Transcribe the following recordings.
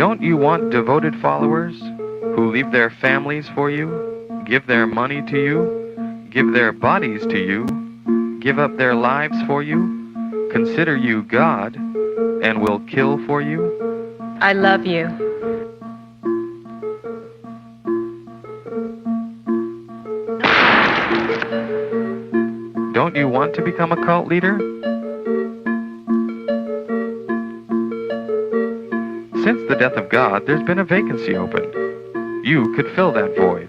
Don't you want devoted followers who leave their families for you, give their money to you, give their bodies to you, give up their lives for you, consider you God, and will kill for you? I love you. Don't you want to become a cult leader? Since the death of God, there's been a vacancy open. You could fill that void.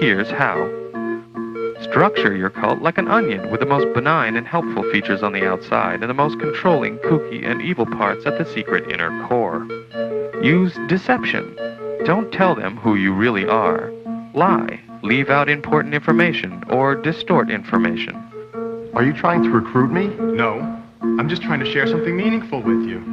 Here's how. Structure your cult like an onion with the most benign and helpful features on the outside and the most controlling, kooky, and evil parts at the secret inner core. Use deception. Don't tell them who you really are. Lie. Leave out important information or distort information. Are you trying to recruit me? No, I'm just trying to share something meaningful with you.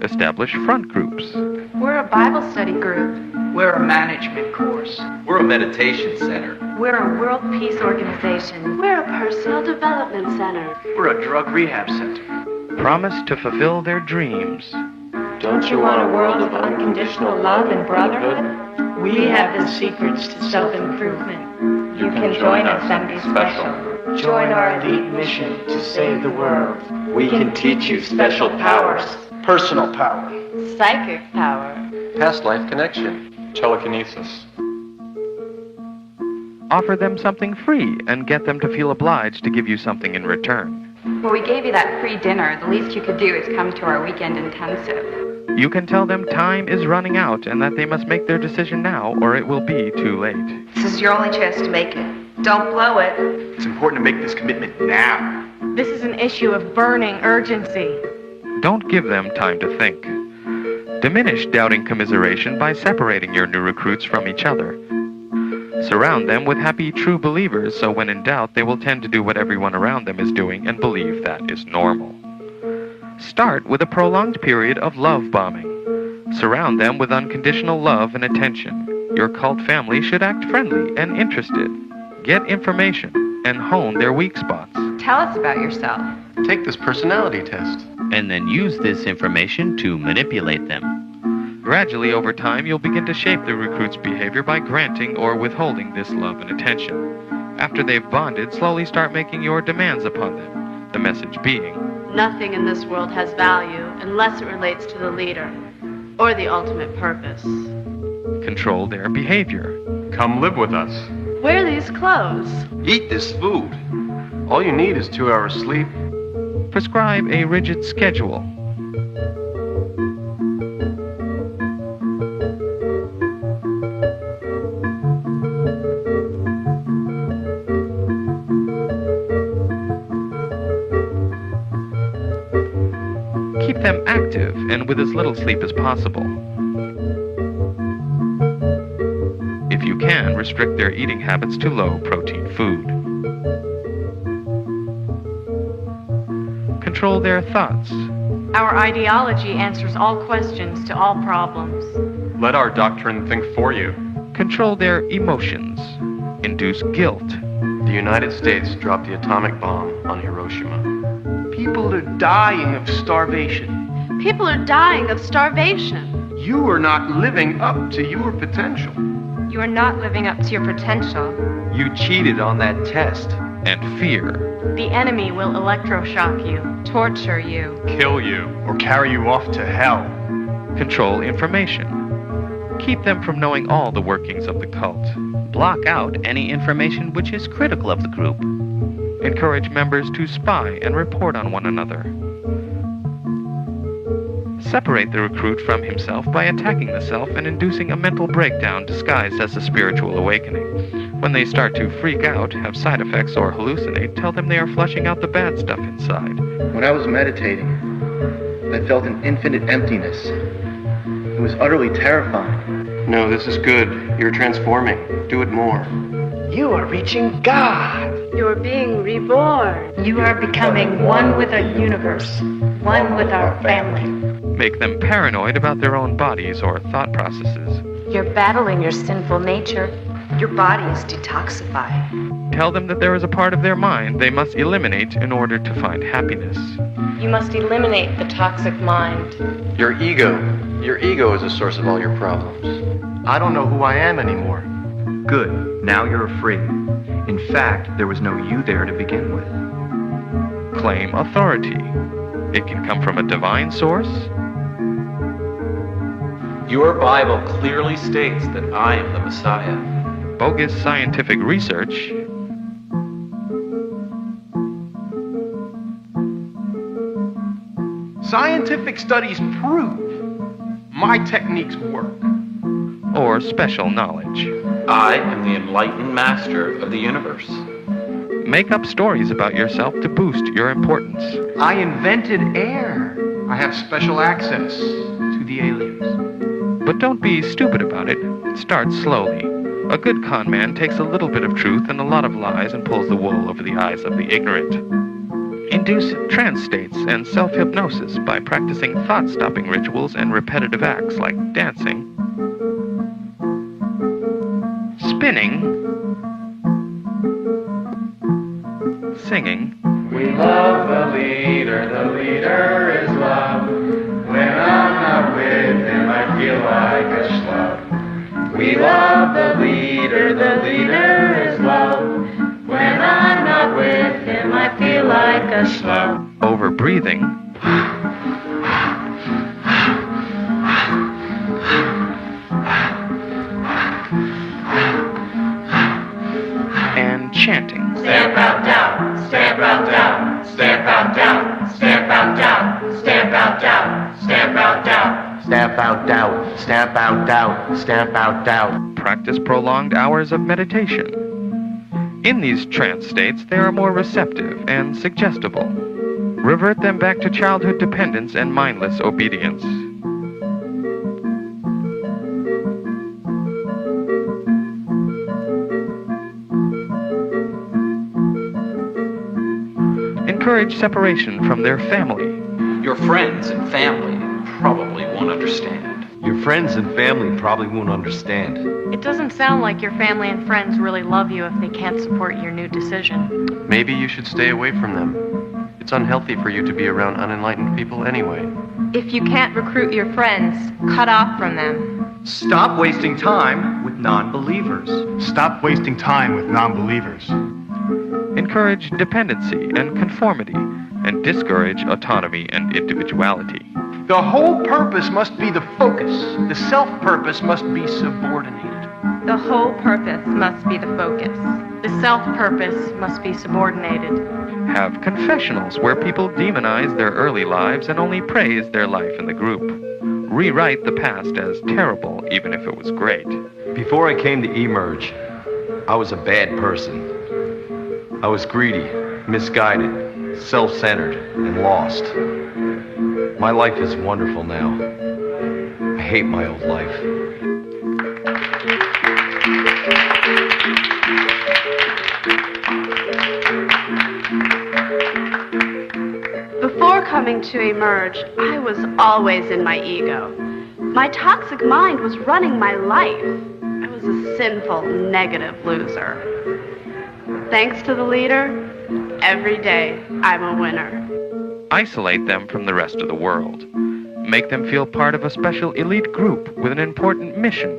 Establish front groups. We're a Bible study group. We're a management course. We're a meditation center. We're a world peace organization. We're a personal development center. We're a drug rehab center. Promise to fulfill their dreams. Don't you want a world of unconditional love and brotherhood? We have the secrets to self-improvement. You can join us and be special. Join our elite mission to save the world. We can teach you special powers. Personal power. Psychic power. Past life connection. Telekinesis. Offer them something free and get them to feel obliged to give you something in return. Well, we gave you that free dinner. The least you could do is come to our weekend intensive. You can tell them time is running out and that they must make their decision now or it will be too late. This is your only chance to make it. Don't blow it. It's important to make this commitment now. This is an issue of burning urgency. Don't give them time to think. Diminish doubting commiseration by separating your new recruits from each other. Surround them with happy true believers so when in doubt they will tend to do what everyone around them is doing and believe that is normal. Start with a prolonged period of love bombing. Surround them with unconditional love and attention. Your cult family should act friendly and interested. Get information and hone their weak spots. Tell us about yourself. Take this personality test. And then use this information to manipulate them. Gradually over time, you'll begin to shape the recruit's behavior by granting or withholding this love and attention. After they've bonded, slowly start making your demands upon them. The message being, Nothing in this world has value unless it relates to the leader or the ultimate purpose. control their behavior. Come live with us. Wear these clothes. Eat this food. All you need is 2 hours sleep. Prescribe a rigid schedule. Keep them active and with as little sleep as possible. If you can, restrict their eating habits to low-protein food. Control their thoughts. Our ideology answers all questions to all problems. Let our doctrine think for you. Control their emotions. Induce guilt. The United States dropped the atomic bomb on Hiroshima. People are dying of starvation. People are dying of starvation. You are not living up to your potential. You are not living up to your potential. You cheated on that test. And fear. The enemy will electroshock you, torture you, Kill you, or carry you off to hell. Control information. Keep them from knowing all the workings of the cult. Block out any information which is critical of the group. Encourage members to spy and report on one another. Separate the recruit from himself by attacking the self and inducing a mental breakdown disguised as a spiritual awakening. When they start to freak out, have side effects, or hallucinate, tell them they are flushing out the bad stuff inside. When I was meditating, I felt an infinite emptiness. It was utterly terrifying. No, this is good. You're transforming. Do it more. You are reaching God. You're being reborn. You are becoming one with the universe, one with our family. Make them paranoid about their own bodies or thought processes. You're battling your sinful nature. Your body is detoxifying. Tell them that there is a part of their mind they must eliminate in order to find happiness. You must eliminate the toxic mind. Your ego. Your ego is the source of all your problems. I don't know who I am anymore. Good. Now you're free. In fact, there was no you there to begin with. Claim authority. It can come from a divine source, Your Bible clearly states that I am the Messiah. bogus scientific research, Scientific studies prove my techniques work. or special knowledge. I am the enlightened master of the universe. Make up stories about yourself to boost your importance. I invented air. I have special access to the aliens. But don't be stupid about it. Start slowly. A good con man takes a little bit of truth and a lot of lies and pulls the wool over the eyes of the ignorant. Induce trance states and self-hypnosis by practicing thought-stopping rituals and repetitive acts like dancing, spinning, singing. We love the leader is love. When I'm not with him, I feel like a schlub. We love the leader is love. When I'm not with him, I feel like a schlub. Over breathing, and chanting. Stamp out doubt, stamp out doubt, stamp out doubt, stamp out doubt, stamp out doubt, stamp out doubt, stamp out doubt, stamp out doubt, stamp out doubt. Practice prolonged hours of meditation. In these trance states, they are more receptive and suggestible. Revert them back to childhood dependence and mindless obedience. Encourage separation from their family. Your friends and family probably won't understand. Your friends and family probably won't understand. It doesn't sound like your family and friends really love you if they can't support your new decision. Maybe you should stay away from them. It's unhealthy for you to be around unenlightened people anyway. If you can't recruit your friends, cut off from them. Stop wasting time with non-believers. Stop wasting time with non-believers. Encourage dependency and conformity, and discourage autonomy and individuality. The whole purpose must be the focus. The self-purpose must be subordinated. The whole purpose must be the focus. The self-purpose must be subordinated. Have confessionals where people demonize their early lives and only praise their life in the group. Rewrite the past as terrible, even if it was great. Before I came to emerge, I was a bad person. I was greedy, misguided, self-centered, and lost. My life is wonderful now. I hate my old life. Before coming to emerge, I was always in my ego. My toxic mind was running my life. I was a sinful, negative loser. Thanks to the leader, every day I'm a winner. Isolate them from the rest of the world. Make them feel part of a special elite group with an important mission.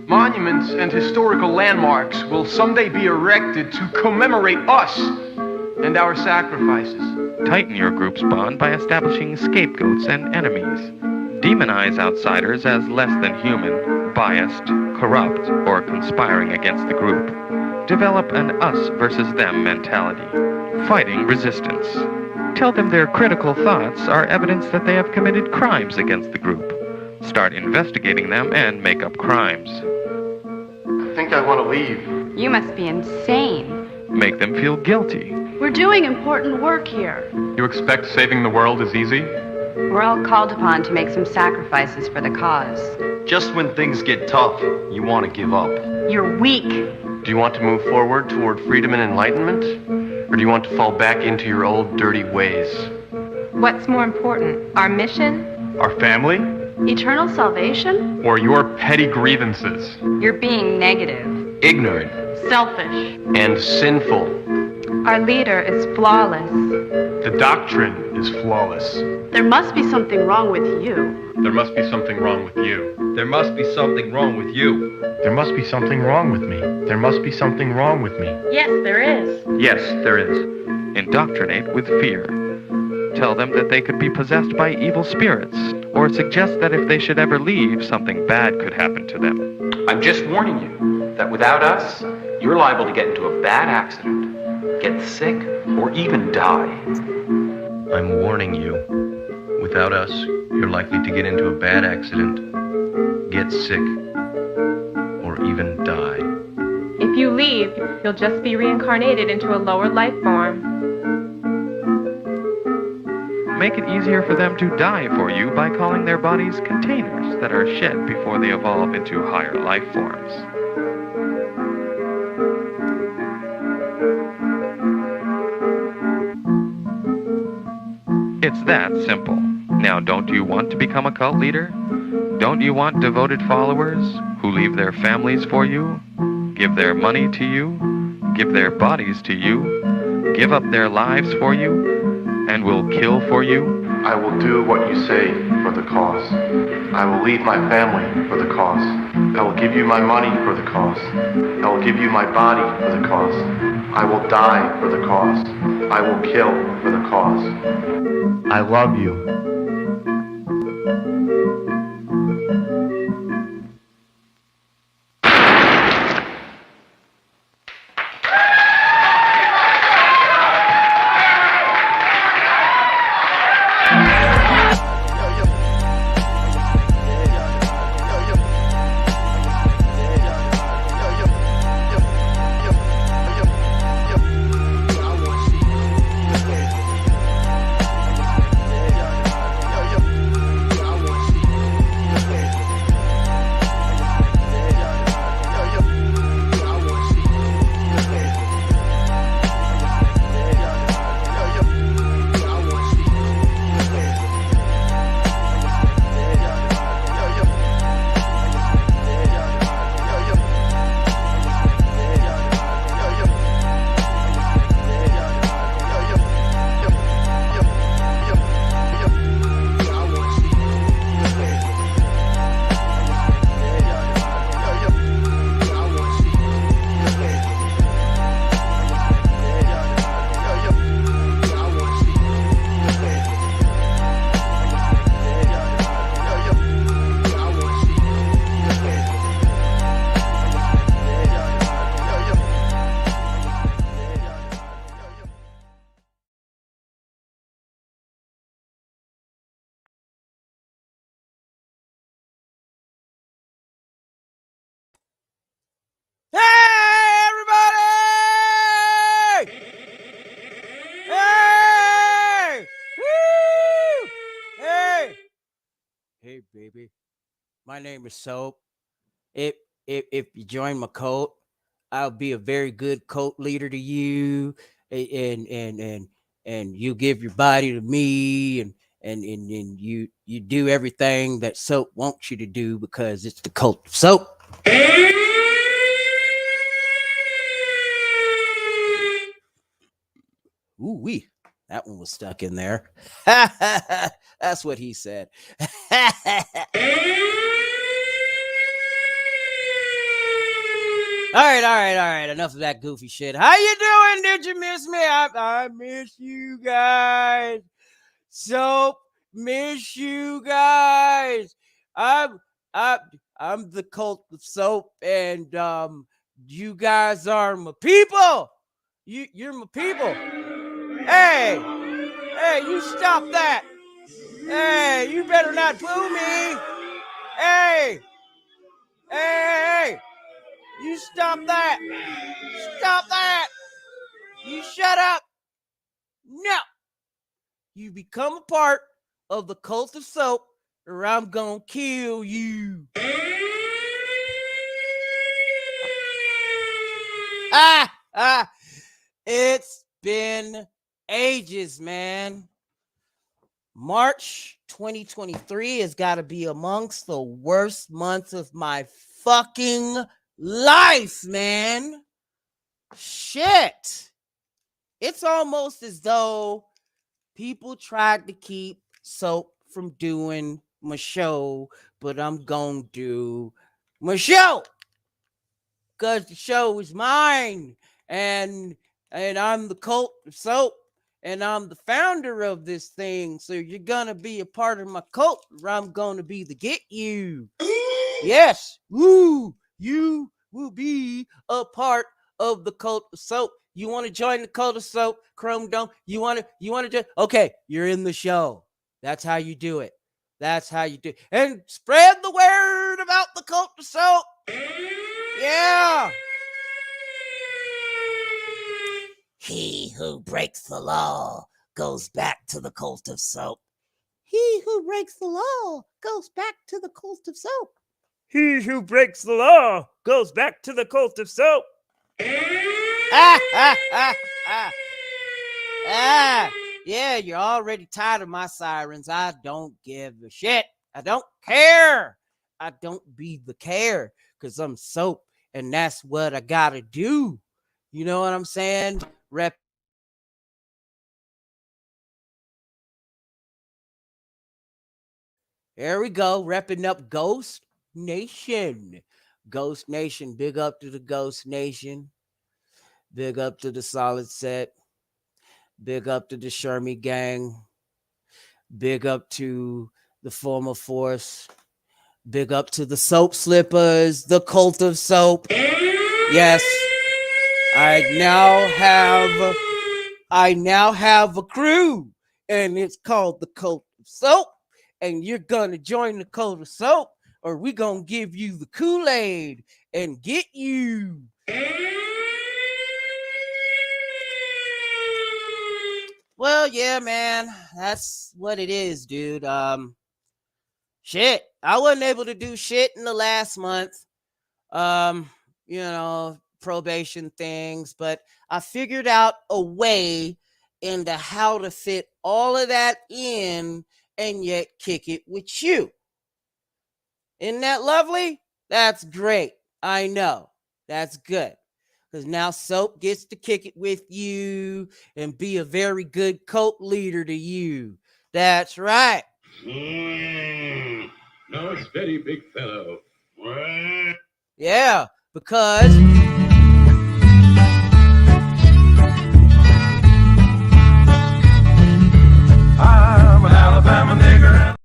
Monuments and historical landmarks will someday be erected to commemorate us and our sacrifices. Tighten your group's bond by establishing scapegoats and enemies. Demonize outsiders as less than human, biased, corrupt, or conspiring against the group. Develop an us versus them mentality. Fighting resistance. Tell them their critical thoughts are evidence that they have committed crimes against the group. Start investigating them and make up crimes. I think I want to leave. You must be insane. Make them feel guilty. We're doing important work here. You expect saving the world is easy? We're all called upon to make some sacrifices for the cause. Just when things get tough, you want to give up. You're weak. Do you want to move forward toward freedom and enlightenment? Or do you want to fall back into your old dirty ways? What's more important, our mission? Our family? Eternal salvation? Or your petty grievances? You're being negative. ignorant, Selfish. and sinful. Our leader is flawless. The doctrine is flawless. There must be something wrong with you. There must be something wrong with you. There must be something wrong with you. There must be something wrong with me. There must be something wrong with me. Yes, there is. Yes, there is. Indoctrinate with fear. Tell them that they could be possessed by evil spirits, or suggest that if they should ever leave, something bad could happen to them. I'm just warning you that without us, you're liable to get into a bad accident, get sick, or even die. I'm warning you. Without us, you're likely to get into a bad accident, get sick, or even die. If you leave, you'll just be reincarnated into a lower life form. Make it easier for them to die for you by calling their bodies containers that are shed before they evolve into higher life forms. It's that simple. Now, don't you want to become a cult leader? Don't you want devoted followers who leave their families for you, give their money to you, give their bodies to you, give up their lives for you, and will kill for you? I will do what you say for the cause. I will leave my family for the cause. I will give you my money for the cause. I will give you my body for the cause. I will die for the cause. I will kill for the cause. I love you. Hey, baby. My name is Soap. If you join my cult, I'll be a very good cult leader to you, and you give your body to me, and you do everything that Soap wants you to do because it's the cult of Soap. Ooh wee. That one was stuck in there. That's what he said. All right. Enough of that goofy shit. How you doing? Did you miss me? I miss you guys. Soap, miss you guys. I'm the cult of Soap, and you guys are my people. You're my people. Hey, you stop that. Hey, you better not boo me. Hey, you stop that. Stop that. You shut up. No. You become a part of the cult of Soap, or I'm gonna kill you. It's been ages, man. March 2023 has got to be amongst the worst months of my fucking life, man. Shit. It's almost as though people tried to keep Soap from doing my show, but I'm gonna do my show because the show is mine, and I'm the cult of Soap, and I'm the founder of this thing. So you're gonna be a part of my cult, or I'm gonna be the get you. Yes, woo, you will be a part of the cult of Soap. You want to join the cult of Soap, Chrome Dome? You want to just okay? You're in the show. That's how you do it. That's how you do it. And spread the word about the cult of Soap. Yeah. He who breaks the law goes back to the cult of Soap. He who breaks the law goes back to the cult of Soap. He who breaks the law goes back to the cult of Soap. Yeah, you're already tired of my sirens. I don't give a shit. I don't care. I don't be the care because I'm Soap, and that's what I gotta do. You know what I'm saying? Rep. There we go, repping up Ghost Nation. Ghost Nation, big up to the Ghost Nation. Big up to the Solid Set. Big up to the Shermy Gang. Big up to the Former Force. Big up to the Soap Slippers, the Cult of Soap. Yes, I now have a crew, and it's called the Cult of Soap. And you're gonna join the Cult of Soap, or we gonna give you the Kool-Aid and get you. Well, yeah, man, that's what it is, dude. Shit, I wasn't able to do shit in the last month. Probation things, but I figured out a way into how to fit all of that in and yet kick it with you. Isn't that lovely? That's great. I know. That's good. Because now Soap gets to kick it with you and be a very good cult leader to you. That's right. No, it's very big fellow. Yeah, because I'm an Alabama nigger.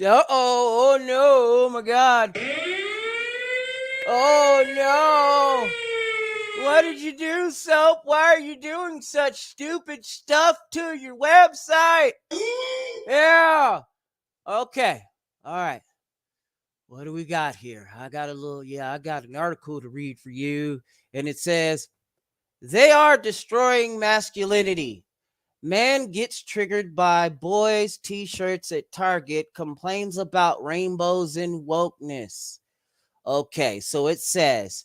Oh no, oh my God. Oh no. What did you do, Soap? Why are you doing such stupid stuff to your website? Yeah. Okay. All right. What do we got here? I got an article to read for you, and it says, they are destroying masculinity. Man gets triggered by boys' t-shirts at Target, complains about rainbows and wokeness. Okay, so it says,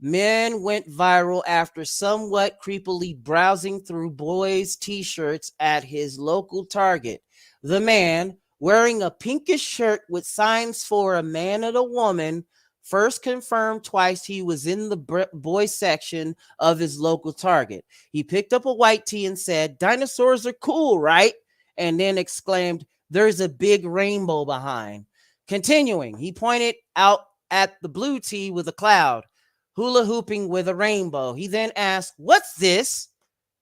men went viral after somewhat creepily browsing through boys' t-shirts at his local Target. The man, wearing a pinkish shirt with signs for a man and a woman, first confirmed twice he was in the boy section of his local Target. He picked up a white tee and said, "Dinosaurs are cool, right?" And then exclaimed, "There's a big rainbow behind." Continuing, he pointed out at the blue tee with a cloud, hula hooping with a rainbow. He then asked, "What's this?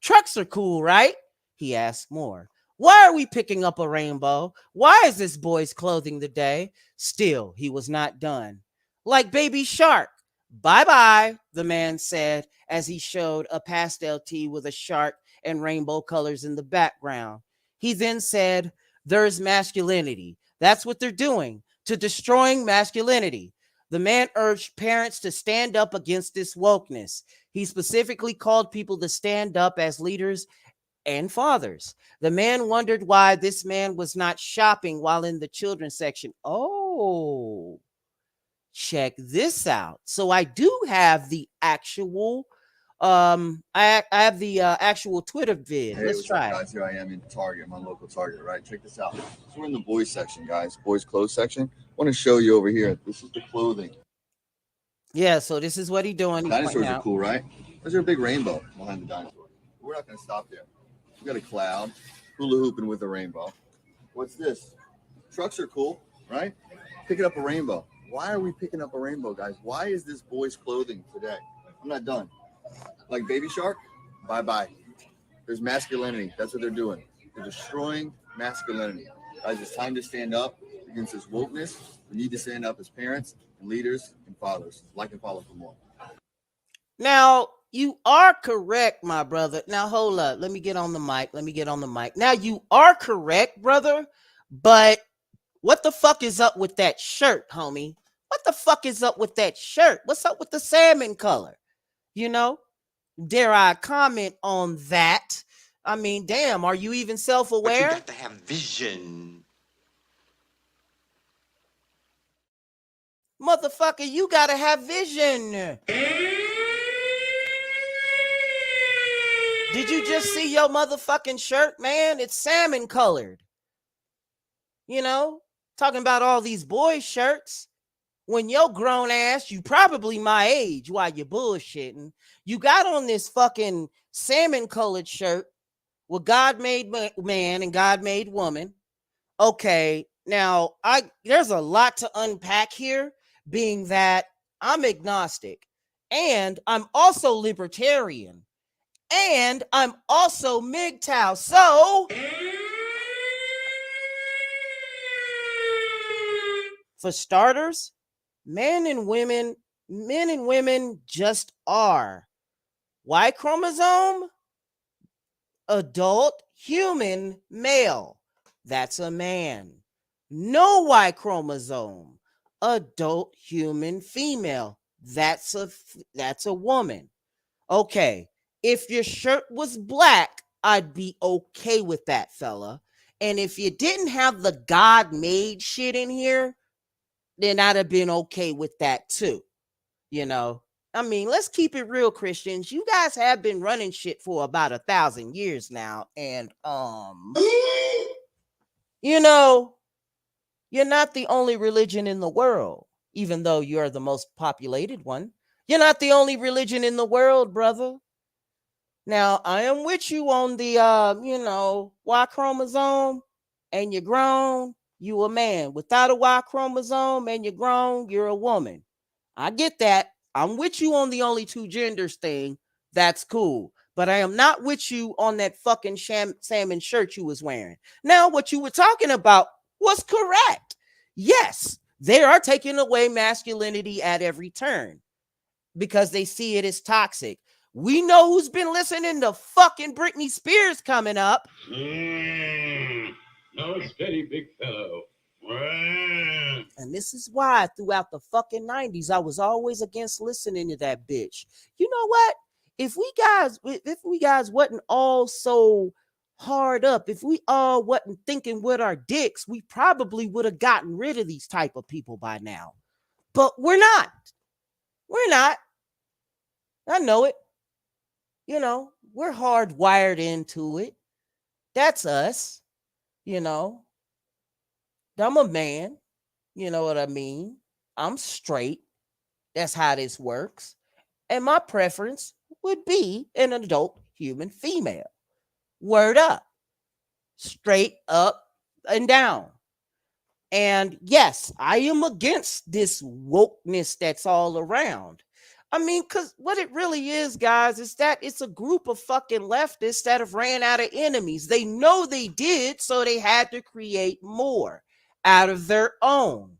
Trucks are cool, right?" He asked more. "Why are we picking up a rainbow? Why is this boy's clothing today?" Still, he was not done. "Like Baby Shark." "Bye-bye," the man said as he showed a pastel tee with a shark and rainbow colors in the background. He then said, "There's masculinity. That's what they're doing, to destroying masculinity." The man urged parents to stand up against this wokeness. He specifically called people to stand up as leaders and fathers. The man wondered why this man was not shopping while in the children's section. Oh, check this out. So I do have the actual I have the actual Twitter vid. Hey, Let's try. Guys, here I am in Target, my local Target, right? Check this out. So we're in the boys section, guys. Boys clothes section. I want to show you over here. This is the clothing. Yeah, so this is what he doing. He's Dinosaurs pointing are out. cool, right? There's a big rainbow behind the dinosaur. We're not going to stop there. We got a cloud, hula hooping with a rainbow. What's this? Trucks are cool, right? Picking up a rainbow. Why are we picking up a rainbow, guys? Why is this boy's clothing today? I'm not done. Like Baby Shark, bye-bye. There's masculinity. That's what they're doing. They're destroying masculinity. Guys, it's time to stand up against this wokeness. We need to stand up as parents and leaders and fathers. Like and follow for more. Now, you are correct, my brother. Now, hold up. Let me get on the mic. Now, you are correct, brother. But what the fuck is up with that shirt, homie? What the fuck is up with that shirt? What's up with the salmon color? You know? Dare I comment on that? I mean, damn, are you even self-aware? But you got to have vision. Motherfucker, you gotta have vision. Did you just see your motherfucking shirt, man? It's salmon colored. You know, talking about all these boys' shirts. When your grown ass, you probably my age while you're bullshitting, you got on this fucking salmon colored shirt with God made man and God made woman. Okay, now there's a lot to unpack here, being that I'm agnostic and I'm also libertarian and I'm also MGTOW. So for starters, men and women just are. Y chromosome, adult human male. That's a man. No Y chromosome, adult human female. That's a woman. Okay, if your shirt was black, I'd be okay with that, fella. And if you didn't have the God made shit in here, then I'd have been okay with that too. You know, I mean, let's keep it real, Christians. You guys have been running shit for about 1,000 years now. And, you know, you're not the only religion in the world, even though you're the most populated one. You're not the only religion in the world, brother. Now, I am with you on the, Y chromosome, and you're grown, you a man. Without a Y chromosome and you're grown, you're a woman. I get that. I'm with you on the only two genders thing. That's cool. But I am not with you on that fucking salmon shirt you was wearing. Now, what you were talking about was correct. Yes, they are taking away masculinity at every turn because they see it as toxic. We know who's been listening to fucking Britney Spears coming up. No, it's very big fellow. And this is why throughout the fucking 90s, I was always against listening to that bitch. You know what? If we guys wasn't all so hard up, if we all wasn't thinking with our dicks, we probably would have gotten rid of these type of people by now. But we're not. We're not. I know it. You know, we're hardwired into it. That's us. You know, I'm a man. You know what I mean? I'm straight. That's how this works. And my preference would be an adult human female. Word up. Straight up and down. And yes, I am against this wokeness that's all around. I mean, because what it really is, guys, is that it's a group of fucking leftists that have ran out of enemies. They know they did, so they had to create more out of their own.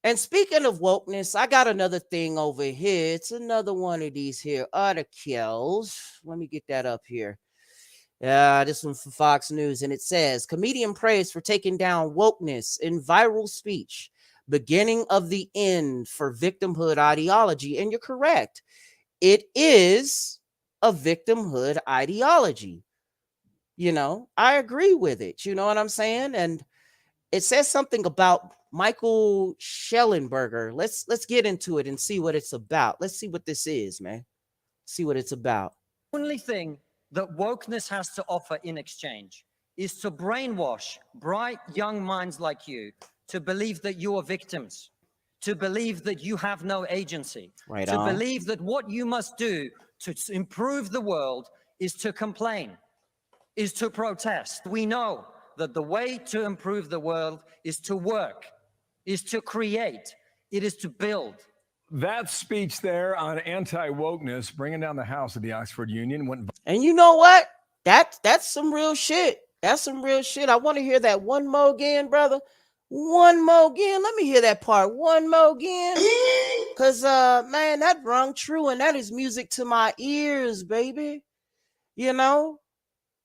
And speaking of wokeness, I got another thing over here. It's another one of these here articles. Let me get that up here. This one from Fox News, and it says, comedian praised for taking down wokeness in viral speech. Beginning of the end for victimhood ideology. And you're correct. It is a victimhood ideology. You know, I agree with it. You know what I'm saying? And it says something about Michael Schellenberger. Let's get into it and see what it's about. Let's see what this is, man. See what it's about. Only thing that wokeness has to offer in exchange is to brainwash bright young minds like you to believe that you are victims, to believe that you have no agency, Right to on. believe that what you must do to improve the world is to complain, is to protest. We know that the way to improve the world is to work, is to create, it is to build. That speech there on anti-wokeness, bringing down the house of the Oxford Union, went. And you know what? That's some real shit. That's some real shit. I want to hear that one more again, brother. One more again. Let me hear that part one more again. Cause man, that rung true, and that is music to my ears, baby. You know?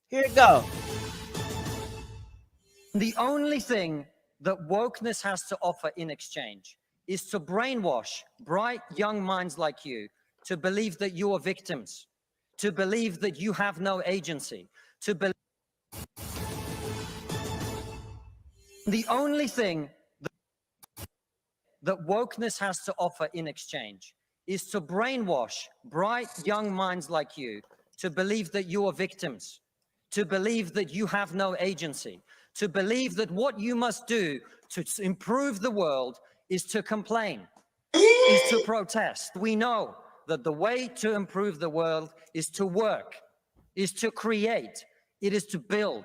Here it go. The only thing that wokeness has to offer in exchange is to brainwash bright young minds like you to believe that you are victims, to believe that you have no agency, to believe. The only thing that wokeness has to offer in exchange is to brainwash bright young minds like you to believe that you are victims, to believe that you have no agency, to believe that what you must do to improve the world is to complain, is to protest. We know that the way to improve the world is to work, is to create, it is to build.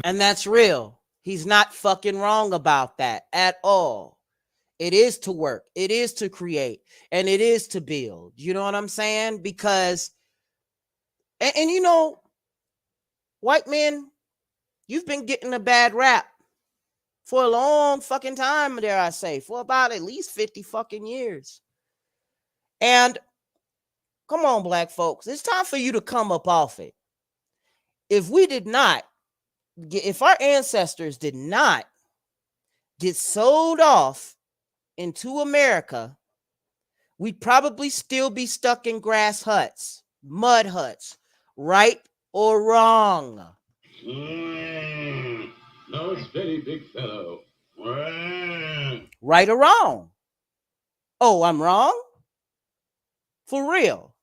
And that's real. He's not fucking wrong about that at all. It is to work, it is to create, and it is to build. You know what I'm saying? Because, and you know, white men, you've been getting a bad rap for a long fucking time, dare I say, for about at least 50 fucking years. And come on, black folks, it's time for you to come up off it. If we did not, if our ancestors did not get sold off into America, we'd probably still be stuck in grass huts, mud huts, right or wrong. No, it's very big fellow. Right or wrong? Oh, I'm wrong? For real.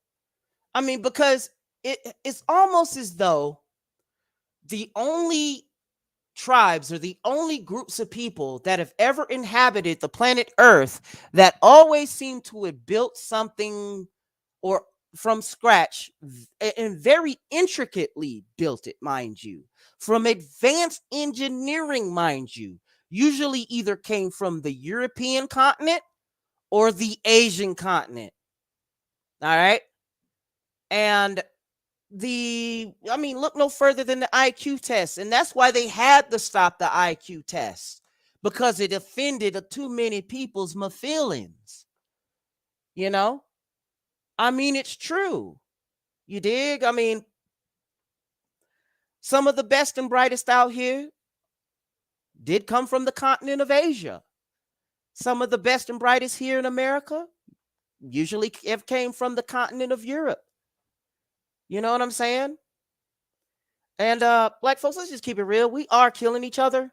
I mean, because it's almost as though the only tribes or the only groups of people that have ever inhabited the planet Earth that always seem to have built something or from scratch and very intricately built it, mind you, from advanced engineering, mind you, usually either came from the European continent or the Asian continent. All right. And look no further than the IQ test. And that's why they had to stop the IQ test, because it offended too many people's feelings. You know? I mean, it's true. You dig? I mean, some of the best and brightest out here did come from the continent of Asia. Some of the best and brightest here in America usually came from the continent of Europe. You know what I'm saying? And black folks, let's just keep it real. We are killing each other.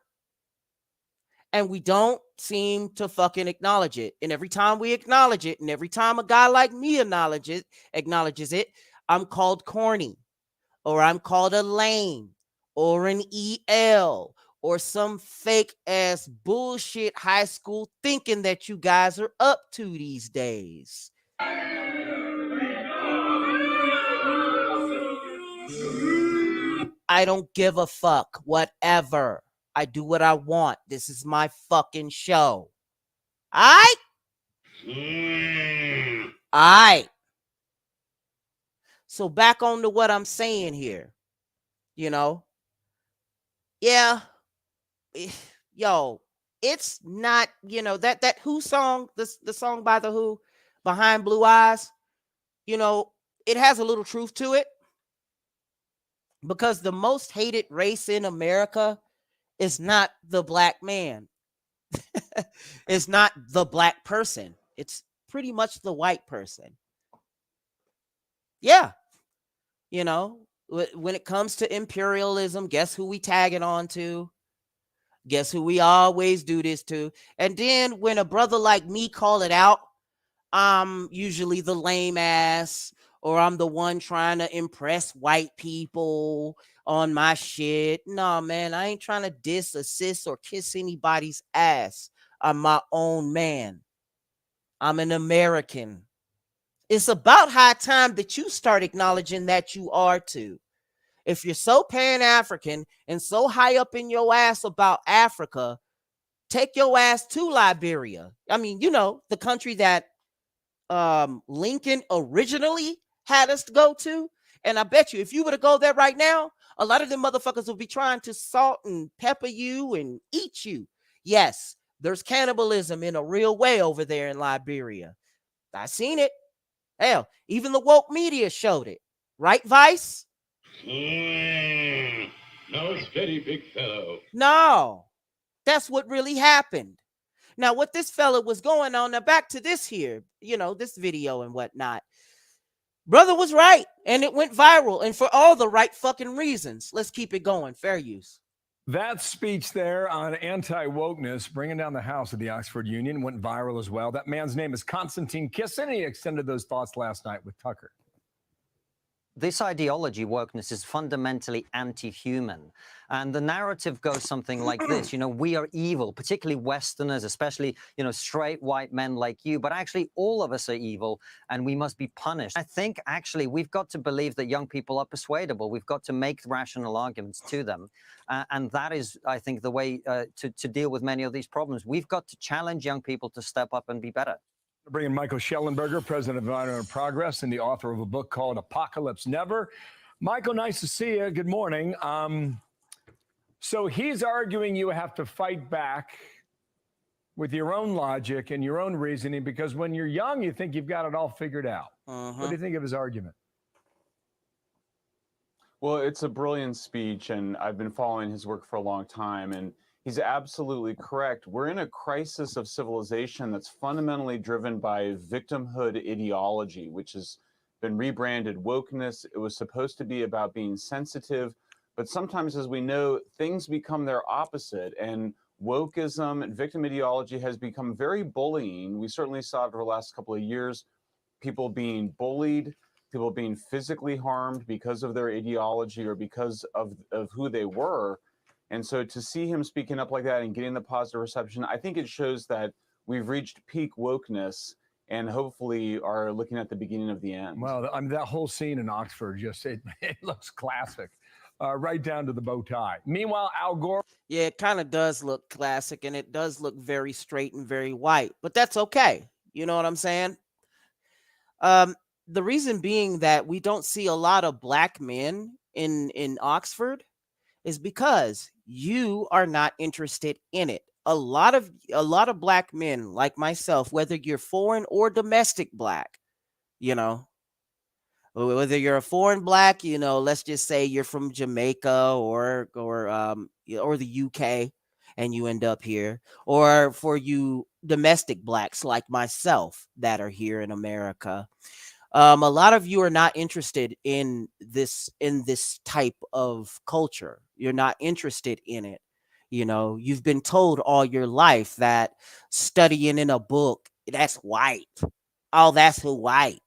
And we don't seem to fucking acknowledge it. And every time we acknowledge it, and every time a guy like me acknowledges it, I'm called corny, or I'm called a lame, or an EL, or some fake ass bullshit high school thinking that you guys are up to these days. I don't give a fuck. Whatever. I do what I want. This is my fucking show. Aight? Aight. So back on to what I'm saying here. You know? Yeah. Yo, it's not, you know, that Who song, the song by the Who, Behind Blue Eyes, you know, it has a little truth to it. Because the most hated race in America is not the black man. It's not the black person. It's pretty much the white person. Yeah. You know, when it comes to imperialism, guess who we tag it on to? Guess who we always do this to? And then when a brother like me call it out, I'm usually the lame ass, or I'm the one trying to impress white people on my shit. No, man, I ain't trying to diss, assist, or kiss anybody's ass. I'm my own man. I'm an American. It's about high time that you start acknowledging that you are too. If you're so Pan-African and so high up in your ass about Africa, take your ass to Liberia. I mean, you know, the country that Lincoln originally had us to go to. And I bet you if you were to go there right now, a lot of them motherfuckers will be trying to salt and pepper you and eat you. Yes, there's cannibalism in a real way over there in Liberia. I seen it. Hell, even the woke media showed it. Right, Vice? No, it's very big fellow. No, that's what really happened. Now, what this fella was going on, now back to this here, you know, this video and whatnot. Brother was right, and it went viral, and for all the right fucking reasons. Let's keep it going. Fair use. That speech there on anti-wokeness, bringing down the house of the Oxford Union, went viral as well. That man's name is Konstantin Kisin. He extended those thoughts last night with Tucker. This ideology, wokeness, is fundamentally anti-human. And the narrative goes something like this, you know, we are evil, particularly Westerners, especially, you know, straight white men like you, but actually all of us are evil and we must be punished. I think actually we've got to believe that young people are persuadable. We've got to make rational arguments to them. And that is, I think, the way to deal with many of these problems. We've got to challenge young people to step up and be better. Bring in Michael Schellenberger, president of Environmental Progress and the author of a book called Apocalypse Never. Michael, nice to see you. Good morning. So he's arguing you have to fight back with your own logic and your own reasoning because when you're young, you think you've got it all figured out. What do you think of his argument? Well, it's a brilliant speech, and I've been following his work for a long time, and he's absolutely correct. We're in a crisis of civilization that's fundamentally driven by victimhood ideology, which has been rebranded wokeness. It was supposed to be about being sensitive, but sometimes, as we know, things become their opposite, and wokeism and victim ideology has become very bullying. We certainly saw it over the last couple of years, people being bullied, people being physically harmed because of their ideology or because of who they were. And so to see him speaking up like that and getting the positive reception, I think it shows that we've reached peak wokeness and hopefully are looking at the beginning of the end. Well, I mean, that whole scene in Oxford, just it looks classic, right down to the bow tie. Meanwhile, Al Gore. Yeah, it kind of does look classic, and it does look very straight and very white, but that's okay. You know what I'm saying? The reason being that we don't see a lot of black men in Oxford is because you are not interested in it. A lot of black men like myself, whether you're foreign or domestic black, you know, whether you're a foreign black, you know, let's just say you're from Jamaica or the UK and you end up here, or for you domestic blacks like myself that are here in America. A lot of you are not interested in this type of culture. You're not interested in it. You know, you've been told all your life that studying in a book, that's white. Oh, that's who white,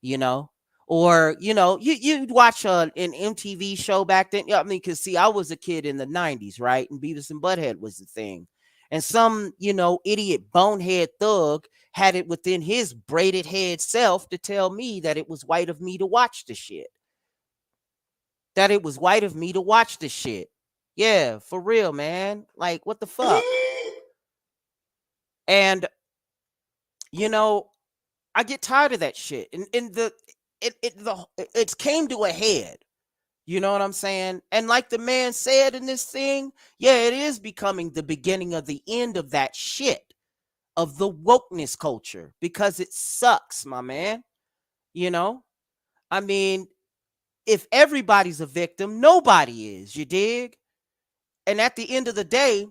you know? Or, you know, you'd watch an MTV show back then. I mean, because see, I was a kid in the 90s, right? And Beavis and Butthead was the thing. And some, you know, idiot bonehead thug had it within his braided head self to tell me that it was white of me to watch the shit. That it was white of me to watch the shit. Yeah, for real, man. Like, what the fuck? And, you know, I get tired of that shit. And it came to a head. You know what I'm saying? And like the man said in this thing, yeah, it is becoming the beginning of the end of that shit, of the wokeness culture, because it sucks, my man. You know? I mean, if everybody's a victim, nobody is, you dig? And at the end of the day,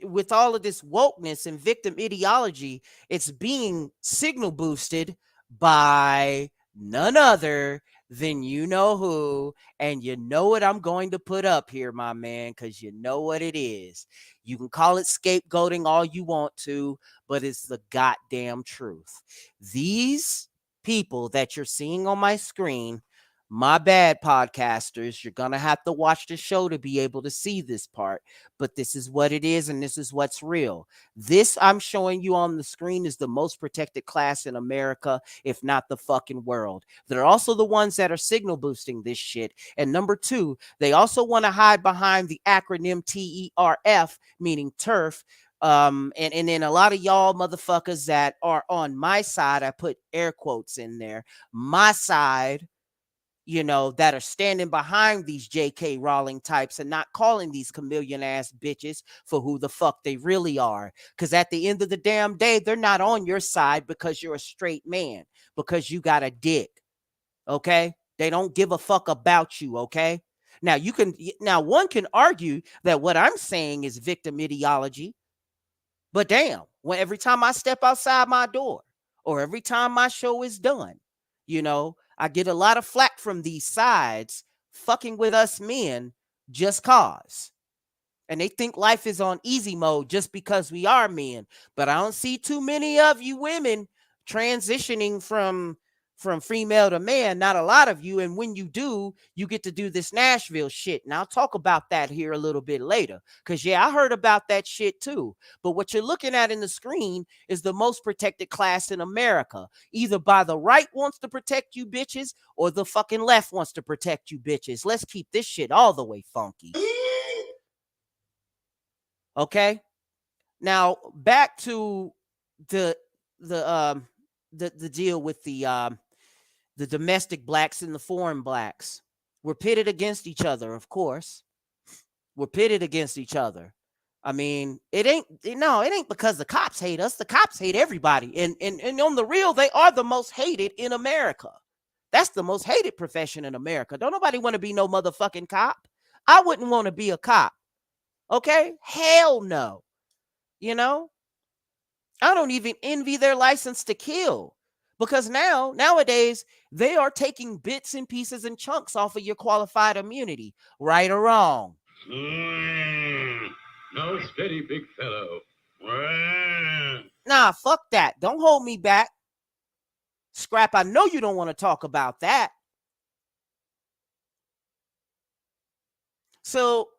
with all of this wokeness and victim ideology, it's being signal boosted by none other than you know who, and you know what I'm going to put up here, my man, because you know what it is. You can call it scapegoating all you want to, but it's the goddamn truth. These people that you're seeing on my screen, My bad, podcasters. You're going to have to watch the show to be able to see this part. But this is what it is, and this is what's real. This I'm showing you on the screen is the most protected class in America, if not the fucking world. They're also the ones that are signal boosting this shit. And number two, they also want to hide behind the acronym TERF, meaning turf. And then a lot of y'all motherfuckers that are on my side, I put air quotes in there, my side, that are standing behind these J.K. Rowling types and not calling these chameleon ass bitches for who the fuck they really are. Because at the end of the damn day, they're not on your side because you're a straight man, because you got a dick. Okay? They don't give a fuck about you. Okay? Now one can argue that what I'm saying is victim ideology, but damn, every time I step outside my door or every time my show is done, I get a lot of flack from these sides fucking with us men just cause. And they think life is on easy mode just because we are men. But I don't see too many of you women transitioning from female to man. Not a lot of you. And when you do, you get to do this Nashville shit. And I'll talk about that here a little bit later. Because, I heard about that shit too. But what you're looking at in the screen is the most protected class in America. Either by the right wants to protect you bitches or the fucking left wants to protect you bitches. Let's keep this shit all the way funky. Okay? Now, back to the deal with the domestic blacks and the foreign blacks. We're pitted against each other, of course. We're pitted against each other. I mean, it ain't because the cops hate us. The cops hate everybody. And on the real, they are the most hated in America. That's the most hated profession in America. Don't nobody want to be no motherfucking cop. I wouldn't want to be a cop. Okay? Hell no. I don't even envy their license to kill. Because nowadays, they are taking bits and pieces and chunks off of your qualified immunity. Right or wrong? Now steady, big fellow. Nah, fuck that. Don't hold me back. Scrap, I know you don't want to talk about that. So,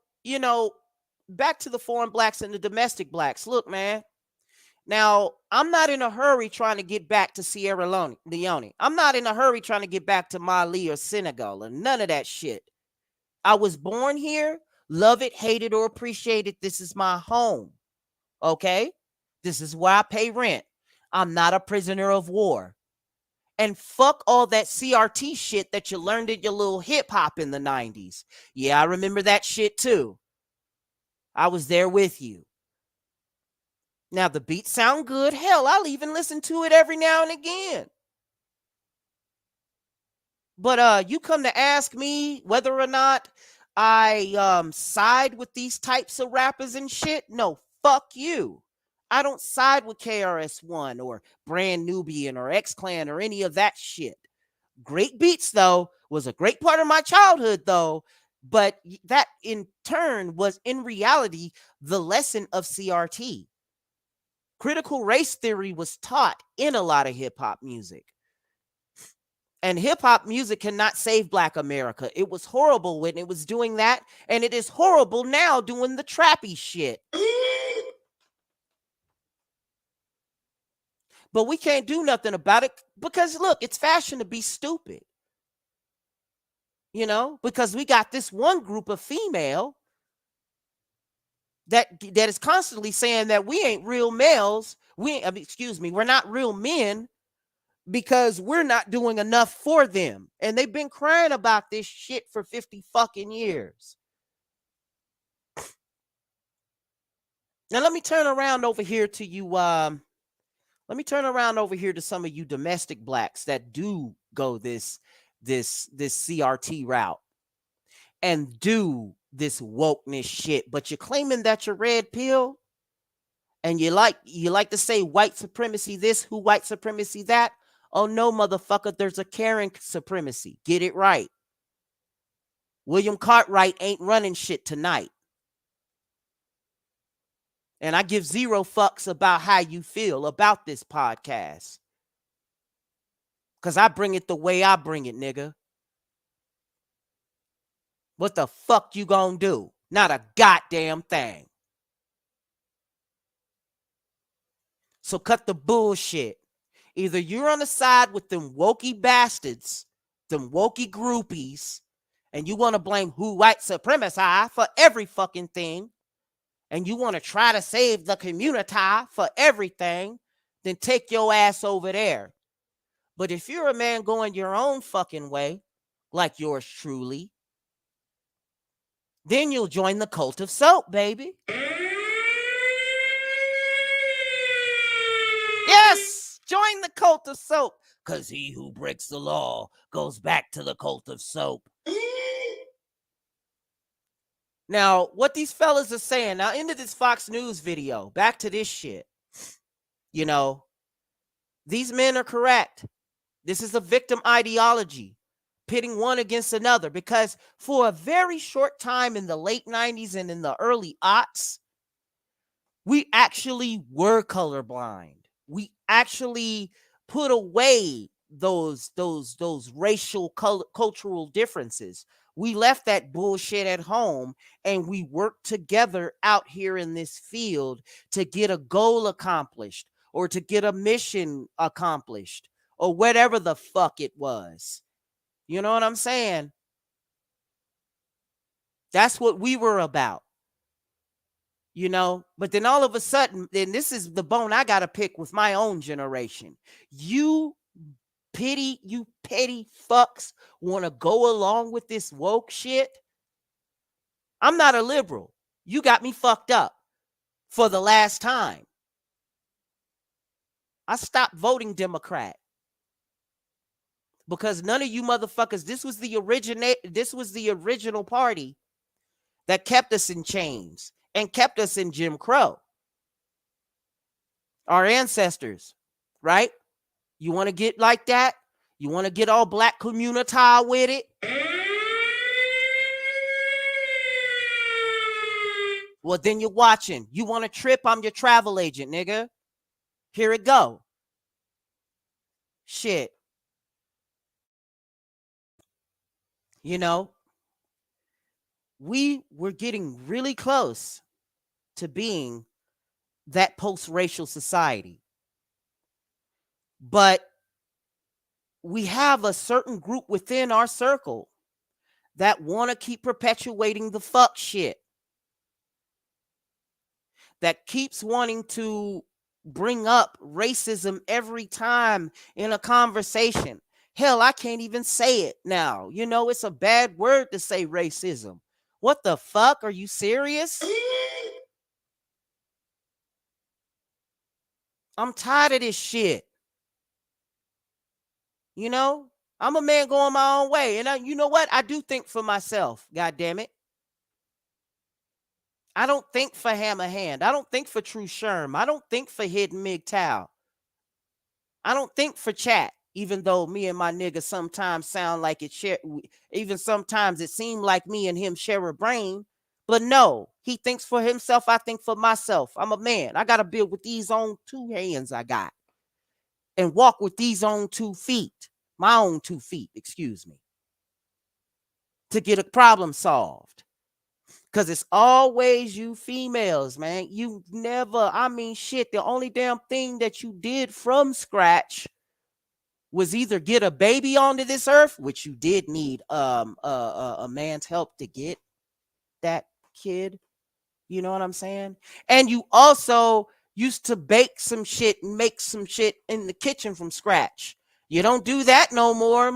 back to the foreign blacks and the domestic blacks. Look, man. Now, I'm not in a hurry trying to get back to Sierra Leone. I'm not in a hurry trying to get back to Mali or Senegal or none of that shit. I was born here, love it, hate it, or appreciate it. This is my home. Okay? This is where I pay rent. I'm not a prisoner of war. And fuck all that CRT shit that you learned in your little hip hop in the 90s. Yeah, I remember that shit too. I was there with you. Now, the beats sound good. Hell, I'll even listen to it every now and again. But you come to ask me whether or not I side with these types of rappers and shit? No, fuck you. I don't side with KRS-One or Brand Nubian or X-Clan or any of that shit. Great beats, though, was a great part of my childhood, though. But that, in turn, was in reality the lesson of CRT. Critical race theory was taught in a lot of hip-hop music. And hip-hop music cannot save Black America. It was horrible when it was doing that, and it is horrible now doing the trappy shit. But we can't do nothing about it because, look, it's fashion to be stupid. Because we got this one group of female that is constantly saying that we ain't real males. We're not real men because we're not doing enough for them. And they've been crying about this shit for 50 fucking years. Now let me turn around over here to you. Let me turn around over here to some of you domestic blacks that do go this CRT route and do this wokeness shit, but you're claiming that you're red pill and you like to say white supremacy this, who white supremacy that. Oh no, motherfucker, there's a Karen supremacy. Get it right. William Cartwright ain't running shit tonight. And I give zero fucks about how you feel about this podcast. Because I bring it the way I bring it, nigga. What the fuck you gonna do? Not a goddamn thing. So cut the bullshit. Either you're on the side with them wokey bastards, them wokey groupies, and you want to blame who white supremacy for every fucking thing, and you want to try to save the community for everything, then take your ass over there. But if you're a man going your own fucking way, like yours truly, then you'll join the cult of soap, baby. Yes, join the cult of soap, because he who breaks the law goes back to the cult of soap. Now, what these fellas are saying, now into this Fox News video, back to this shit. You know, these men are correct. This is a victim ideology, pitting one against another, because for a very short time in the late 90s and in the early aughts, we actually were colorblind. We actually put away those racial cultural differences. We left that bullshit at home and we worked together out here in this field to get a goal accomplished or to get a mission accomplished or whatever the fuck it was. You know what I'm saying? That's what we were about. You know, but then all of a sudden, then this is the bone I got to pick with my own generation. You petty fucks want to go along with this woke shit. I'm not a liberal. You got me fucked up for the last time. I stopped voting Democrat because none of you motherfuckers, this was the original party that kept us in chains and kept us in Jim Crow. Our ancestors, right? You want to get like that? You want to get all black community with it? Well, then you're watching. You want to trip? I'm your travel agent, nigga. Here it go. Shit. You know, we were getting really close to being that post-racial society. But we have a certain group within our circle that want to keep perpetuating the fuck shit. That keeps wanting to bring up racism every time in a conversation. Hell, I can't even say it now. You know, it's a bad word to say racism. What the fuck? Are you serious? I'm tired of this shit. You know, I'm a man going my own way. And you know what? I do think for myself, God damn it. I don't think for Hammer Hand. I don't think for True Sherm. I don't think for Hidden MGTOW. I don't think for Chat, even though me and my nigga sometimes sound like it share. Even sometimes it seemed like me and him share a brain. But no, he thinks for himself. I think for myself. I'm a man. I got to build with these own 2 hands I got. And walk with these own 2 feet. My own 2 feet, excuse me. To get a problem solved. Because it's always you females, man. You never, I mean, shit, the only damn thing that you did from scratch was either get a baby onto this earth, which you did need a man's help to get that kid. You know what I'm saying? And you also used to bake some shit and make some shit in the kitchen from scratch. You don't do that no more.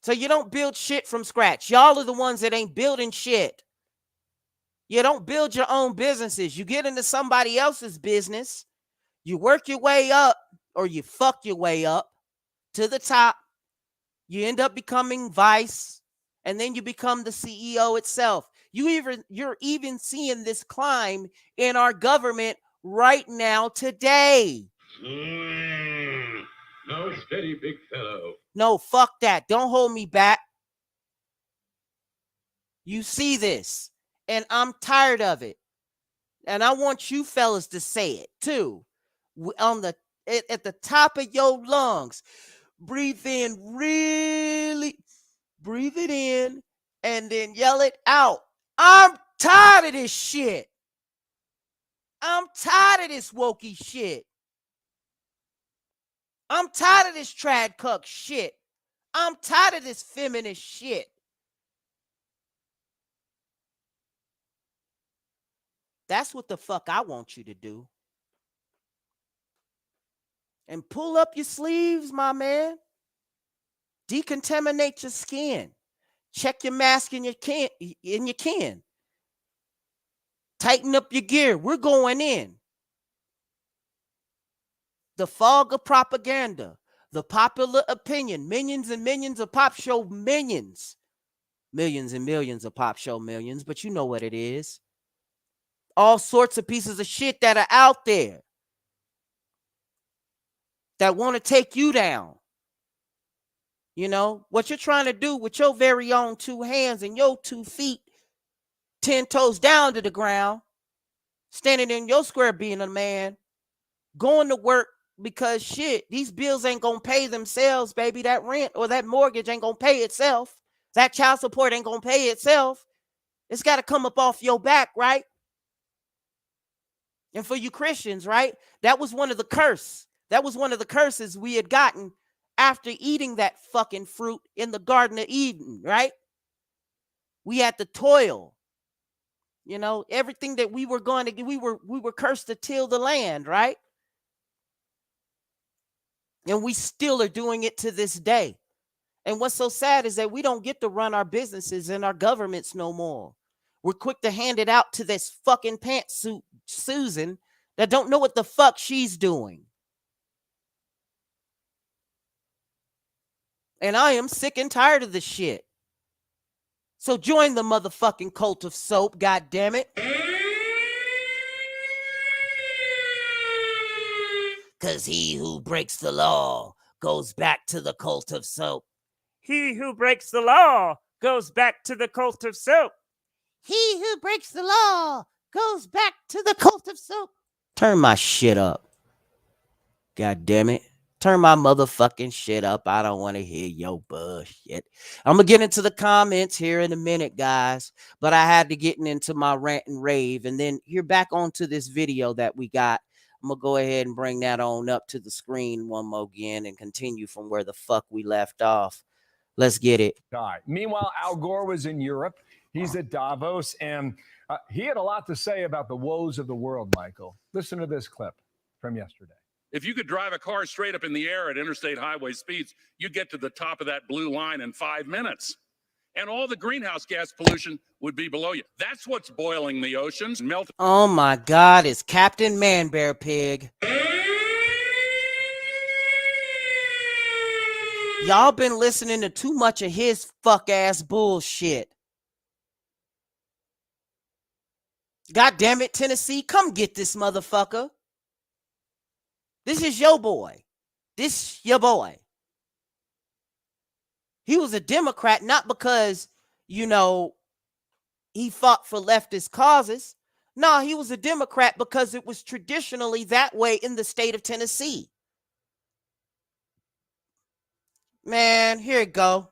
So you don't build shit from scratch. Y'all are the ones that ain't building shit. You don't build your own businesses. You get into somebody else's business. You work your way up or you fuck your way up to the top. You end up becoming vice and then you become the CEO itself. You're even seeing this climb in our government right now today. Now steady, big fellow. No, fuck that. Don't hold me back. You see this, and I'm tired of it. And I want you fellas to say it too. At the top of your lungs. Breathe in really. breathe it in, and then yell it out. I'm tired of this shit. I'm tired of this wokey shit. I'm tired of this trad cuck shit. I'm tired of this feminist shit. That's what the fuck I want you to do. And pull up your sleeves, my man. Decontaminate your skin. Check your mask in your can. Tighten up your gear. We're going in. The fog of propaganda, the popular opinion, millions and millions of pop show millions. Millions and millions of pop show millions, but you know what it is. All sorts of pieces of shit that are out there that want to take you down. You know, what you're trying to do with your very own 2 hands and your 2 feet, 10 toes down to the ground, standing in your square being a man, going to work because shit, these bills ain't gonna pay themselves, baby. That rent or that mortgage ain't gonna pay itself. That child support ain't gonna pay itself. It's got to come up off your back, right? And for you Christians, right? That was one of the curses we had gotten after eating that fucking fruit in the Garden of Eden, right? We had to toil. You know, everything that we were going to get, we were cursed to till the land, right? And we still are doing it to this day. And what's so sad is that we don't get to run our businesses and our governments no more. We're quick to hand it out to this fucking pantsuit Susan that don't know what the fuck she's doing. And I am sick and tired of this shit. So join the motherfucking cult of soap, god damn it. Cause he who breaks the law goes back to the cult of soap. He who breaks the law goes back to the cult of soap. He who breaks the law goes back to the cult of soap. Turn my shit up. God damn it. Turn my motherfucking shit up. I don't want to hear your bullshit. I'm going to get into the comments here in a minute, guys. But I had to get into my rant and rave. And then you're back onto this video that we got. I'm going to go ahead and bring that on up to the screen one more again and continue from where the fuck we left off. Let's get it. Meanwhile, Al Gore was in Europe. He's at Davos, and he had a lot to say about the woes of the world, Michael. Listen to this clip from yesterday. If you could drive a car straight up in the air at interstate highway speeds, you'd get to the top of that blue line in 5 minutes. And all the greenhouse gas pollution would be below you. That's what's boiling the oceans and melting. Oh my God, it's Captain Man-Bear Pig. Y'all been listening to too much of his fuck-ass bullshit. God damn it, Tennessee, come get this motherfucker. This is your boy. This your boy. He was a Democrat not because, you know, he fought for leftist causes. No, he was a Democrat because it was traditionally that way in the state of Tennessee. Man, here it go.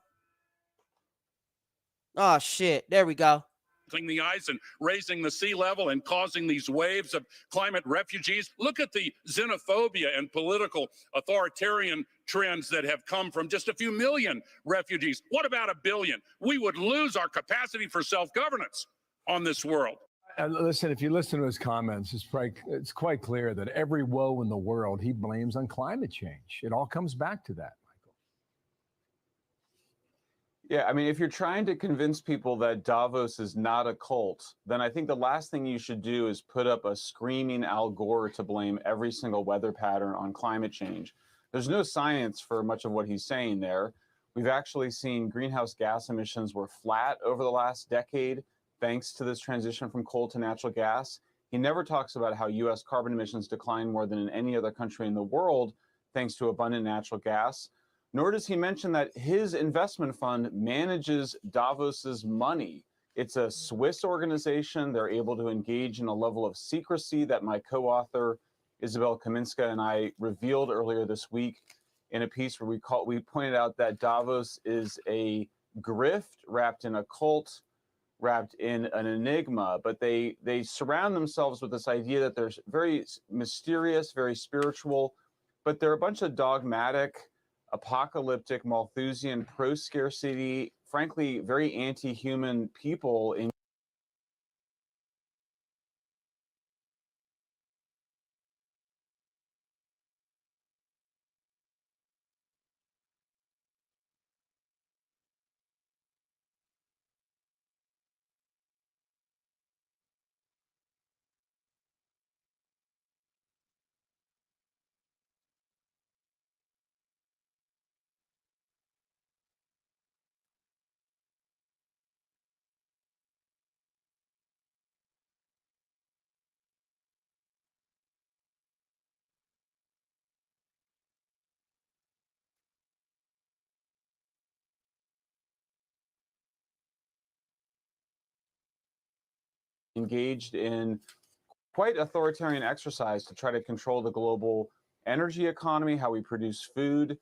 Oh, shit. There we go. The ice and raising the sea level and causing these waves of climate refugees. Look at the xenophobia and political authoritarian trends that have come from just a few million refugees. What about 1 billion? We would lose our capacity for self-governance on this world. Listen, if you listen to his comments, it's quite clear that every woe in the world he blames on climate change. It all comes back to that. Yeah, I mean, if you're trying to convince people that Davos is not a cult, then I think the last thing you should do is put up a screaming Al Gore to blame every single weather pattern on climate change. There's no science for much of what he's saying there. We've actually seen greenhouse gas emissions were flat over the last decade, thanks to this transition from coal to natural gas. He never talks about how U.S. carbon emissions decline more than in any other country in the world, thanks to abundant natural gas. Nor does he mention that his investment fund manages Davos's money. It's a Swiss organization. They're able to engage in a level of secrecy that my co-author, Isabel Kaminska, and I revealed earlier this week in a piece where we pointed out that Davos is a grift, wrapped in a cult, wrapped in an enigma, but they surround themselves with this idea that they're very mysterious, very spiritual, but they're a bunch of dogmatic, apocalyptic, Malthusian, pro-scarcity, frankly, very anti-human people in engaged in quite authoritarian exercise to try to control the global energy economy, how we produce food.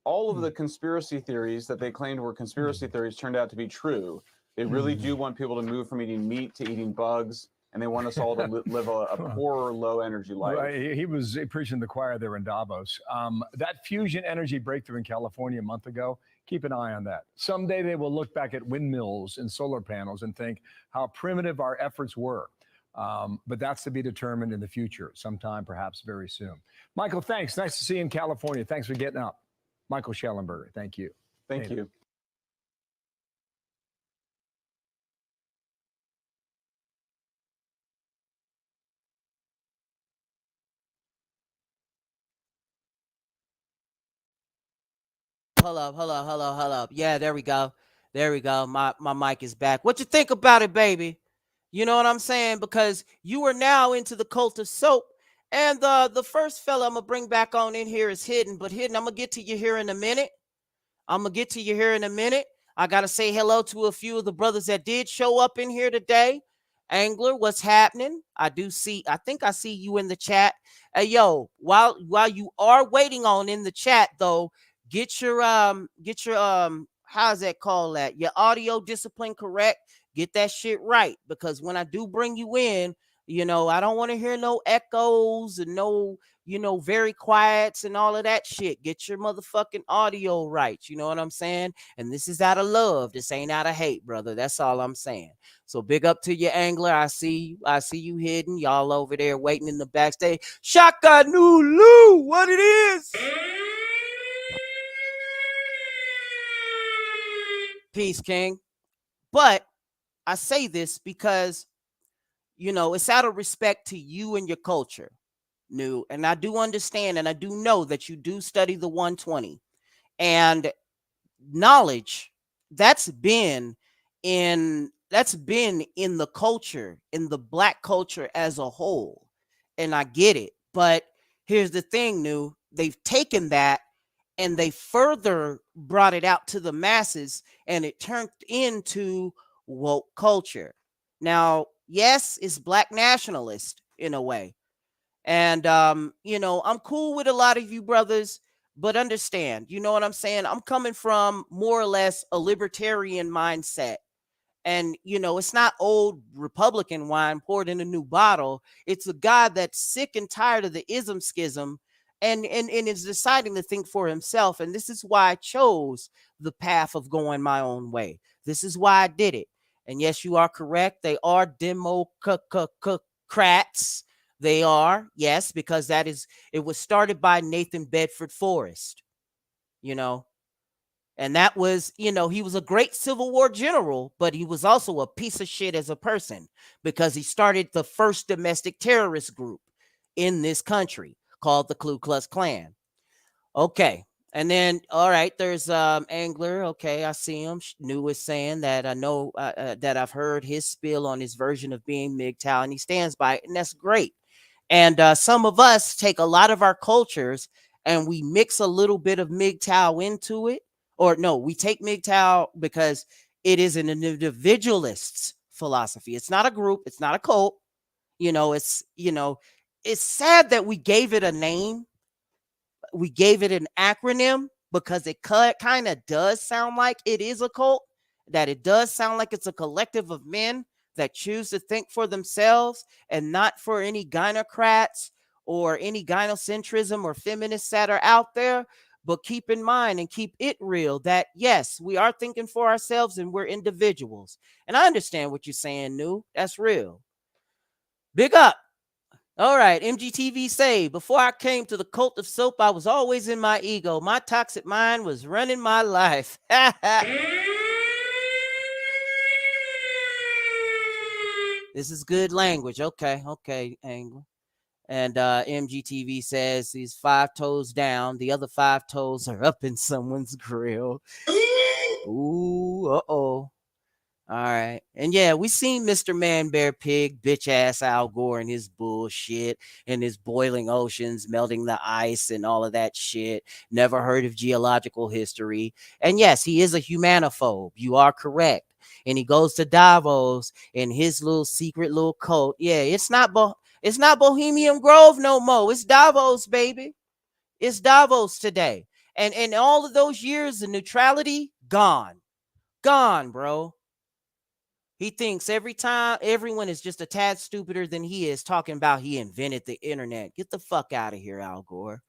All of the conspiracy theories that they claimed were conspiracy theories turned out to be true. They really do want people to move from eating meat to eating bugs, and they want us all to live a poorer, low-energy life. Right. He was preaching the choir there in Davos. That fusion energy breakthrough in California a month ago, keep an eye on that. Someday they will look back at windmills and solar panels and think how primitive our efforts were. But that's to be determined in the future, sometime perhaps very soon. Michael, thanks. Nice to see you in California. Thanks for getting up. Michael Schellenberger, thank you. Thank you. Hold up. Yeah, there we go. My mic is back. What you think about it, baby? You know what I'm saying? Because you are now into the cult of soap. And the first fella I'm gonna bring back on in here is Hidden, but Hidden, I'm gonna get to you here in a minute. I gotta say hello to a few of the brothers that did show up in here today. Angler, what's happening? I think I see you in the chat. Hey yo, while you are waiting on in the chat though, get your how's that called that? Your audio discipline correct. Get that shit right, because when I do bring you in, I don't want to hear no echoes and no, very quiets and all of that shit. Get your motherfucking audio right. You know what I'm saying? And this is out of love. This ain't out of hate, brother. That's all I'm saying. So big up to you, Angler. I see you Hidden. Y'all over there waiting in the backstage. Shaka Nulu, what it is? Peace, King. But I say this because, it's out of respect to you and your culture, New. And I do understand and I do know that you do study the 120. And knowledge that's been in the culture, in the Black culture as a whole. And I get it. But here's the thing, New. They've taken that and they further brought it out to the masses, and it turned into woke culture. Now, yes, it's Black nationalist in a way. And I'm cool with a lot of you brothers, but understand, you know what I'm saying? I'm coming from more or less a libertarian mindset. And it's not old Republican wine poured in a new bottle. It's a guy that's sick and tired of the ism schism and is deciding to think for himself. And this is why I chose the path of going my own way. This is why I did it. And yes, you are correct. They are Democrats. They are, yes, because it was started by Nathan Bedford Forrest, and that was, he was a great Civil War general, but he was also a piece of shit as a person because he started the first domestic terrorist group in this country called the Ku Klux Klan. Okay. And then, all right, there's Angler. Okay, I see him. New is saying that I know that I've heard his spill on his version of being MGTOW, and he stands by it, and that's great. And some of us take a lot of our cultures and we mix a little bit of MGTOW into it. Or no, we take MGTOW because it is an individualist's philosophy. It's not a group. It's not a cult. It's sad that we gave it a name. We gave it an acronym because it kind of does sound like it is a cult. that it does sound like it's a collective of men that choose to think for themselves and not for any gynocrats or any gynocentrism or feminists that are out there. But keep in mind and keep it real that, yes, we are thinking for ourselves and we're individuals. And I understand what you're saying, New. That's real. Big up. All right, MGTV say, before I came to the cult of soap, I was always in my ego. My toxic mind was running my life. This is good language. Okay, Angle. And MGTV says he's 5 toes down. The other 5 toes are up in someone's grill. Ooh, uh-oh. All right. And yeah, we seen Mr. Man Bear Pig, bitch ass Al Gore and his bullshit and his boiling oceans, melting the ice and all of that shit. Never heard of geological history. And yes, he is a humanophobe. You are correct. And he goes to Davos in his little secret little cult. Yeah, it's not Bohemian Grove no more. It's Davos, baby. It's Davos today. And all of those years of neutrality, gone. Gone, bro. He thinks every time everyone is just a tad stupider than he is, talking about he invented the internet. Get the fuck out of here, Al Gore.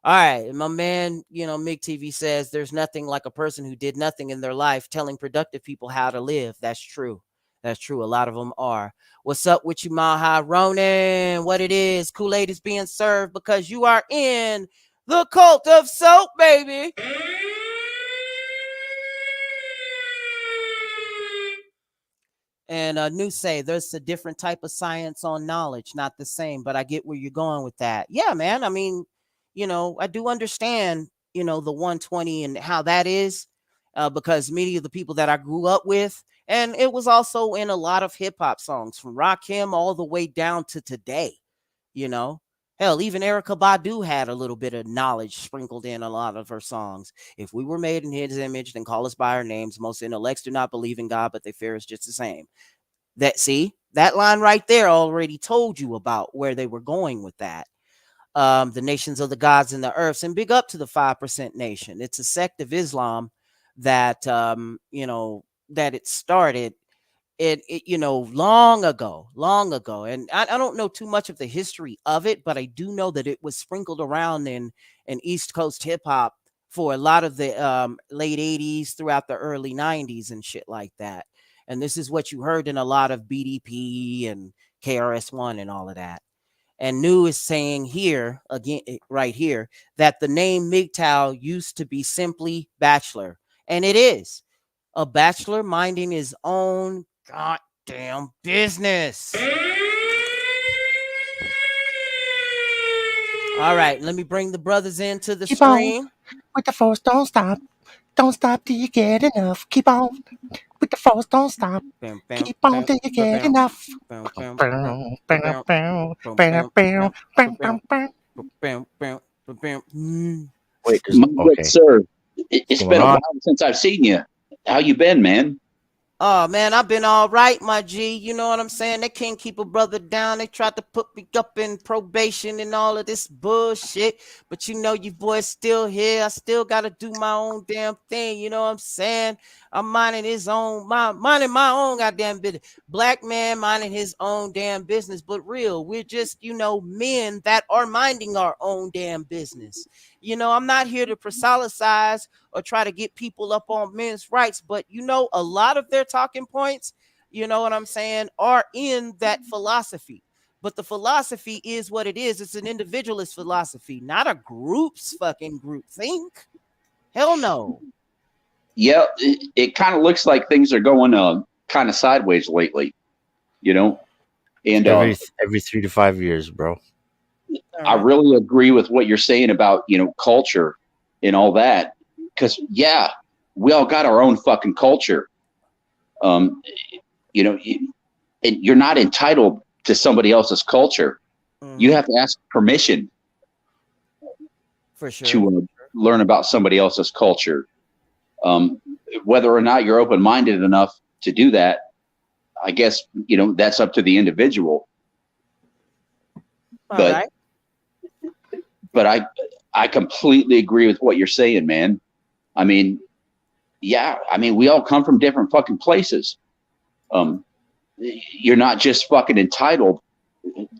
All right. And my man, Mig TV says there's nothing like a person who did nothing in their life telling productive people how to live. That's true. That's true. A lot of them are. What's up with you, Maha Ronan? What it is? Kool-Aid is being served because you are in the cult of soap, baby. And New say there's a different type of science on knowledge, not the same, but I get where you're going with that. Yeah, man. I mean, I do understand, the 120 and how that is, because many of the people that I grew up with, and it was also in a lot of hip hop songs from Rakim all the way down to today, Hell, even Erykah Badu had a little bit of knowledge sprinkled in a lot of her songs. If we were made in his image, then call us by our names. Most intellects do not believe in God, but they fear us just the same. That line right there already told you about where they were going with that. The nations of the gods and the earths, and big up to the 5% nation. It's a sect of Islam that, that it started long ago. And I don't know too much of the history of it, but I do know that it was sprinkled around in East Coast hip hop for a lot of the late 80s throughout the early 90s and shit like that. And this is what you heard in a lot of BDP and KRS-One and all of that. And New is saying here, again, right here, that the name MGTOW used to be simply bachelor. And it is. A bachelor minding his own goddamn business. All right, let me bring the brothers into the stream. With the force, don't stop. Don't stop till you get enough. Keep on. With the force, don't stop. Keep on till you get enough. Wait, okay. Sir, it's been a while since I've seen you. How you been, man? Oh, man, I've been all right, my G. You know what I'm saying? They can't keep a brother down. They tried to put me up in probation and all of this bullshit. But you boy's still here. I still got to do my own damn thing. You know what I'm saying? I'm minding my own goddamn business. Black man minding his own damn business. But real, we're just, men that are minding our own damn business. I'm not here to proselytize or try to get people up on men's rights, but a lot of their talking points, you know what I'm saying, are in that philosophy. But the philosophy is what it is. It's an individualist philosophy, not a group's fucking group think. Hell no. Yeah, it kind of looks like things are going kind of sideways lately, And every 3 to 5 years, bro. I really agree with what you're saying about, culture and all that. Because, we all got our own fucking culture. And you're not entitled to somebody else's culture. You have to ask permission for sure to learn about somebody else's culture. Whether or not you're open-minded enough to do that, I guess, that's up to the individual. But I completely agree with what you're saying, man. I mean, yeah, I mean, we all come from different fucking places. You're not just fucking entitled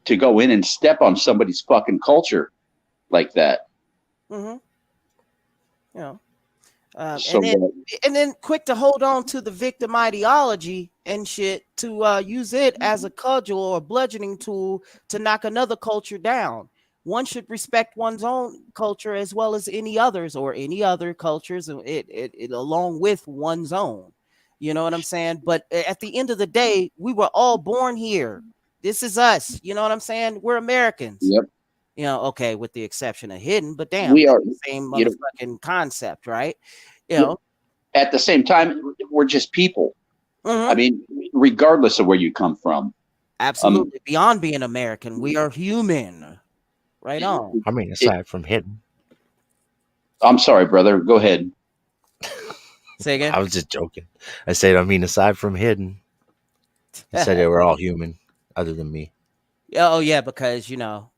to go in and step on somebody's fucking culture like that. Mm-hmm. You know. So And then quick to hold on to the victim ideology and shit to use it as a cudgel or a bludgeoning tool to knock another culture down. One should respect one's own culture as well as any others or any other cultures, it along with one's own. You know what I'm saying? But at the end of the day, we were all born here. This is us. You know what I'm saying? We're Americans. Yep. You know, okay, with the exception of hidden, but damn, We are the same motherfucking concept, right? You know, at the same time, we're just people. Mm-hmm. I mean, regardless of where you come from. Absolutely. Beyond being American, we are human. Right on. I mean, aside from hidden. I'm sorry, brother. Go ahead. Say again? I was just joking. I said, I mean, aside from hidden. He said they were all human, other than me. Oh, yeah, because, you know.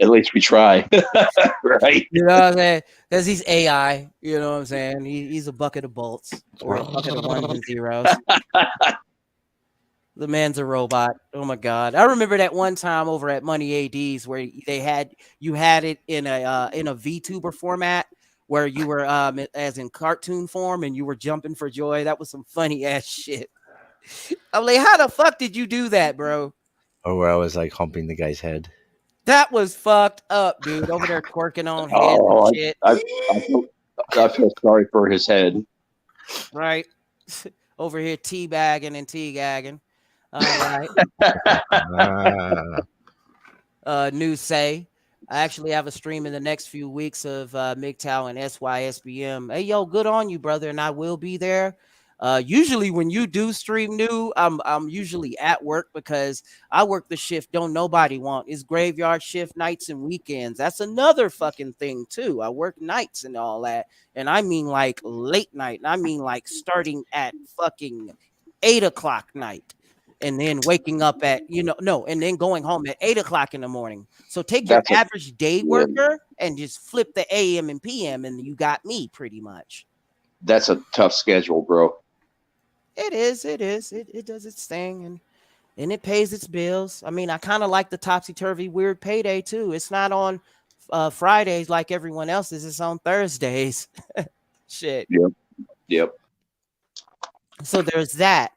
At least we try. Right? You know what I'm saying? Because he's AI. You know what I'm saying? He's a bucket of bolts or a bucket of ones and zeros. The man's a robot. Oh my God! I remember that one time over at Money ADs where you had it in a VTuber format where you were as in cartoon form and you were jumping for joy. That was some funny ass shit. I'm like, how the fuck did you do that, bro? Or where I was like humping the guy's head. That was fucked up, dude. Over there twerking on head and shit. I feel sorry for his head. Right. Over here teabagging and teagagging. All right. News say I actually have a stream in the next few weeks of MGTOW and SYSBM. Hey, yo, good on you, brother, and I will be there. Usually when you do stream new, I'm usually at work because I work the shift don't nobody want. It's graveyard shift nights and weekends. That's another fucking thing too. I work nights and all that, and I mean like late night. And I mean like starting at fucking 8 o'clock night. And then waking up at, and then going home at 8 o'clock in the morning. So take your average day worker and just flip the AM and PM, and you got me pretty much. That's a tough schedule, bro. It is. It does its thing, and it pays its bills. I mean, I kind of like the topsy-turvy weird payday too. It's not on Fridays like everyone else's. It's on Thursdays. Shit. Yep. So there's that.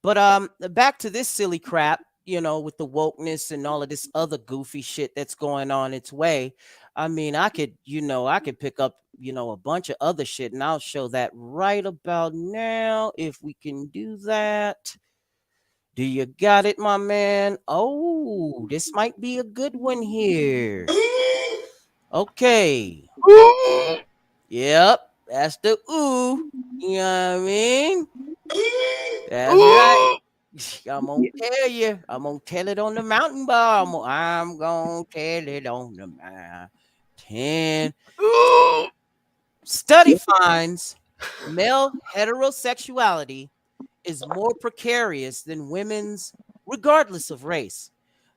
But back to this silly crap, with the wokeness and all of this other goofy shit that's going on its way. I mean, I could pick up, a bunch of other shit, and I'll show that right about now if we can do that. Do you got it, my man? Oh, this might be a good one here. Okay. Yep, that's the ooh. You know what I mean? That's right. I'm gonna tell you. I'm gonna tell it on the mountain bar. I'm gonna tell it on the mountain. Study finds male heterosexuality is more precarious than women's, regardless of race.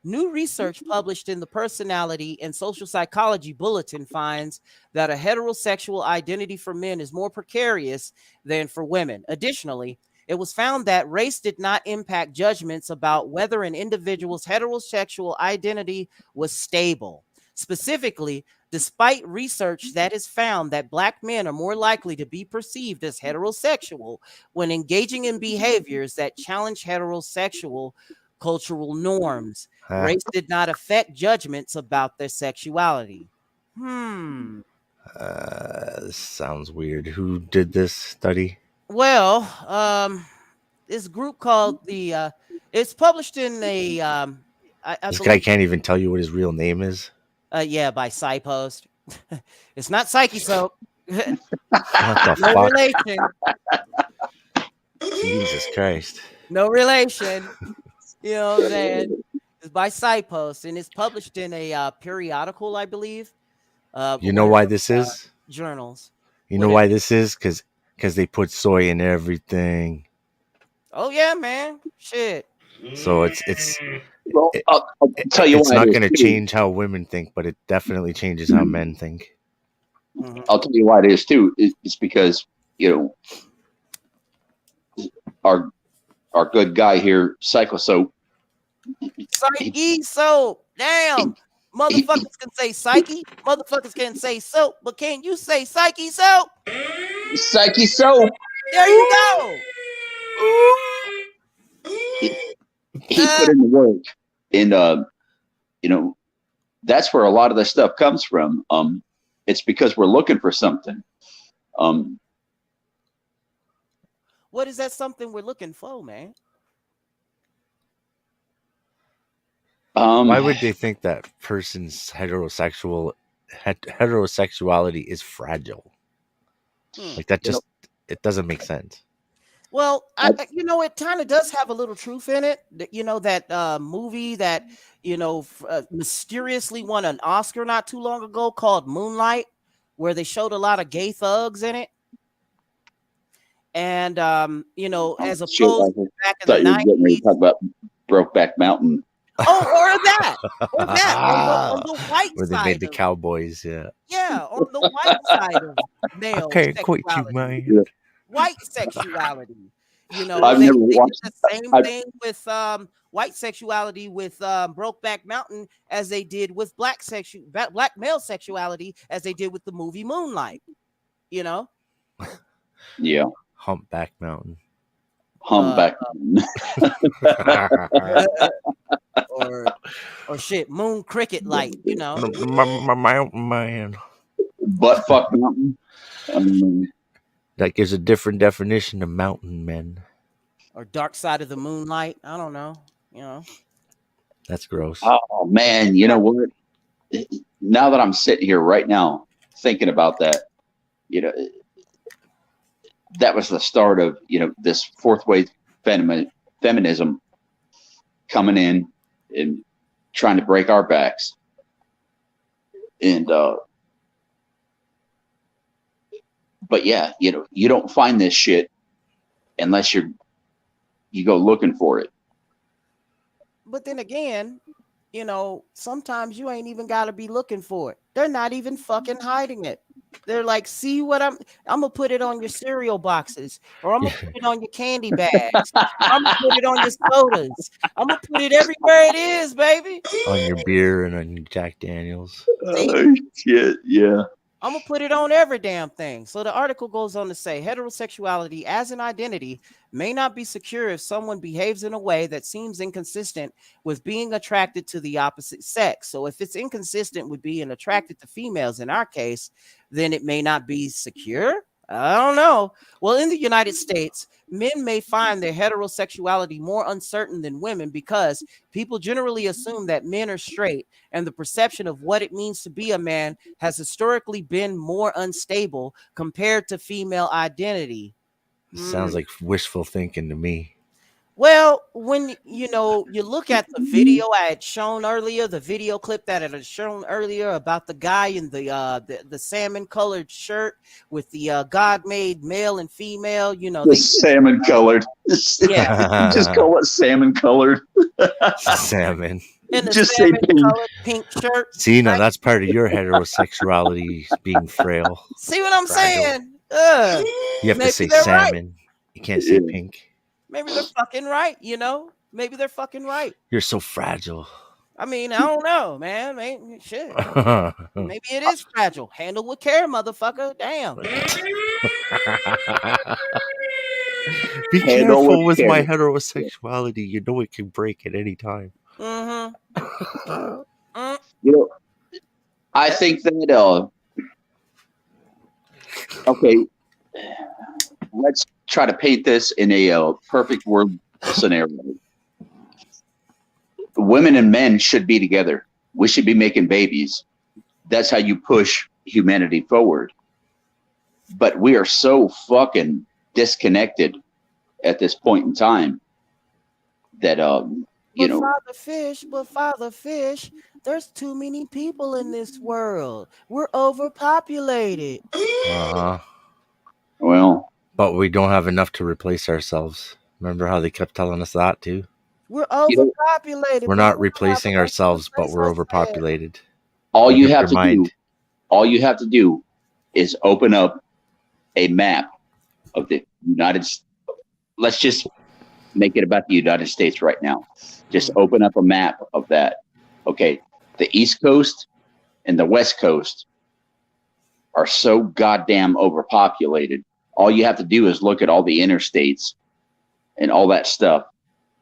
New research published in the Personality and Social Psychology Bulletin finds that a heterosexual identity for men is more precarious than for women. Additionally, it was found that race did not impact judgments about whether an individual's heterosexual identity was stable. Specifically, despite research that has found that Black men are more likely to be perceived as heterosexual when engaging in behaviors that challenge heterosexual cultural norms, race did not affect judgments about their sexuality. This sounds weird. Who did this study? Well, this group called the it's published in a this guy can't even tell you what his real name is. Yeah, by SciPost. It's not Psyche Soap. What the no fuck? relation. Jesus Christ. No relation. You know what I'm saying? It's by SciPost, and it's published in a periodical, I believe. You know why this is? Journals. You know why this is? Because they put soy in everything. Oh yeah, man. Shit. So it's Well, I'll tell you it's why not it is, going to too. change how women think, but it definitely changes how men think. I'll tell you why it is too. It's because our good guy here, Psycho Soap. Psyche soap. Damn. Motherfuckers can say psyche. Motherfuckers can say soap. But can you say psyche soap? Psyche Soap. There you go. He put in the work, and that's where a lot of this stuff comes from. It's because we're looking for something. What is that something we're looking for, man? Why would they think that person's heterosexuality is fragile? Like that just it doesn't make sense. Well, it kind of does have a little truth in it. That movie that, mysteriously won an Oscar not too long ago called Moonlight, where they showed a lot of gay thugs in it. And, as opposed to back in the 90s. Talk about Brokeback Mountain. Oh, or that. On the white where they side. made the cowboys, yeah. Yeah, on the white side of male can't quit you, sexuality. man. White sexuality. I've they never did watched the same thing with white sexuality with Brokeback Mountain as they did with black male sexuality as they did with the movie Moonlight. Yeah. Humpback Mountain. Humpback. or shit, Moon Cricket Light, My mountain man. Butt fuck mountain. That gives a different definition of mountain men. Or Dark Side of the Moonlight. I don't know. That's gross. Oh man, you know what? Now that I'm sitting here right now thinking about that, that was the start of this fourth wave feminism coming in and trying to break our backs. And but yeah, you don't find this shit unless you go looking for it. But then again, sometimes you ain't even got to be looking for it. They're not even fucking hiding it. They're like, see what I'm gonna put it on your cereal boxes, or I'm gonna put it on your candy bags. I'm gonna put it on your sodas. I'm gonna put it everywhere it is, baby. On your beer and on your Jack Daniels. Shit, yeah. I'm gonna put it on every damn thing. So the article goes on to say heterosexuality as an identity may not be secure if someone behaves in a way that seems inconsistent with being attracted to the opposite sex. So if it's inconsistent with being attracted to females in our case, then it may not be secure. I don't know. Well, in the United States, men may find their heterosexuality more uncertain than women because people generally assume that men are straight, and the perception of what it means to be a man has historically been more unstable compared to female identity. Sounds like wishful thinking to me. Well, when you look at the video I had shown earlier, the video clip that I had shown earlier about the guy in the salmon colored shirt with the God-made male and female, salmon colored. Yeah, just call it salmon colored. Salmon. And Just say pink shirt. See, now that's part of your heterosexuality being frail. See what I'm saying? You have to say salmon. Right. You can't say pink. Maybe they're fucking right, Maybe they're fucking right. You're so fragile. I mean, I don't know, man. Maybe, shit. Maybe it is fragile. Handle with care, motherfucker. Damn. Be careful with my heterosexuality. You know it can break at any time. Mm-hmm. I think that okay, let's try to paint this in a perfect world scenario. Women and men should be together. We should be making babies. That's how you push humanity forward. But we are so fucking disconnected at this point in time that Father Fish, there's too many people in this world. We're overpopulated. Well, but we don't have enough to replace ourselves. Remember how they kept telling us that too? We're overpopulated. We're not replacing ourselves, but we're overpopulated. All you have to do is open up a map of the United States. Let's just make it about the United States right now. Just open up a map of that. Okay, the East Coast and the West Coast are so goddamn overpopulated. All you have to do is look at all the interstates and all that stuff,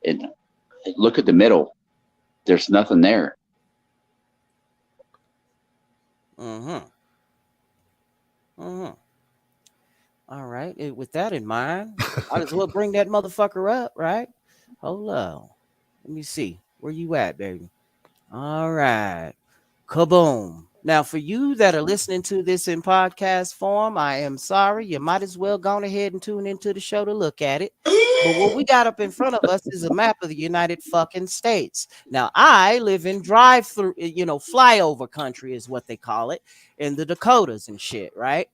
and look at the middle. There's nothing there. All right. With that in mind, I just will bring that motherfucker up, right? Hold on. Let me see. Where you at, baby? All right. Kaboom. Now, for you that are listening to this in podcast form, I am sorry. You might as well go ahead and tune into the show to look at it. But what we got up in front of us is a map of the United fucking States. Now, I live in drive-through, flyover country is what they call it, in the Dakotas and shit, right?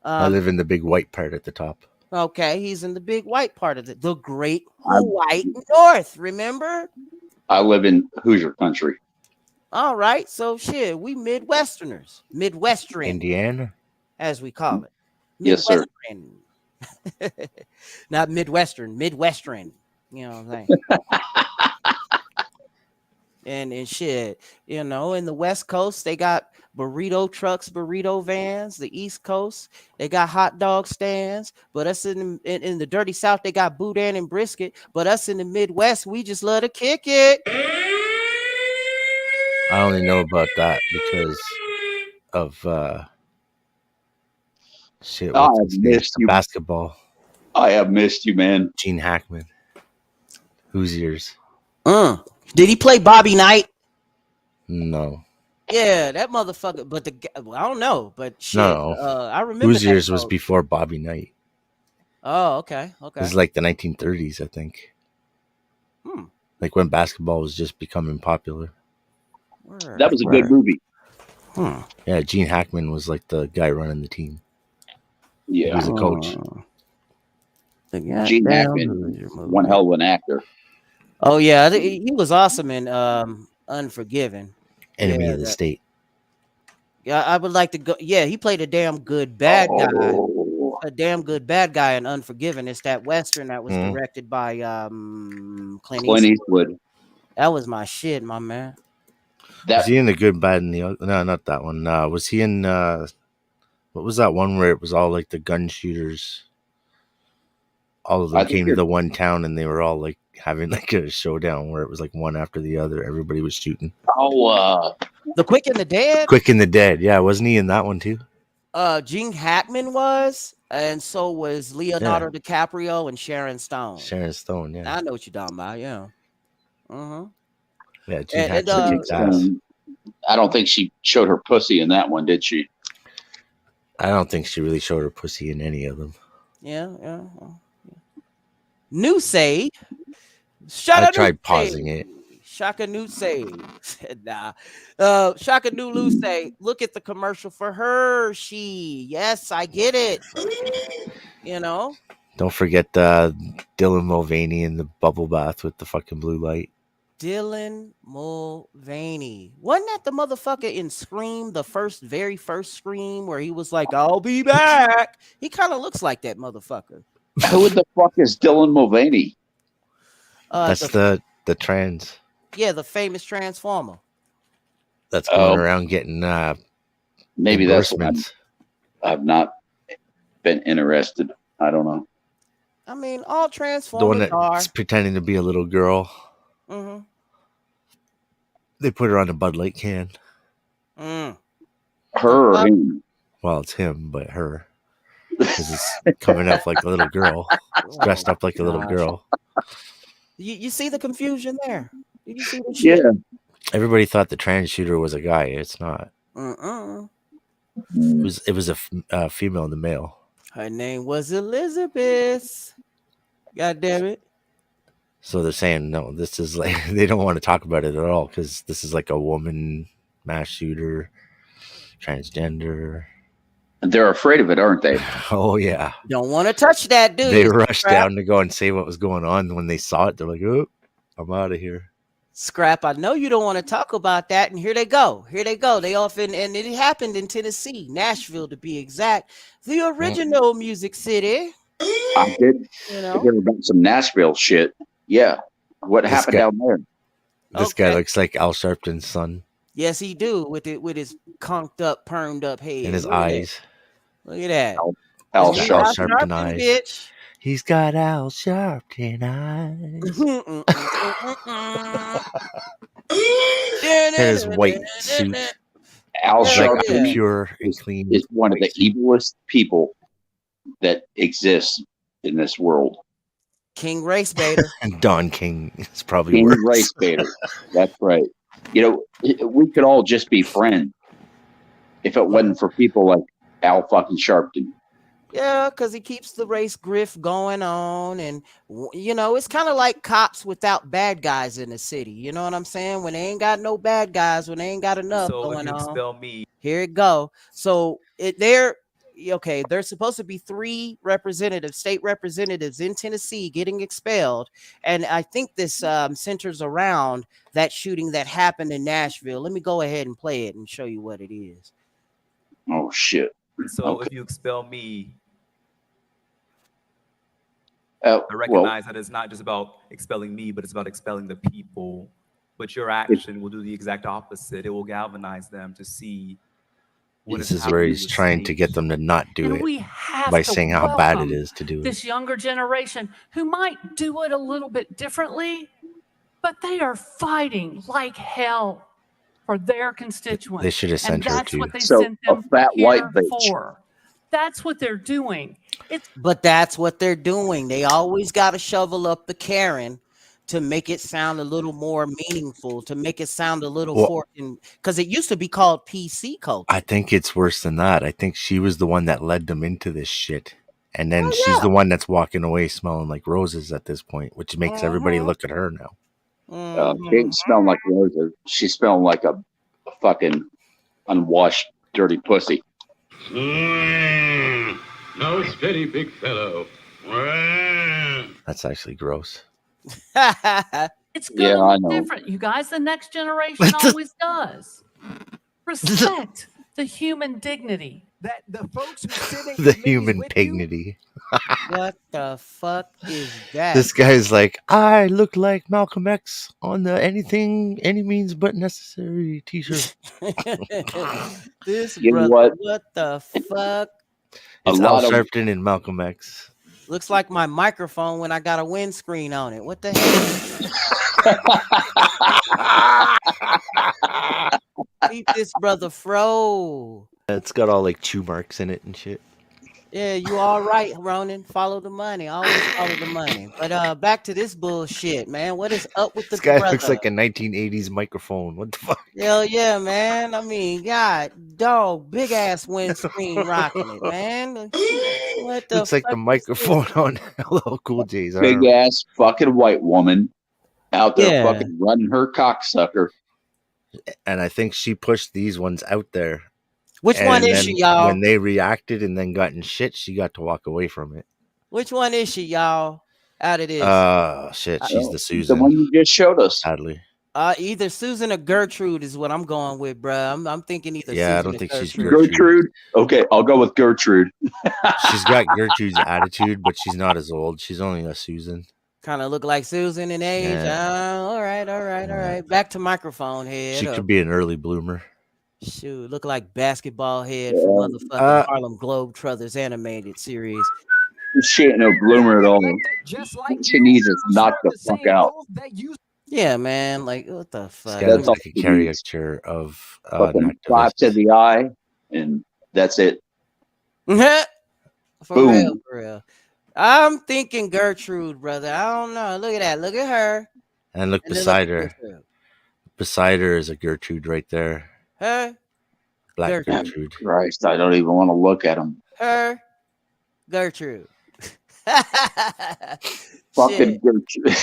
I live in the big white part at the top. Okay, he's in the big white part of the great white north, remember? I live in Hoosier country. All right, so shit, we Midwesterners. Midwestern. Indiana? As we call it. Yes, sir. Not Midwestern, Midwestern. You know what I'm saying? and shit, in the West Coast, they got burrito trucks, burrito vans. The East Coast, they got hot dog stands. But us in the dirty South, they got boudin and brisket. But us in the Midwest, we just love to kick it. I only know about that because of shit. I What's have his name? missed you. Basketball. I have missed you, man. Gene Hackman. Hoosiers. Did he play Bobby Knight? No. Yeah, that motherfucker. But I don't know. But shit, No. I remember Hoosiers was before Bobby Knight. Oh, okay. It was like the 1930s, I think. Like when basketball was just becoming popular. That was a good movie. Yeah, Gene Hackman was like the guy running the team. Yeah. He was a coach. Gene Hackman, one hell of an actor. Oh, yeah. He was awesome in Unforgiven. Enemy of the State. Yeah, I would like to go. Yeah, he played a damn good bad guy. A damn good bad guy in Unforgiven. It's that Western that was directed by Clint Eastwood. That was my shit, my man. Was he in The Good, Bad, and the Ugly? No, not that one. Was he in what was that one where it was all like the gun shooters? All of them came to the one town and they were all like having like a showdown where it was like one after the other. Everybody was shooting. The Quick and the Dead? Quick and the Dead. Yeah, wasn't he in that one too? Gene Hackman was, and so was Leonardo DiCaprio and Sharon Stone. Sharon Stone, yeah. I know what you're talking about, yeah. Yeah, Gene Hackman kicks ass. I don't think she showed her pussy in that one, did she? I don't think she really showed her pussy in any of them. Yeah. New Say. I tried pausing it. Shaka New Say. Nah. Shaka New Luce. Look at the commercial for her. Yes, I get it. Don't forget Dylan Mulvaney in the bubble bath with the fucking blue light. Dylan Mulvaney. Wasn't that the motherfucker in Scream, the very first Scream, where he was like, I'll be back? He kind of looks like that motherfucker. Who the fuck is Dylan Mulvaney? That's the trans. Yeah, the famous Transformer. That's going around getting maybe that's one. I've not been interested. I don't know. I mean, all Transformers the one that's pretending to be a little girl. They put her on a Bud Light can. Her or him? Well, it's him, but her. Because it's coming up like a little girl. It's dressed up like a little girl. You see the confusion there? Did you see the shit? Yeah. Everybody thought the trans shooter was a guy. It's not. It was a female and the male. Her name was Elizabeth. God damn it. So they're saying, no, this is like, they don't want to talk about it at all because this is like a woman mass shooter, transgender. They're afraid of it, aren't they? Oh, yeah. Don't want to touch that, dude. They rushed down to go and say what was going on. When they saw it, they're like, oh, I'm out of here. Scrap, I know you don't want to talk about that. And here they go. They often, and it happened in Tennessee, Nashville to be exact. The original Music City. I did. You I know? heard about some Nashville shit. Yeah. What This happened guy- down there? This guy looks like Al Sharpton's son Yes, he do with his conked up, permed up head. in his Look at that. eyes. Look at that. Al It's me, Sharpton. Al Sharpton, eyes. bitch. He's got Al Sharpton eyes. And his white suit. Al He's like Sharpton pure and clean. is one of the evilest people that exists in this world. King Race Baiter. And Don King is probably King worse. Race Baiter. That's right. You know, we could all just be friends if it wasn't for people like Al fucking Sharpton. Yeah, because he keeps the race grift going on. And, you know, it's kind of like cops without bad guys in the city. You know what I'm saying? When they ain't got no bad guys, when they ain't got enough So if going you on. expel me, Here it go. So there's supposed to be 3 state representatives in Tennessee getting expelled. And I think this centers around that shooting that happened in Nashville. Let me go ahead and play it and show you what it is. Oh, shit. so if you expel me, I I recognize that it's not just about expelling me, but it's about expelling the people. But your action will do the exact opposite. It will galvanize them to see what This is where he's trying to get them to not do And it we have by to saying how bad it welcome is to do it. this younger generation who might do it a little bit differently, but they are fighting like hell for their constituents. They should have sent and her that's to. what they So, sent a them fat here white bitch. for. That's what they're doing. But that's what they're doing. They always got to shovel up the Karen to make it sound a little more meaningful, to make it sound a little because it used to be called PC culture. I think it's worse than that. I think she was the one that led them into this shit. And then she's the one that's walking away smelling like roses at this point, which makes everybody look at her now. She ain't smelling like roses. She's smelling like a fucking unwashed, dirty pussy. No steady, big fellow. That's actually gross. It's Yeah, I gonna know. be different, you guys. The next generation always does. Respect the human dignity. That the folks who sit in The committees human with you, dignity. What the fuck is that? This guy's like, I look like Malcolm X on the any means but necessary t-shirt. This You know brother, what? what the fuck? It's A Al lot of- Sharpton and Malcolm X. Looks like my microphone when I got a windscreen on it. What the hell? Keep this brother fro. It's got all like chew marks in it and shit. Yeah, you all right, Ronan. Follow the money. Always follow the money. But back to this bullshit, man. What is up with the This guy brother? looks like a 1980s microphone. What the fuck? Hell yeah, man. I mean, God, dog, big ass windscreen rocking it, man. What the Looks like the fuck microphone on LL Cool J's arm. Big ass fucking white woman out there Yeah. fucking running her cocksucker. And I think she pushed these ones out there. Which And one is then she, y'all? When they reacted and then got in shit, she got to walk away from it. Which one is she, y'all? Out of this? Shit, she's the Susan. The one you just showed us. Sadly. Either Susan or Gertrude is what I'm going with, bruh. I'm thinking either. Yeah, I Susan don't or think she's Gertrude. Gertrude? Okay, I'll go with Gertrude. She's got Gertrude's attitude, but she's not as old. She's only a Susan. Kind of look like Susan in age. Yeah. All right. Back to microphone head. She could be an early bloomer. Shoot, look like basketball head from motherfucking Harlem Globetrotters animated series. She ain't no bloomer at all. She needs to knock the fuck out. Yeah, man. Like, what the fuck? This guy looks like a caricature of an Fucking activist. 5 to the eye, and that's it. For Boom. real. I'm thinking Gertrude, brother. I don't know. Look at that. Look at her. And look And then beside look her. at Gertrude. Beside her is a Gertrude right there. Her. Black Gertrude. Gertrude. Christ, I don't even want to look at him. Her. Gertrude. Fucking Gertrude.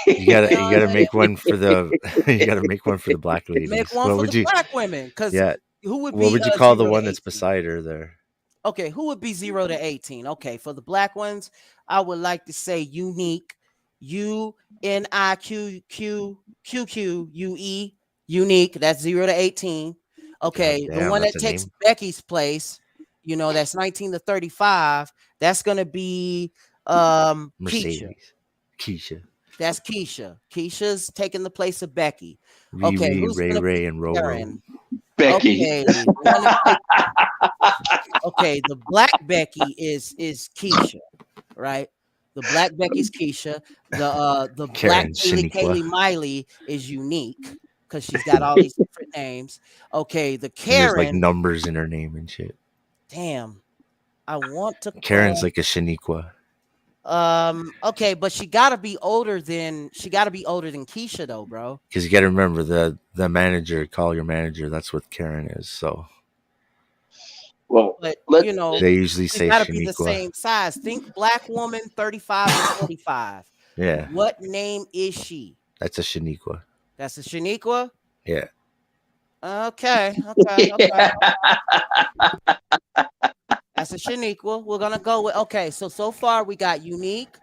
You gotta make one for the you gotta make one for the black ladies. Make one What for would the you black women. Because Yeah. who would be What would you call the 0 to one that's 18? beside her there? Okay, who would be 0 to 18? Okay, for the black ones, I would like to say unique. UNIQQQQUE. Unique. That's 0 to 18. Okay, God the damn, one that that's a takes name. Becky's place You know, that's 19 to 35. That's gonna be Keisha. Mercedes. Keisha. That's Keisha. Keisha's taking the place of Becky. Riri, Okay, who's Ray gonna Ray, be and Roro. Karen? Becky. Okay, the one that okay, the black Becky is Keisha, right? The black Becky's Keisha. The black Karen's Kaylee Shaniqua. Miley is unique because she's got all these different names. Okay, the And there's like Karen. numbers in her name and shit. Damn, I want to. Karen's like a Shaniqua. Okay, but she gotta be older than Keisha though, bro. Because you got to remember the manager, call your manager. That's what Karen is. So. Well, But you know, they usually she say gotta be the Shaniqua. same size. Think black woman, 35 to 45. Yeah. What name is she? That's a Shaniqua. That's a Shaniqua. Yeah. Okay. That's a Shaniqua. We're gonna go with so far we got Unique,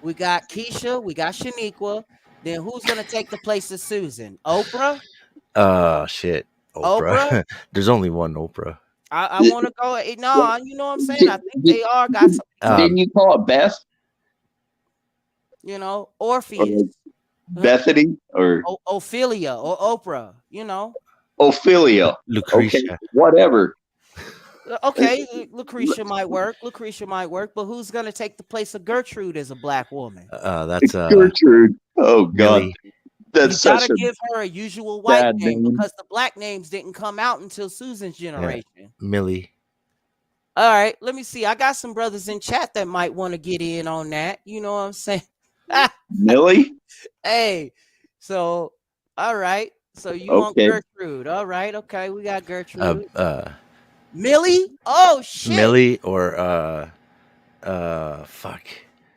we got Keisha, we got Shaniqua. Then who's gonna take the place of Susan? Oprah? Shit. Oprah. There's only one Oprah. I want to go. No, you know what I'm saying? I think they all got some. Didn't you call it Beth? You know, Orpheus. Bethany or Ophelia or Oprah, you know. Ophelia. Lucretia. Okay, whatever. Okay, Lucretia might work. But who's gonna take the place of Gertrude as a black woman? That's Gertrude. Oh God. Millie. That's You such gotta a give her a usual white bad name name. because the black names didn't come out until Susan's generation. Yeah. Millie. All right, let me see. I got some brothers in chat that might want to get in on that. You know what I'm saying? Millie? Hey, so all right. So you want Gertrude. All right, okay, we got Gertrude. Millie? Oh shit. Millie or fuck.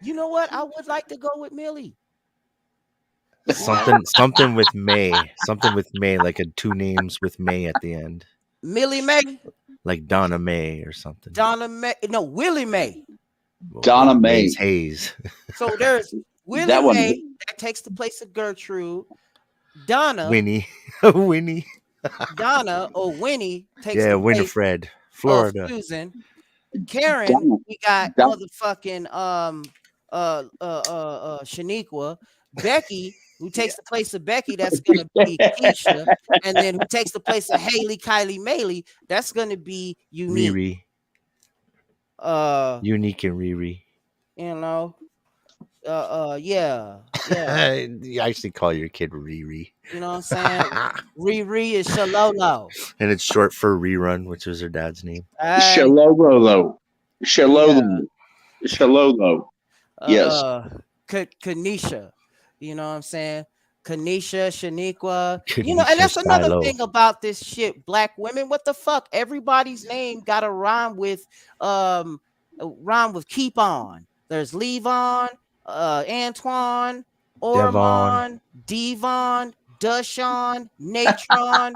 You know what? I would like to go with Millie. Something with May. Something with May, like two names with May at the end. Millie May? Like Donna May or something. Donna May. No, Willie May. Donna May. Hayes. So there's Willie That one- May that takes the place of Gertrude. Donna. Winnie. Winnie. Donna or Winnie takes Yeah, the place Winifred. Florida. of Susan. Karen, we got motherfucking Shaniqua. Becky, who takes the place of Becky, that's gonna be Keisha, and then who takes the place of Haley, Kylie, Maylee, that's gonna be Unique. Riri. Unique and Riri. You know, yeah. You actually call your kid Riri. You know what I'm saying? Riri is Shalolo. And it's short for Rerun, which was her dad's name. Shalolo. Shalolo. Yes. Kanisha. You know what I'm saying? Kanisha, Shaniqua. You Kenisha know, and that's another Stylo. thing about this shit. Black women, what the fuck? Everybody's name got a rhyme with keep on. There's Levon, Antoine, Ormond, Devon, Dushan, Natron.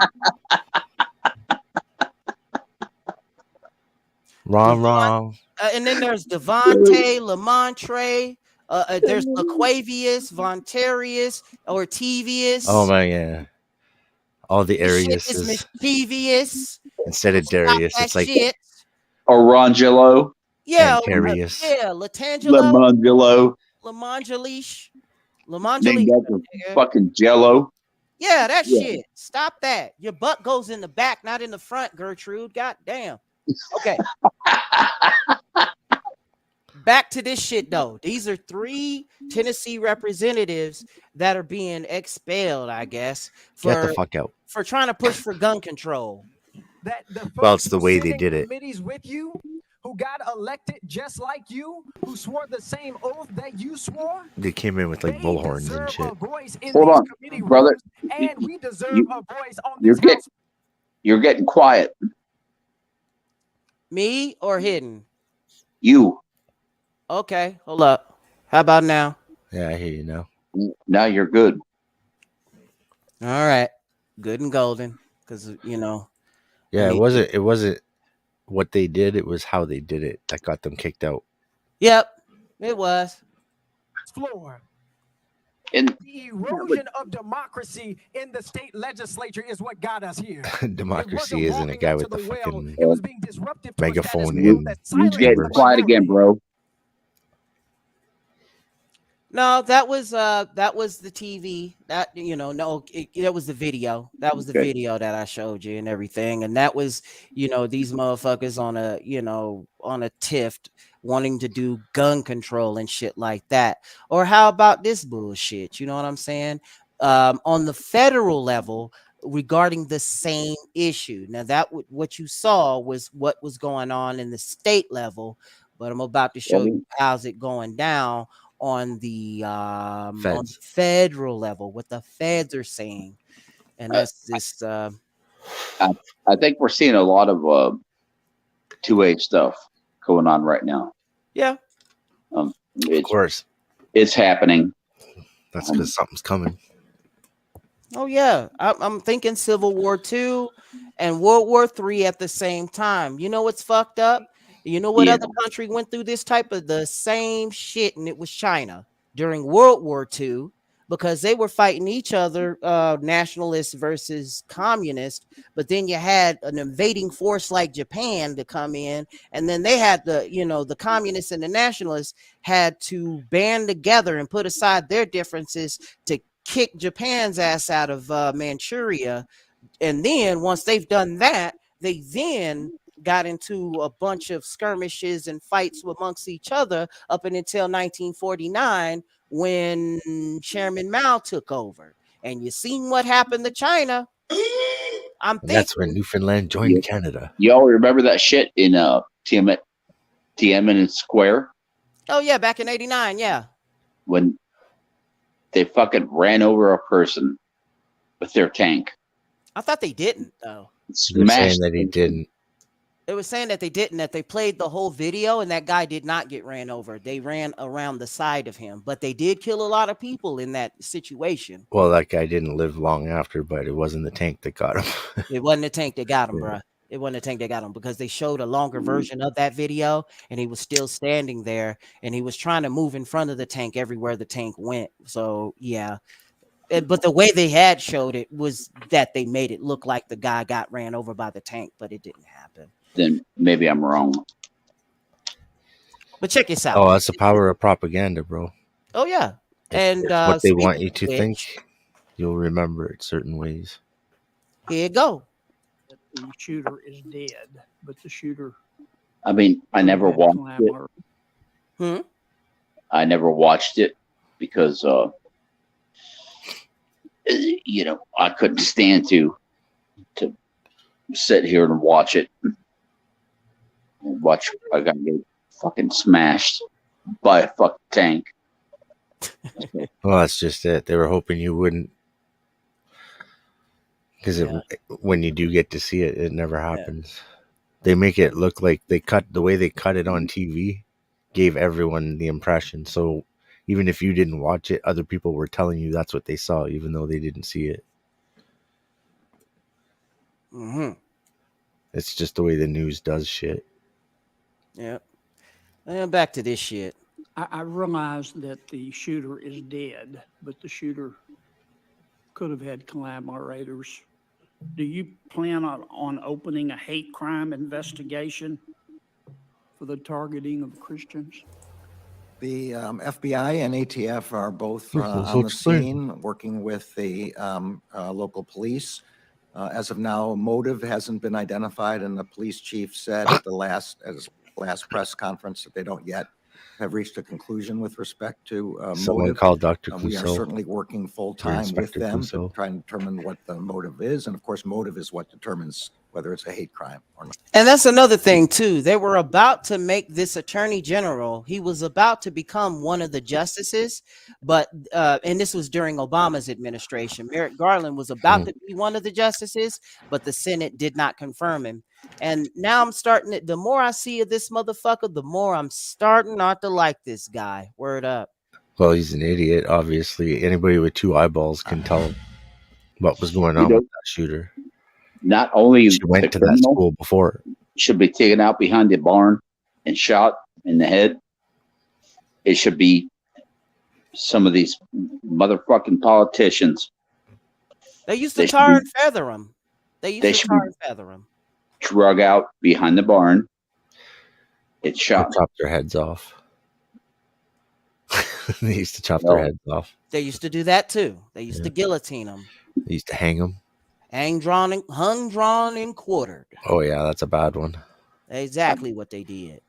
Wrong. And then there's Devontae, Lamontre. There's Laquavius, Vontarius, Ortevius. Oh my yeah. All the This shit Arius is is mischievous. instead of Darius, that it's like shit. Orangelo. Yeah, Antarius. Latangelo, Lamangelo. Lamangelish. Named after fucking Jello. Yeah, that Yeah. shit. Stop that. Your butt goes in the back, not in the front, Gertrude. God damn. Okay. Back to this shit though. These are 3 Tennessee representatives that are being expelled, I guess, Get the fuck out. for trying to push for gun control. Well, it's the way they did it. Committees with you, who got elected just like you, who swore the same oath that you swore. They came in with like bullhorns and shit. Hold on, brother. And we deserve a voice on You're this getting, you're getting quiet. Me or hidden? You. Okay, hold up. How about now? Yeah, I hear you now. Now you're good. All right. Good and golden. Because you know. Yeah, it wasn't what they did, it was how they did it that got them kicked out. Yep, it was. floor. And the erosion of democracy in the state legislature is what got us here. Democracy isn't a guy with the fucking It was being disruptive to a status megaphone quo in that you silenced getting the quiet again, bro. No, that was the TV. That that was the video. That was the Okay. video that I showed you and everything. And that was, these motherfuckers on a tift wanting to do gun control and shit like that. Or how about this bullshit? You know what I'm saying? On the federal level regarding the same issue. Now that what you saw was what was going on in the state level, but I'm about to show you how's it going down on the federal level, what the feds are saying. And that's this I think we're seeing a lot of two-way stuff going on right now. Yeah. Of course. It's happening. That's because something's coming. Oh yeah, I'm thinking Civil War II and World War III at the same time. You know what's fucked up? You know what other country went through this type of the same shit, and it was China during World War II, because they were fighting each other, nationalists versus communists. But then you had an invading force like Japan to come in, and then they had the communists and the nationalists had to band together and put aside their differences to kick Japan's ass out of Manchuria. And then once they've done that, they then got into a bunch of skirmishes and fights amongst each other up until 1949 when Chairman Mao took over. And you seen what happened to China. That's when Newfoundland joined Canada. Y'all remember that shit in Tiananmen Square? Oh yeah, back in '89, yeah. When they fucking ran over a person with their tank. I thought they didn't though. They're saying that he didn't. They were saying that they didn't, that they played the whole video and that guy did not get ran over. They ran around the side of him, but they did kill a lot of people in that situation. Well, that guy didn't live long after, but it wasn't the tank that got him. It wasn't the tank that got him, bruh. It wasn't the tank that got him, because they showed a longer version of that video and he was still standing there and he was trying to move in front of the tank everywhere the tank went. So yeah. But the way they had showed it was that they made it look like the guy got ran over by the tank, but it didn't happen. Then maybe I'm wrong. But check this out. Oh, that's the power of propaganda, bro. Oh yeah. And If what they want you to think, you'll remember it certain ways. Here you go. The shooter is dead, but the shooter. I mean, I never watched it. I never watched it because, I couldn't stand to sit here and watch it. I got to get fucking smashed by a fucking tank. Well, that's just it. They were hoping you wouldn't. Because when you do get to see it, it never happens. They make it look like the way they cut it on TV gave everyone the impression. So even if you didn't watch it, other people were telling you that's what they saw, even though they didn't see it. Mm-hmm. It's just the way the news does shit. Yeah. And back to this shit. I realize that the shooter is dead, but the shooter could have had collaborators. Do you plan on opening a hate crime investigation for the targeting of Christians? The FBI and ATF are both on the scene, working with the local police. As of now, motive hasn't been identified, and the police chief said at his last press conference that they don't yet have reached a conclusion with respect to Someone motive. called Dr. We are Clouseau. certainly working full time with Inspector them Clouseau. to try and determine what the motive is, and of course, motive is what determines whether it's a hate crime or not. And that's another thing too. They were about to make this attorney general. He was about to become one of the justices, but and this was during Obama's administration. Merrick Garland was about to be one of the justices, but the Senate did not confirm him. And now I'm starting it. The more I see of this motherfucker, the more I'm starting not to like this guy. Word up. Well, he's an idiot, obviously. Anybody with two eyeballs can tell what was going on with that shooter. Not only she went to that school before. Should be taken out behind the barn and shot in the head. It should be some of these motherfucking politicians. They used They to should tar be- and feather them. They they used to should tar be- and feather them. Drug out behind the barn. It's They shot. chop their heads off. They used to chop No. their heads off. They used to do that too. They used to guillotine them. They used to hang them. Hung, drawn, and quartered. Oh yeah, that's a bad one. Exactly what they did.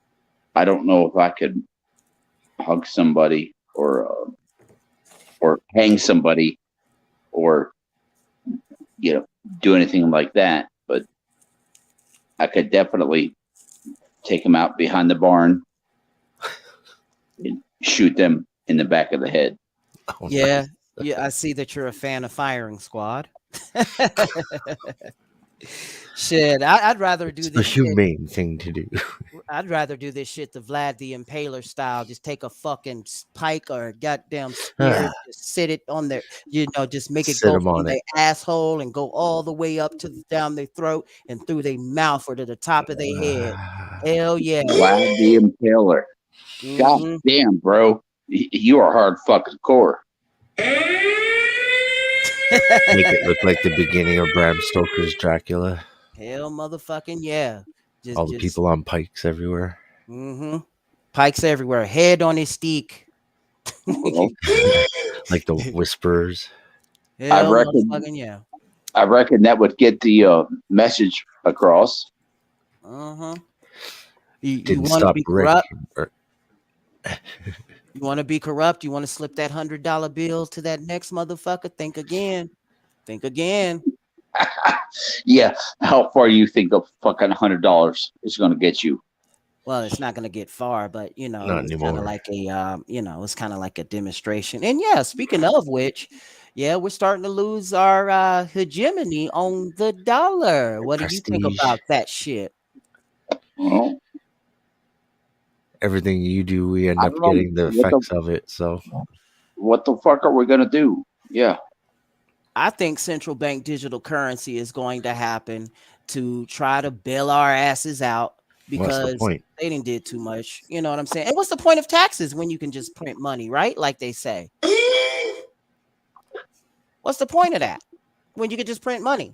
I don't know if I could hug somebody or hang somebody or do anything like that, but I could definitely take them out behind the barn and shoot them in the back of the head. Oh, Yeah, yeah. I see that you're a fan of Firing Squad. Shit, I'd rather do It's the this shit. humane thing to do. I'd rather do this shit the Vlad the Impaler style. Just take a fucking pike or a goddamn spear, just sit it on their, just make it Sit go 'em from on their it. asshole and go all the way up to down their throat and through their mouth or to the top of their head. Hell yeah. Vlad the Impaler. God Mhm. damn, bro. You are hard fucking core. Make it look like the beginning of Bram Stoker's Dracula. Hell motherfucking yeah. All the people on pikes everywhere. Pikes everywhere. Head on his steak. Like the Whisperers. Hell reckon- motherfucking yeah. I reckon that would get the message across. You Didn't want to stop be Rick. corrupt? You want to be corrupt? You want to slip that $100 bill to that next motherfucker? Think again. Think again. Yeah, how far you think a fucking $100 is going to get you? Well, it's not going to get far, but Not it's kind anymore. of like a it's kind of like a demonstration. And yeah, speaking of which, yeah, we're starting to lose our hegemony on the dollar. What do you think Prestige. about that shit? Well, Everything you do, we end I up don't know getting the what the- effects of it. So what the fuck are we going to do? Yeah. I think central bank digital currency is going to happen to try to bail our asses out What's the because point? they didn't did too much. You know what I'm saying? And what's the point of taxes when you can just print money, right? Like they say. What's the point of that when you can just print money?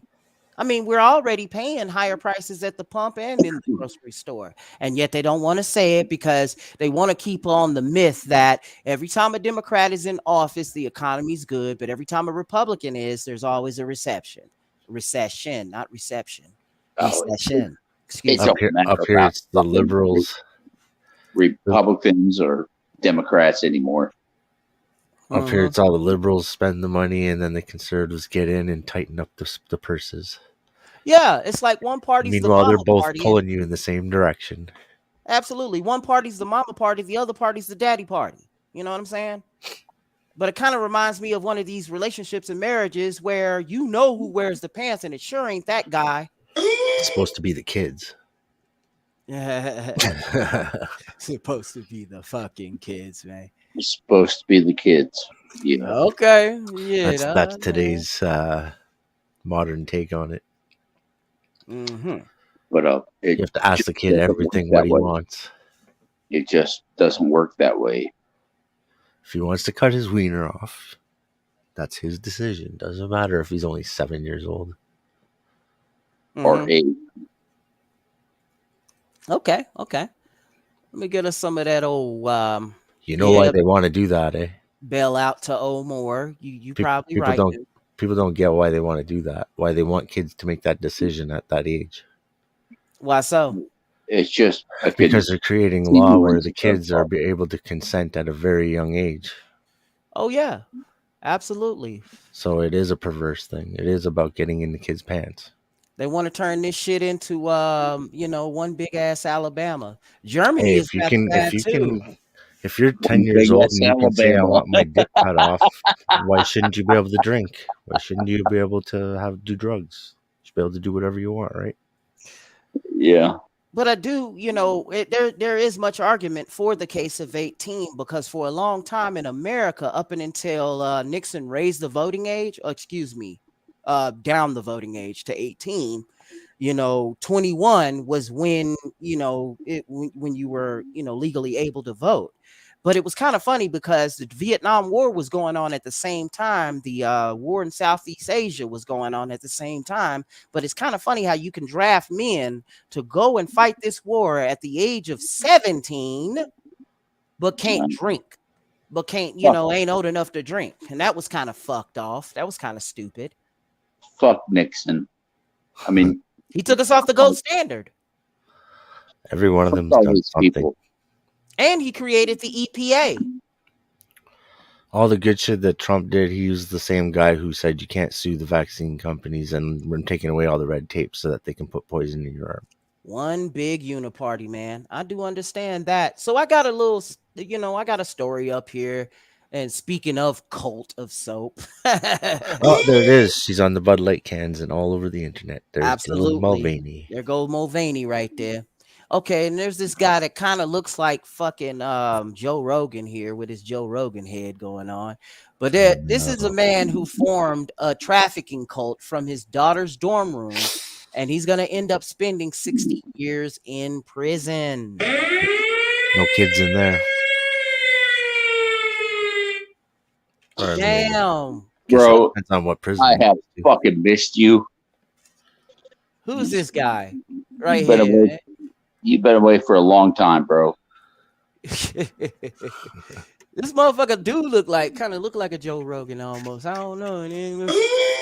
I mean, we're already paying higher prices at the pump and in the grocery store. And yet they don't want to say it because they want to keep on the myth that every time a Democrat is in office, the economy's good. But every time a Republican is, there's always a recession, not reception. Recession. Excuse me. It don't matter Up here, about it's the fucking liberals. Republicans or Democrats anymore. Up here, it's all the liberals spend the money, and then the conservatives get in and tighten up the purses. Yeah, it's like one party's the Meanwhile, they're mama both party. pulling you in the same direction. Absolutely. One party's the mama party, the other party's the daddy party. You know what I'm saying? But it kind of reminds me of one of these relationships and marriages where you know who wears the pants and it sure ain't that guy. It's supposed to be the kids. Supposed to be the fucking kids, man. It's supposed to be the kids. Yeah. Okay. Yeah. That's today's modern take on it. But You have to ask the kid doesn't everything work what that he way. wants. It just doesn't work that way. If he wants to cut his wiener off, that's his decision. Doesn't matter if he's only 7 years old. Or 8. Okay. Let me get us some of that old You know why they want to do that, eh? bail out to old more. You probably People right. don't. dude. People don't get why they want to do that. Why they want kids to make that decision at that age. Why so? It's just Because they're creating law where the kids are be able to consent at a very young age. Oh yeah. Absolutely. So it is a perverse thing. It is about getting in the kids' pants. They want to turn this shit into one big ass Alabama. Germany Hey, is if you're 10 years old and you can say I want my dick cut off, why shouldn't you be able to drink? Why shouldn't you be able to do drugs? You should be able to do whatever you want, right? Yeah. But I do, there is much argument for the case of 18 because for a long time in America, up and until Nixon raised the voting age, down the voting age to 18, 21 was when, when you were, legally able to vote. But it was kind of funny because the Vietnam War was going on at the same time. The war in Southeast Asia was going on at the same time. But it's kind of funny how you can draft men to go and fight this war at the age of 17, but can't drink, but can't, ain't old enough to drink. And that was kind of fucked off. That was kind of stupid. Fuck Nixon. I mean, he took us off the gold standard. Every one of them's done something. People. And he created the EPA. All the good shit that Trump did, he was the same guy who said you can't sue the vaccine companies, and we're taking away all the red tape so that they can put poison in your arm. One big uniparty, man. I do understand that. So I got a little, I got a story up here. And speaking of cult of soap. Oh, there it is. She's on the Bud Light cans and all over the internet. There's absolutely Mulvaney. There goes Mulvaney right there. Okay, and there's this guy that kind of looks like fucking Joe Rogan here with his Joe Rogan head going on. But this is a man who formed a trafficking cult from his daughter's dorm room, and he's going to end up spending 60 years in prison. No kids in there. Damn. Bro, depends on what prison. I have fucking missed you. Who's this guy? Right You've been here. away, you've been away for a long time, bro. This motherfucker do look like a Joe Rogan almost. I don't know.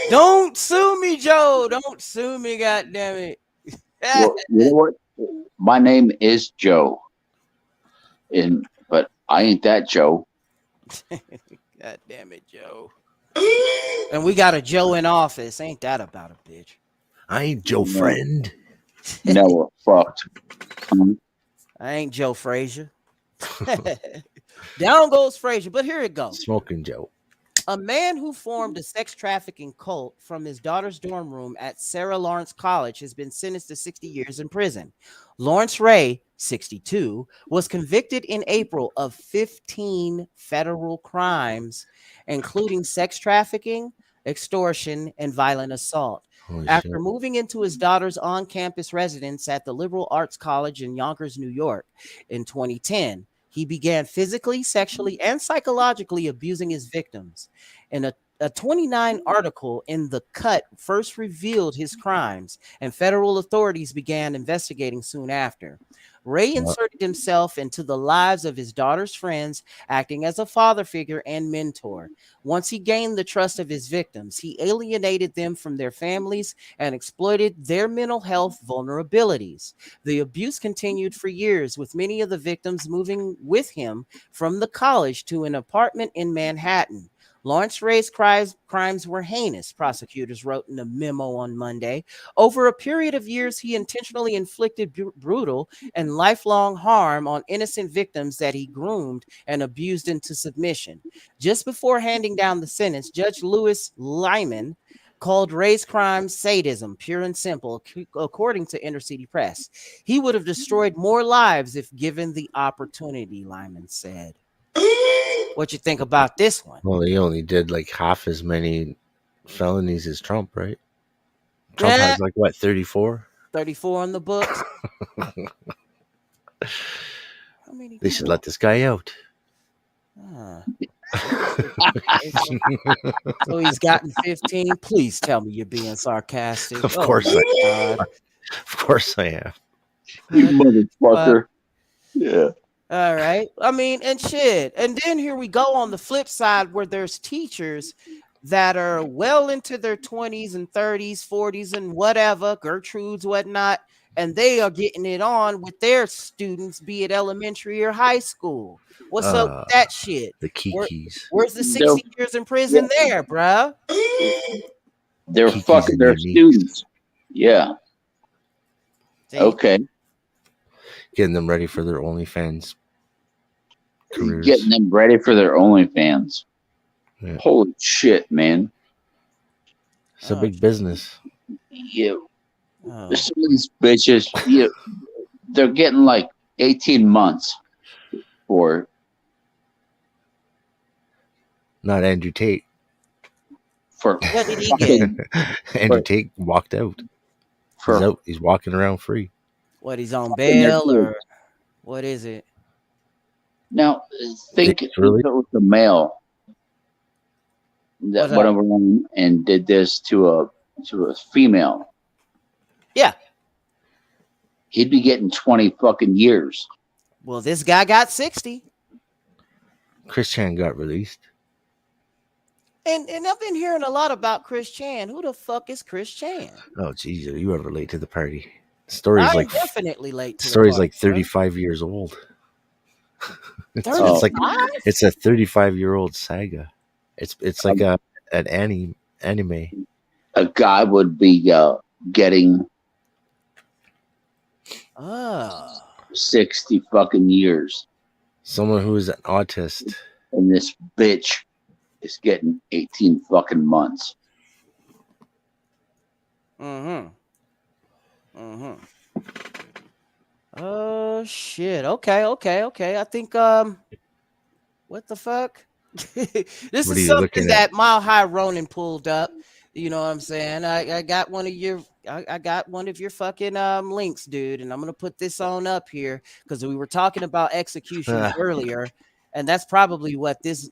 Don't sue me, Joe. Don't sue me, goddammit. Well, you know what? My name is Joe. But I ain't that Joe. God damn it, Joe. And we got a Joe in office. Ain't that about a bitch? I ain't Joe Friend. Never fucked. I ain't Joe Frazier. Down goes Frazier, but here it goes. Smoking Joe. A man who formed a sex trafficking cult from his daughter's dorm room at Sarah Lawrence College has been sentenced to 60 years in prison. Lawrence Ray, 62, was convicted in April of 15 federal crimes, including sex trafficking, extortion, and violent assault. After moving into his daughter's on-campus residence at the Liberal Arts College in Yonkers, New York in 2010, he began physically, sexually, and psychologically abusing his victims. In a 29 article in The Cut first revealed his crimes, and federal authorities began investigating soon after. Ray inserted himself into the lives of his daughter's friends, acting as a father figure and mentor. Once he gained the trust of his victims, he alienated them from their families and exploited their mental health vulnerabilities. The abuse continued for years, with many of the victims moving with him from the college to an apartment in Manhattan. Lawrence Ray's crimes were heinous, prosecutors wrote in a memo on Monday. Over a period of years, he intentionally inflicted brutal and lifelong harm on innocent victims that he groomed and abused into submission. Just before handing down the sentence, Judge Louis Lyman called Ray's crimes sadism, pure and simple, according to Intercity Press. He would have destroyed more lives if given the opportunity, Lyman said. What you think about this one? Well, he only did like half as many felonies as Trump, right? Trump has like what, 34? 34 on the books. They should let this guy out. So he's gotten 15. Please tell me you're being sarcastic. Of course I am. Of course I am. You motherfucker. Yeah. All right. I mean, and shit. And then here we go on the flip side where there's teachers that are well into their 20s and 30s, 40s, and whatever, Gertrude's, whatnot, and they are getting it on with their students, be it elementary or high school. What's up with that shit? The Kikis. Where's the 60 years in prison there, bruh? They're fucking their students. Yeah. Okay. Getting them ready for their OnlyFans careers. Getting them ready for their OnlyFans. Yeah. Holy shit, man. It's a big business. Yeah. Some of these bitches, they're getting like 18 months for. Not Andrew Tate. For what did he get? Andrew Tate walked out. He's out. He's walking around free. What, he's on bail or what is it? Now, think if it was a male that went over and did this to a female. Yeah. He'd be getting 20 fucking years. Well, this guy got 60. Chris Chan got released. And I've been hearing a lot about Chris Chan. Who the fuck is Chris Chan? Oh, geez, you were late to the party. The story's I'm like definitely late to the story's party, like 35 years old. It's 35? like it's a 35-year-old saga. It's like an anime. A guy would be getting 60 fucking years. Someone who is an autist. And this bitch is getting 18 fucking months. Oh shit. Okay. I think what the fuck? This What are is you something looking that at? Mile High Ronin pulled up. You know what I'm saying? I got one of your fucking links, dude, and I'm gonna put this on up here because we were talking about executions earlier, and that's probably what this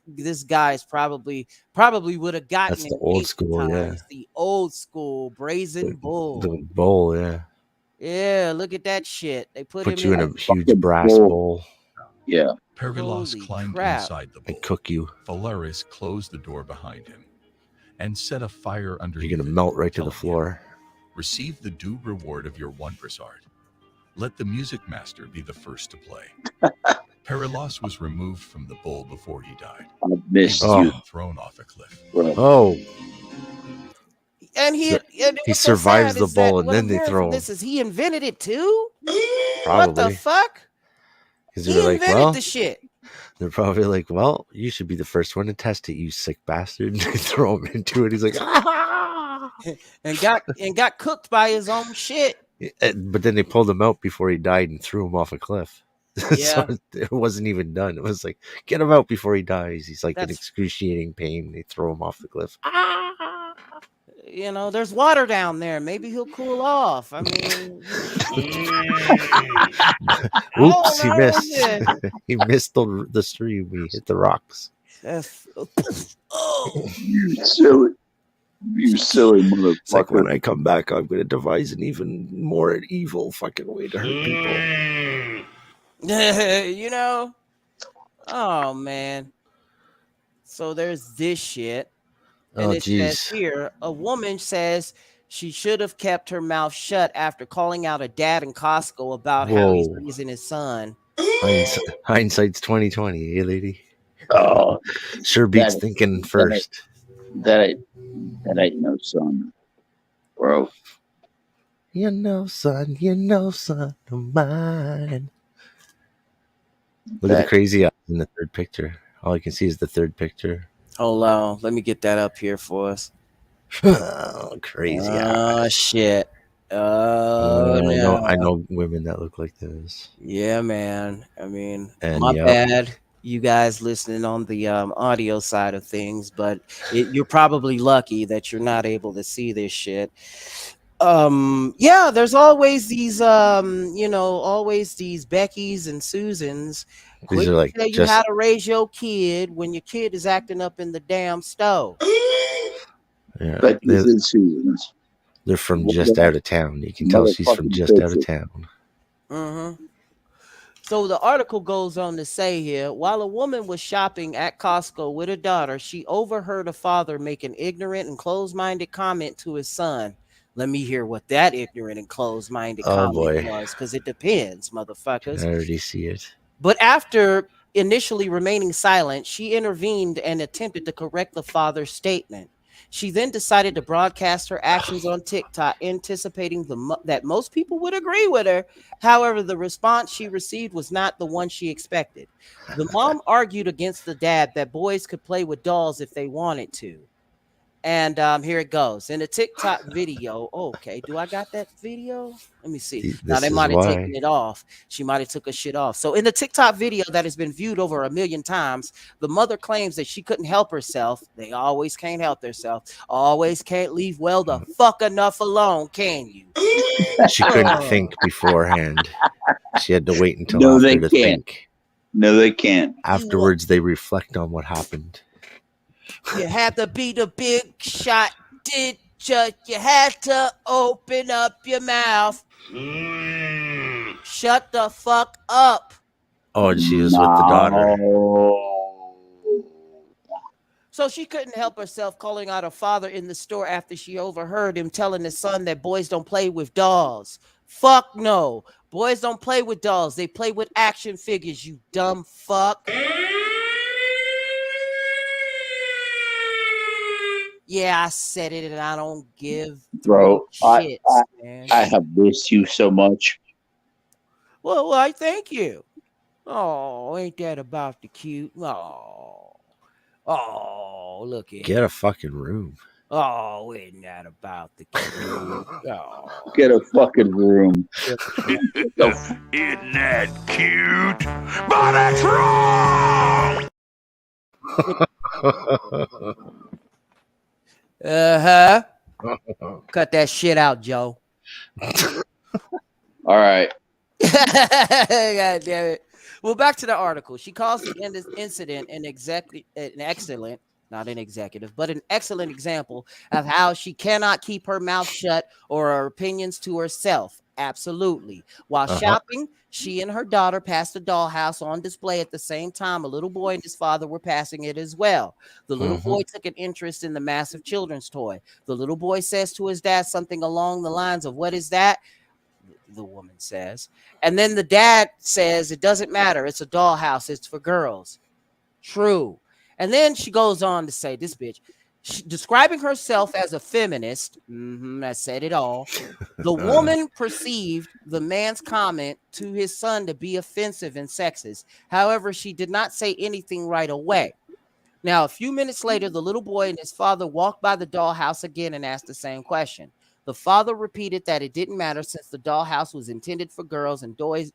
guy's probably would have gotten. That's the in old ancient school, yeah. times, the old school brazen bull. The bowl, yeah. Yeah, look at that shit. They put Put him you in in a huge brass bowl. Yeah. Perilos Holy climbed crap. inside the bowl. And cook you. Valaris closed the door behind him and set a fire underneath. You're gonna melt right to the floor. Receive the due reward of your wondrous art. Let the music master be the first to play. Perilos was removed from the bowl before he died. I missed He was you. then thrown off a cliff. Oh. And he He survives the bowl and then they throw him. This is he invented it too? What Probably. the fuck? Because He they're like, invented well, the shit. they're probably like, well, you should be the first one to test it, you sick bastard. And they throw him into it. He's like, and got cooked by his own shit. But then they pulled him out before he died and threw him off a cliff. Yeah. So it wasn't even done. It was like, get him out before he dies. He's like in That's- excruciating pain. They throw him off the cliff. You know, there's water down there. Maybe he'll cool off. I mean, Oops, he know, missed. yeah. He missed the stream. He hit the rocks. You silly motherfucker. It's like when I come back, I'm going to devise an even more evil fucking way to hurt people. You know? Oh, man. So there's this shit. And Oh, it says jeez. here, a woman says she should have kept her mouth shut after calling out a dad in Costco about how he's Whoa. raising his son. Hindsight's 2020, eh, lady? Oh, Sure beats thinking first. That ain't no son, bro. You're no son of mine. Look at the crazy eyes in the third picture. All I can see is the third picture. Hold on. Let me get that up here for us. Oh, crazy Oh, eyes. shit. Oh, no. I know women that look like this. Yeah, man. I mean, And my yep. bad, you guys listening on the audio side of things, but you're probably lucky that you're not able to see this shit. Yeah, there's always these, always these Beckys and Susans. These Quick are to like tell you just how to raise your kid when your kid is acting up in the damn stove. yeah, Becky's and Susans. they're from just out of town. You can tell she's from Motherfucking just out of bitches. town. Mm-hmm. So the article goes on to say here, while a woman was shopping at Costco with her daughter, she overheard a father make an ignorant and closed-minded comment to his son. Let me hear what that ignorant and closed-minded Oh, comment boy. was, because it depends, motherfuckers. I already see it. But after initially remaining silent, she intervened and attempted to correct the father's statement. She then decided to broadcast her actions on TikTok, anticipating that most people would agree with her. However, the response she received was not the one she expected. The mom argued against the dad that boys could play with dolls if they wanted to. And here it goes. In a TikTok video, okay, do I got that video? Let me see. Now, they This is might have why. taken it off. She might have took a shit off. So in the TikTok video that has been viewed over 1 million times, the mother claims that she couldn't help herself. They always can't help themselves. Always can't leave well the fuck enough alone, can you? She couldn't think beforehand. She had to wait until No, after they to can't. think. No, they can't. Afterwards, they reflect on what happened. You had to be the big shot, did you? You had to open up your mouth. Shut the fuck up. Oh, and she was with the daughter. So she couldn't help herself calling out her father in the store after she overheard him telling his son that boys don't play with dolls. Fuck no. Boys don't play with dolls. They play with action figures, you dumb fuck. Yeah, I said it and I don't give Bro, shits, man. I have missed you so much. Well, I thank you. Oh, ain't that about the cute? Oh, look at Get a fucking room. Oh, isn't that about the cute? Oh. Get a fucking room. Isn't that cute? But it's wrong! Uh-huh. Cut that shit out, Joe. All right. God damn it. Well, back to the article. She calls the incident an excellent, not an executive, but an excellent example of how she cannot keep her mouth shut or her opinions to herself. Absolutely. While shopping, she and her daughter passed a dollhouse on display at the same time. A little boy and his father were passing it as well. The little boy took an interest in the massive children's toy. The little boy says to his dad something along the lines of, "What is that?" The woman says. And then the dad says, "It doesn't matter. It's a dollhouse. It's for girls." True. And then she goes on to say, this bitch, describing herself as a feminist, that said it all. The woman perceived the man's comment to his son to be offensive and sexist. However, she did not say anything right away. Now, a few minutes later, the little boy and his father walked by the dollhouse again and asked the same question. The father repeated that it didn't matter since the dollhouse was intended for girls and boys,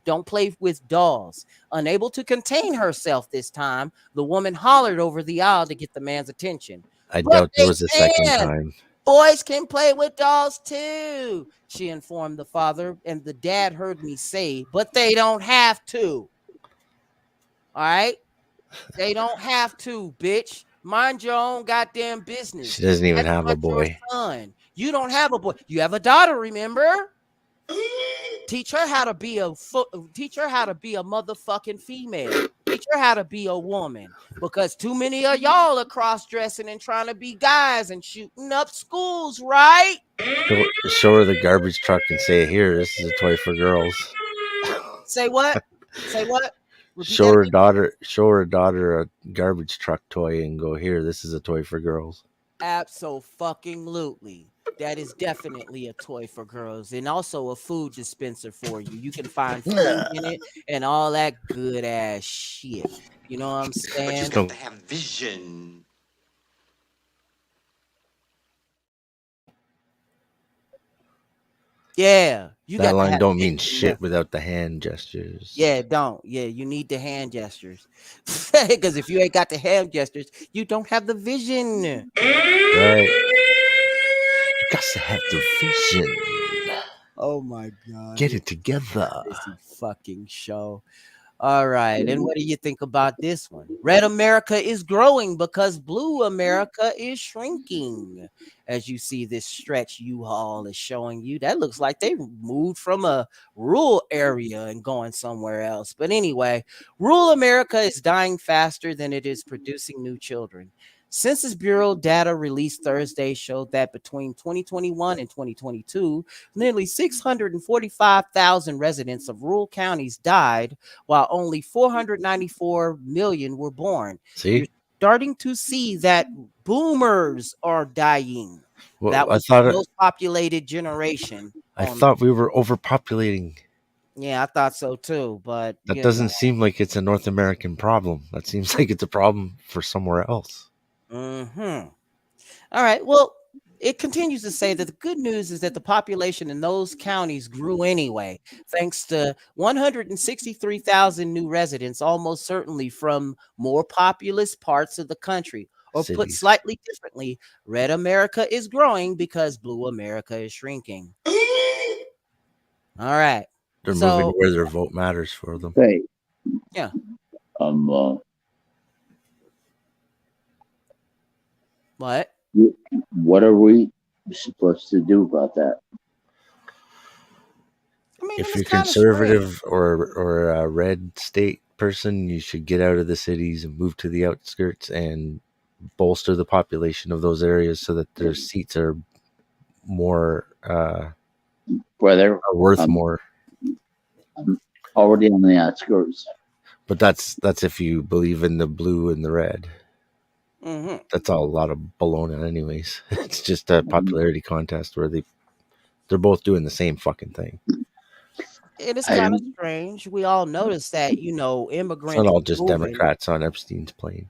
don't play with dolls. Unable to contain herself this time, the woman hollered over the aisle to get the man's attention. I doubt there was a second time. Boys can play with dolls too, she informed the father, and the dad heard me say, but they don't have to. All right? They don't have to, bitch. Mind your own goddamn business. She doesn't even have a boy. Son. You don't have a boy. You have a daughter, remember? Teach her how to be a motherfucking female. Teach her how to be a woman. Because too many of y'all are cross-dressing and trying to be guys and shooting up schools, right? Show her the garbage truck and say, "Here, this is a toy for girls." Say what? Say what? Show her daughter a garbage truck toy and go, "Here, this is a toy for girls." Abso-fucking-lutely. That is definitely a toy for girls, and also a food dispenser for you. You can find food in it and all that good ass shit. You know what I'm saying? But you got to have vision. Yeah, that line don't mean shit without the hand gestures. Yeah, don't. Yeah, you need the hand gestures. Because if you ain't got the hand gestures, you don't have the vision. Right. You got to have the vision. Oh my God. Get it together. This fucking show. All right. And what do you think about this one? Red America is growing because Blue America is shrinking. As you see this stretch U-Haul is showing you, that looks like they moved from a rural area and going somewhere else. But anyway, rural America is dying faster than it is producing new children. Census Bureau data released Thursday showed that between 2021 and 2022, nearly 645,000 residents of rural counties died, while only 494 million were born. See? You're starting to see that boomers are dying. Well, that was the most populated generation. I thought we were overpopulating. Yeah, I thought so too, but that doesn't seem like it's a North American problem. That seems like it's a problem for somewhere else. All right. Well, it continues to say that the good news is that the population in those counties grew anyway, thanks to 163,000 new residents, almost certainly from more populous parts of the country. Or Cities. Put slightly differently, Red America is growing because Blue America is shrinking. All right. They're moving where their vote matters for them. Hey, Yeah. What? What are we supposed to do about that? I mean, If it's you're kind of strange. conservative or a red state person, you should get out of the cities and move to the outskirts and bolster the population of those areas so that their seats are more Brother, are worth more. I'm already on the outskirts. But that's if you believe in the blue and the red. Mm-hmm. That's all a lot of baloney anyways. It's just a popularity contest where they're both doing the same fucking thing. It is I kind of don't- strange. We all notice that, It's not immigrants all are just moving. Democrats on Epstein's plane.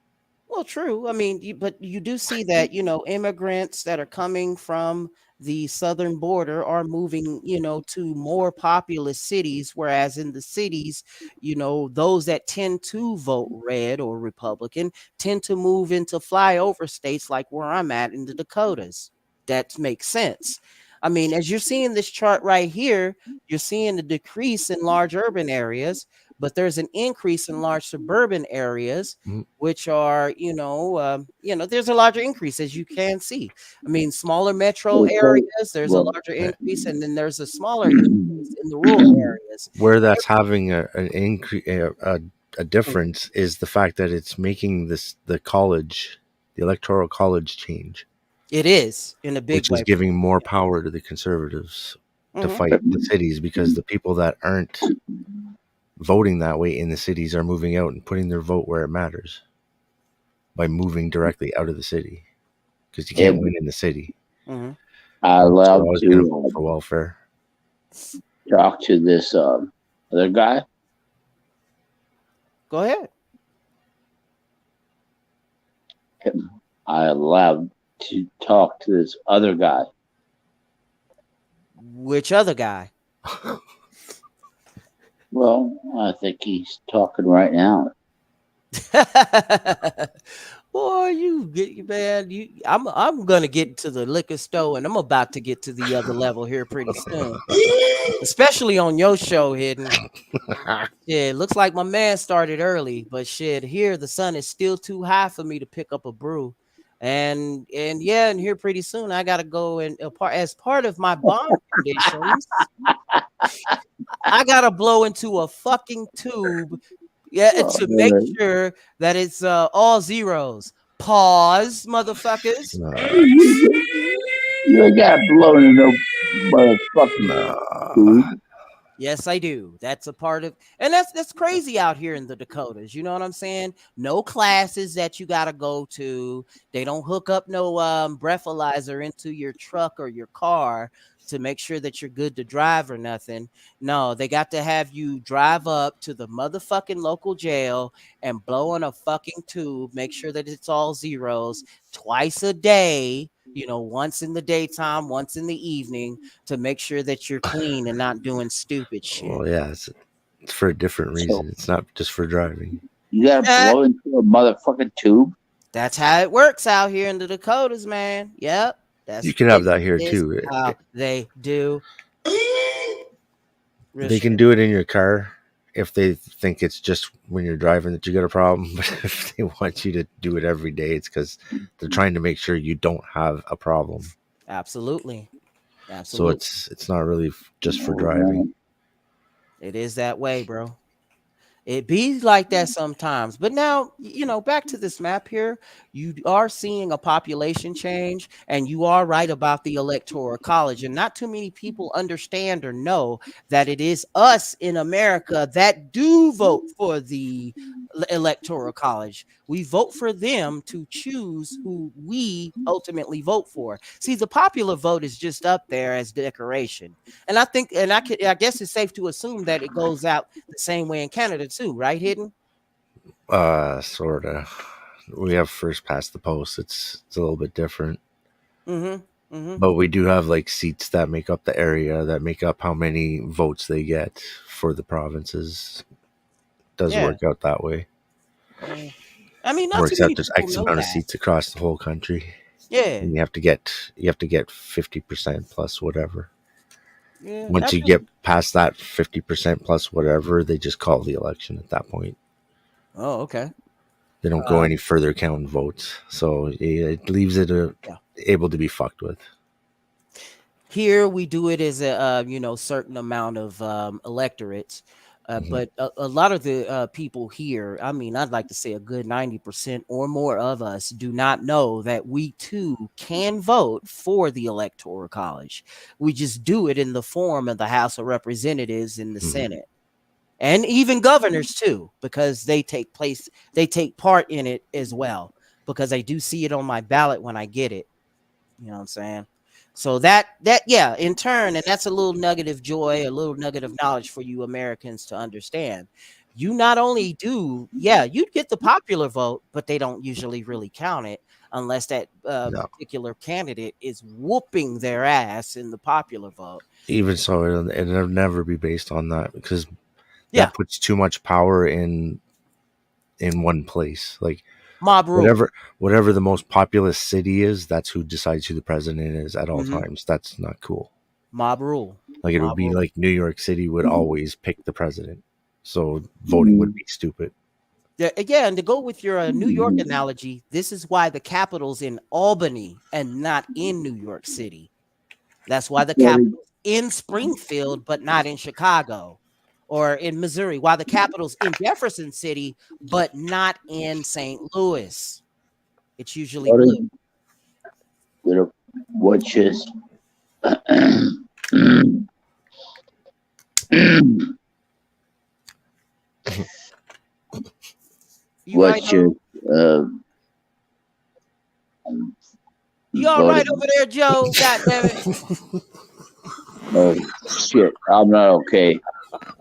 Well, true. I mean, but you do see that, immigrants that are coming from the southern border are moving, to more populous cities, whereas in the cities, those that tend to vote red or Republican tend to move into flyover states like where I'm at in the Dakotas. That makes sense. I mean, as you're seeing this chart right here, you're seeing the decrease in large urban areas, but there's an increase in large suburban areas, which are, there's a larger increase, as you can see. I mean, smaller metro areas, there's a larger increase, and then there's a smaller increase in the rural areas. Where that's having an increase, a difference is the fact that it's making the electoral college change. It is in a big Which way. is giving more power to the conservatives to Mhm. fight the cities, because the people that aren't voting that way in the cities are moving out and putting their vote where it matters by moving directly out of the city, because you can't win in the city. Mhm. I So love I was going to to vote for welfare. talk to this other guy. Go ahead. I allowed to talk to this other guy. Which other guy? Well, I think he's talking right now. Boy, I'm gonna get to the liquor store, and I'm about to get to the other level here pretty soon. Especially on your show, Hidden. Yeah, it looks like my man started early, but shit, here the sun is still too high for me to pick up a brew. And here pretty soon I gotta go and as part of my bond conditions, I gotta blow into a fucking tube. Yeah, to make sure that it's all zeros. Pause, motherfuckers. You ain't got to blow in no motherfucking Yes, I do. That's a part of, and that's crazy out here in the Dakotas. You know what I'm saying? No classes that you gotta go to. They don't hook up no breathalyzer into your truck or your car to make sure that you're good to drive or nothing. No, they got to have you drive up to the motherfucking local jail and blow on a fucking tube, make sure that it's all zeros twice a day, once in the daytime, once in the evening, to make sure that you're clean and not doing stupid shit. Well, yeah, it's for a different reason. It's not just for driving. You got to blow into a motherfucking tube? That's how it works out here in the Dakotas, man. Yep. You can have that here too. How they do. They can do it in your car if they think it's just when you're driving that you got a problem. But if they want you to do it every day, it's because they're trying to make sure you don't have a problem. Absolutely. So it's not really just for driving. It is that way, bro. It be like that sometimes. But now, back to this map here, you are seeing a population change, and you are right about the electoral college. And not too many people understand or know that it is us in America that do vote for the electoral college. We vote for them to choose who we ultimately vote for. See, the popular vote is just up there as decoration. And I think, I guess it's safe to assume that it goes out the same way in Canada too, right, Hidden? Sort of. We have first past the post. It's a little bit different. But we do have like seats that make up the area, that make up how many votes they get for the provinces. It does work out that way. I mean, Works out there's X amount of seats across the whole country. Yeah. And you have to get 50% plus whatever. Yeah, Once you get past that 50% plus whatever, they just call the election at that point. Oh, okay. They don't go any further counting votes, so it leaves it able to be fucked with. Here we do it as a certain amount of electorates, but a lot of the people here, I mean, I'd like to say a good 90% or more of us do not know that we too can vote for the Electoral College. We just do it in the form of the House of Representatives and the Senate, and even governors too, because they take part in it as well, because I do see it on my ballot when I get it. You know what I'm saying? So that yeah, in turn, and that's a little nugget of joy, a little nugget of knowledge for you Americans to understand. You not only do, you'd get the popular vote, but they don't usually really count it unless that particular candidate is whooping their ass in the popular vote. Even so, it'll never be based on that, because that puts too much power in one place. Like mob rule. Whatever the most populous city is, that's who decides who the president is at all times. That's not cool. Mob rule. Like it would be like New York City would always pick the president, so voting would be stupid. Yeah, and to go with your New York analogy, this is why the capital's in Albany and not in New York City. That's why the capital's in Springfield, but not in Chicago or in Missouri. Why the capital's in Jefferson City, but not in St. Louis. It's usually blue. Which is you all right over there, Joe? God damn it. Oh shit, I'm not okay.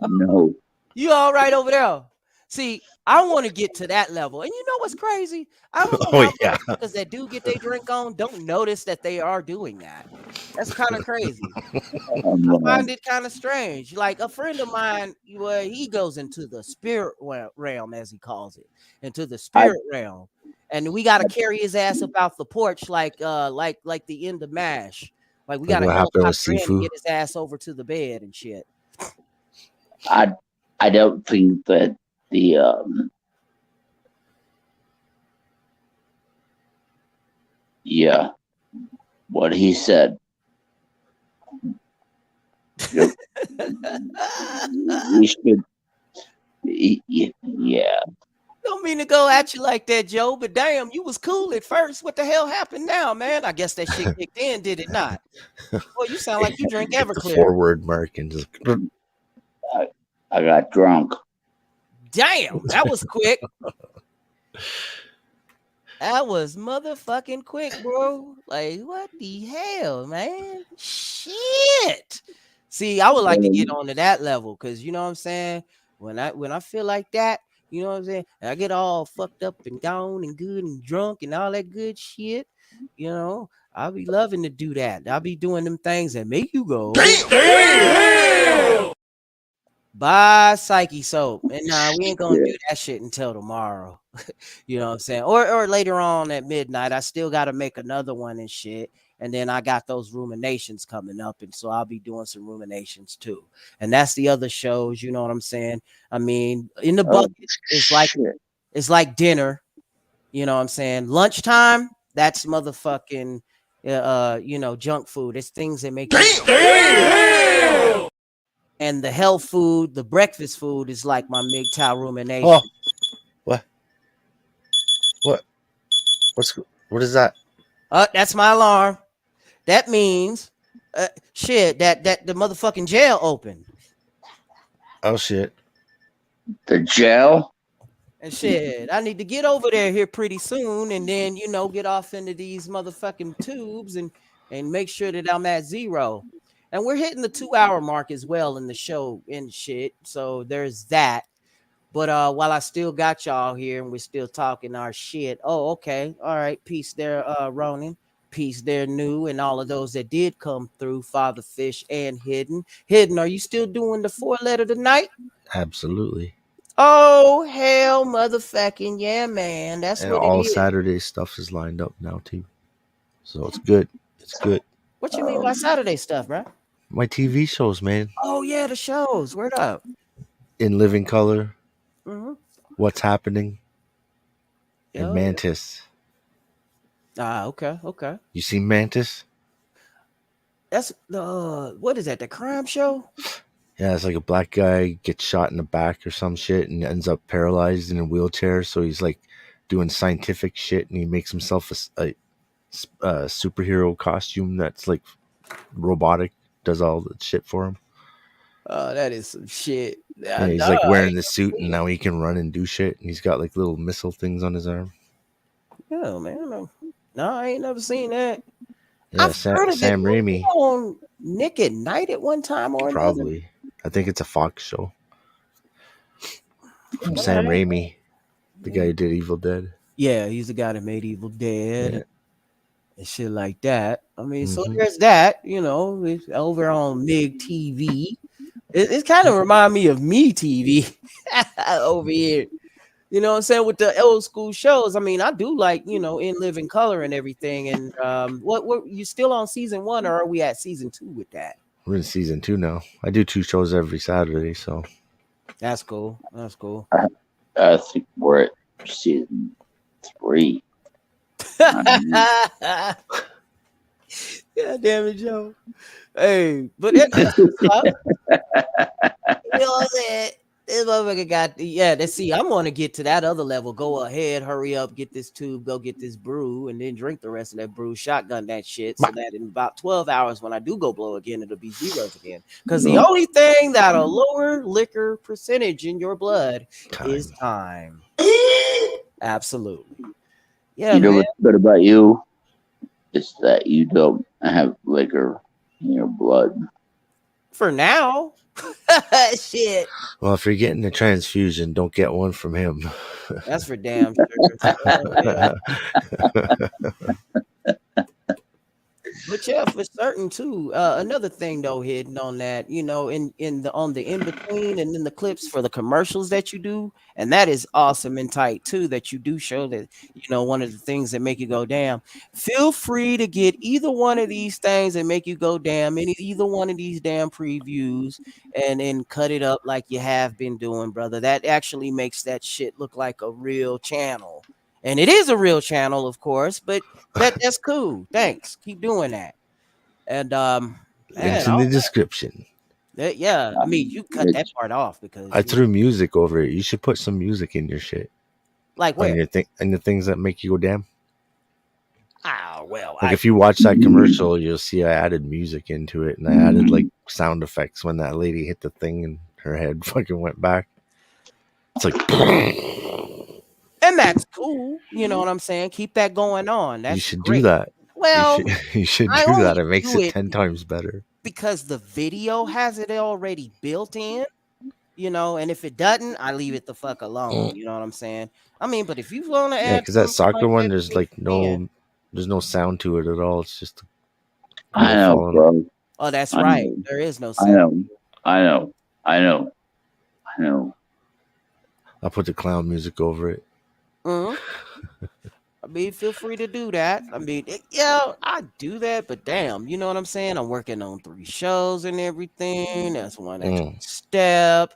No. You all right over there? See, I want to get to that level. And you know what's crazy? I don't know how motherfuckers that do get their drink on don't notice that they are doing that. That's kind of crazy. I find it kind of strange. Like a friend of mine, he goes into the spirit realm, as he calls it, into the spirit realm. And we got to carry his ass up off the porch like the end of MASH. Like we got to helicopter in and get his ass over to the bed and shit. I don't think that the what he said. We should, Don't mean to go at you like that, Joe, but damn, you was cool at first. What the hell happened now, man? I guess that shit kicked in, did it not? Boy, you sound like you drink Everclear. Forward mark and just. I got drunk. Damn, that was quick. That was motherfucking quick, bro. Like, what the hell, man? Shit. See, I would like to get on to that level, because you know what I'm saying? When I feel like that, you know what I'm saying? I get all fucked up and gone and good and drunk and all that good shit. You know, I'll be loving to do that. I'll be doing them things that make you go. Damn! Buy Psyche soap. And nah, we ain't gonna do that shit until tomorrow. You know what I'm saying? Or later on at midnight. I still gotta make another one and shit. And then I got those ruminations coming up, and so I'll be doing some ruminations too. And that's the other shows, you know what I'm saying? I mean, in the bucket, it's like dinner, you know what I'm saying? Lunchtime, that's motherfucking junk food. It's things that make you. And the health food, the breakfast food is like my MGTOW rumination. Oh, what is that? That's my alarm. That means, shit, that the motherfucking jail opened. Oh shit. The jail? And shit, I need to get over there here pretty soon, and then get off into these motherfucking tubes and make sure that I'm at 0. And we're hitting the 2-hour mark as well in the show and shit. So there's that. But while I still got y'all here and we're still talking our shit. Oh, okay. All right. Peace there, Ronan. Peace there, New, and all of those that did come through, Father Fish and Hidden. Hidden, are you still doing the 4-letter tonight? Absolutely. Oh, hell motherfucking yeah, man. That's And what all it is. Saturday stuff is lined up now too. So it's good. It's good. What you mean by Saturday stuff, bro? My TV shows, man. Oh, yeah, the shows. Word up. In Living Color. Mm-hmm. What's Happening and Yo. Mantis. Okay. You seen Mantis? That's the what is that? The crime show? Yeah, it's like a black guy gets shot in the back or some shit and ends up paralyzed in a wheelchair. So he's like doing scientific shit and he makes himself a superhero costume that's like robotic, does all the shit for him. Oh, that is some shit. Yeah, he's like wearing the suit and now he can run and do shit. And he's got like little missile things on his arm. Yeah, man. No, I ain't never seen that. Yeah, I've heard of Sam it Raimi. on Nick at Night at one time or another. Probably. I think it's a Fox show. From Okay. Sam Raimi, the guy who did Evil Dead. Yeah, he's the guy that made Evil Dead and shit like that. I mean, so Mhm. there's that, you know, it's over on MIG TV. It kind of remind me of Me TV over here. You know what I'm saying? With the old school shows. I mean, I do like, you know, In Living Color and everything. And what you still on season 1 or are we at season 2 with that? We're in season 2 now. I do 2 shows every Saturday, so That's cool. That's cool. I think we're at season 3. God damn it, Joe. Hey, but that's what's up. You know what I'm saying? This motherfucker got let's see. I'm gonna get to that other level. Go ahead, hurry up, get this tube, go get this brew, and then drink the rest of that brew, shotgun that shit, so that in about 12 hours when I do go blow again, it'll be zeros again. Because the only thing that'll lower liquor percentage in your blood is time. Absolutely. Yeah, You know man. what's good about you? Is that you don't have liquor in your blood. For now. Shit. well, if you're getting a transfusion, don't get one from him. That's for damn sure. But yeah, for certain too. Another thing though, hidden on that, you know, on the in between and in the clips for the commercials that you do, and that is awesome and tight too. That you do show that, you know, one of the things that make you go damn. Feel free to get either one of these things and make you go damn. Either one of these damn previews, and then cut it up like you have been doing, brother. That actually makes that shit look like a real channel. And it is a real channel, of course, but that's cool. Thanks. Keep doing that. And Links in the description. yeah, I mean, you cut that part off because I threw music over it. You should put some music in your shit. Like where? On your and the things that make you go damn. Ah, well. Like if you watch that commercial, you'll see I added music into it, and I added like sound effects when that lady hit the thing and her head fucking went back. It's like. And that's cool. You know what I'm saying? Keep that going on. That's you should great. do that. Well, you should I do only that. It makes do it 10 times better. Because the video has it already built in, you know, and if it doesn't, I leave it the fuck alone. You know what I'm saying? I mean, but if you want to add, Yeah, because that something soccer like one, that, there's like there's no sound to it at all. It's just. I know, bro. Oh, that's I right. know. There is no I sound. know. I'll put the clown music over it. I mean, feel free to do that. I mean, yeah, I do that, but damn, you know what I'm saying? I'm working on 3 shows and everything. That's one extra step.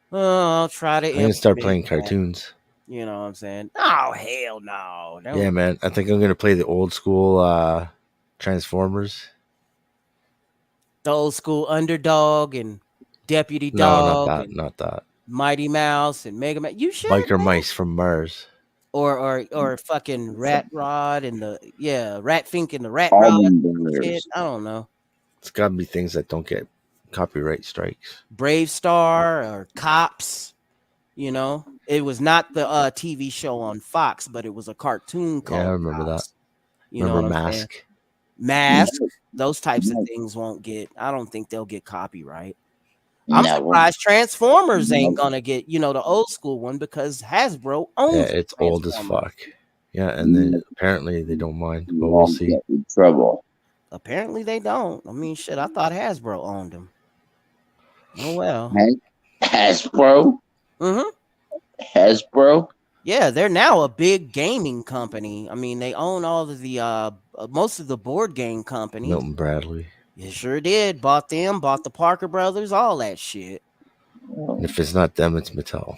I'll try to. I'm gonna start playing implement that. cartoons. You know what I'm saying? Oh, hell no. Yeah, man. I think I'm gonna play the old school Transformers. The old school Underdog and Deputy No, Dog. not that. And Not that. Mighty Mouse and Mega Man. You should. Biker Mice from Mars. Or fucking Rat Rod and Rat Fink and the Rat Almond Rod. Brothers. Shit, I don't know. It's got to be things that don't get copyright strikes. Brave Star or Cops. You know, it was not the TV show on Fox, but it was a cartoon called. Yeah, I remember Cops. that. You know Remember what I'm saying? Mask? Mask. Those types of things won't get. I don't think they'll get copyright. I'm surprised Transformers ain't gonna get, you know, the old school one because Hasbro owns. Yeah, it's old as fuck. Yeah, and then apparently they don't mind, but we'll see. Trouble. Apparently they don't. I mean, shit, I thought Hasbro owned them. Oh well. Hasbro. Hasbro. Yeah, they're now a big gaming company. I mean, they own all of the most of the board game companies. Milton Bradley. You sure did. Bought them, bought the Parker Brothers, all that shit. And if it's not them, it's Mattel.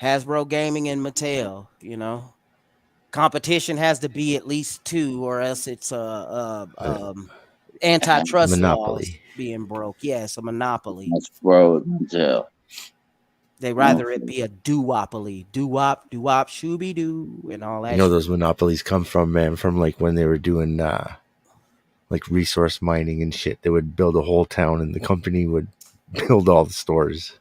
Hasbro Gaming and Mattel. You know, competition has to be at least 2, or else it's antitrust laws Monopoly. being broke. Yes, a monopoly. That's bro. Yeah. They rather it be a duopoly, doo-wop, doo-wop, shooby-doo, and all that. You know shit. those monopolies come from, man, from like when they were doing like resource mining and shit. They would build a whole town, and the company would build all the stores.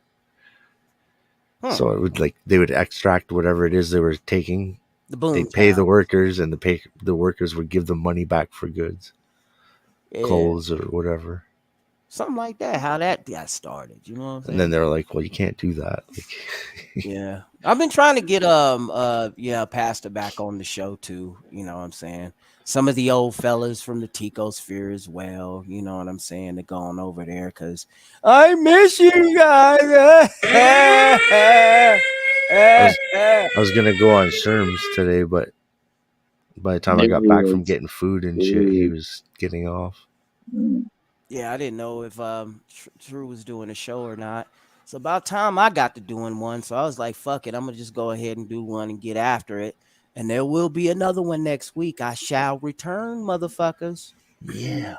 So it would like they would extract whatever it is they were taking. They'd pay the workers, and the workers would give them money back for goods, clothes, or whatever. Something like that. How that got started, you know what I'm saying? And then they're like, "Well, you can't do that." Like, yeah, I've been trying to get Pastor back on the show too. You know what I'm saying? Some of the old fellas from the Tico sphere as well. You know what I'm saying? They're going over there because I miss you guys. I was gonna go on Sherms today, but by the time I got back from getting food and shit, he was getting off. Yeah, I didn't know if True was doing a show or not. It's about time I got to doing one, so I was like, "Fuck it, I'm gonna just go ahead and do one and get after it." And there will be another one next week. I shall return, motherfuckers. Yeah,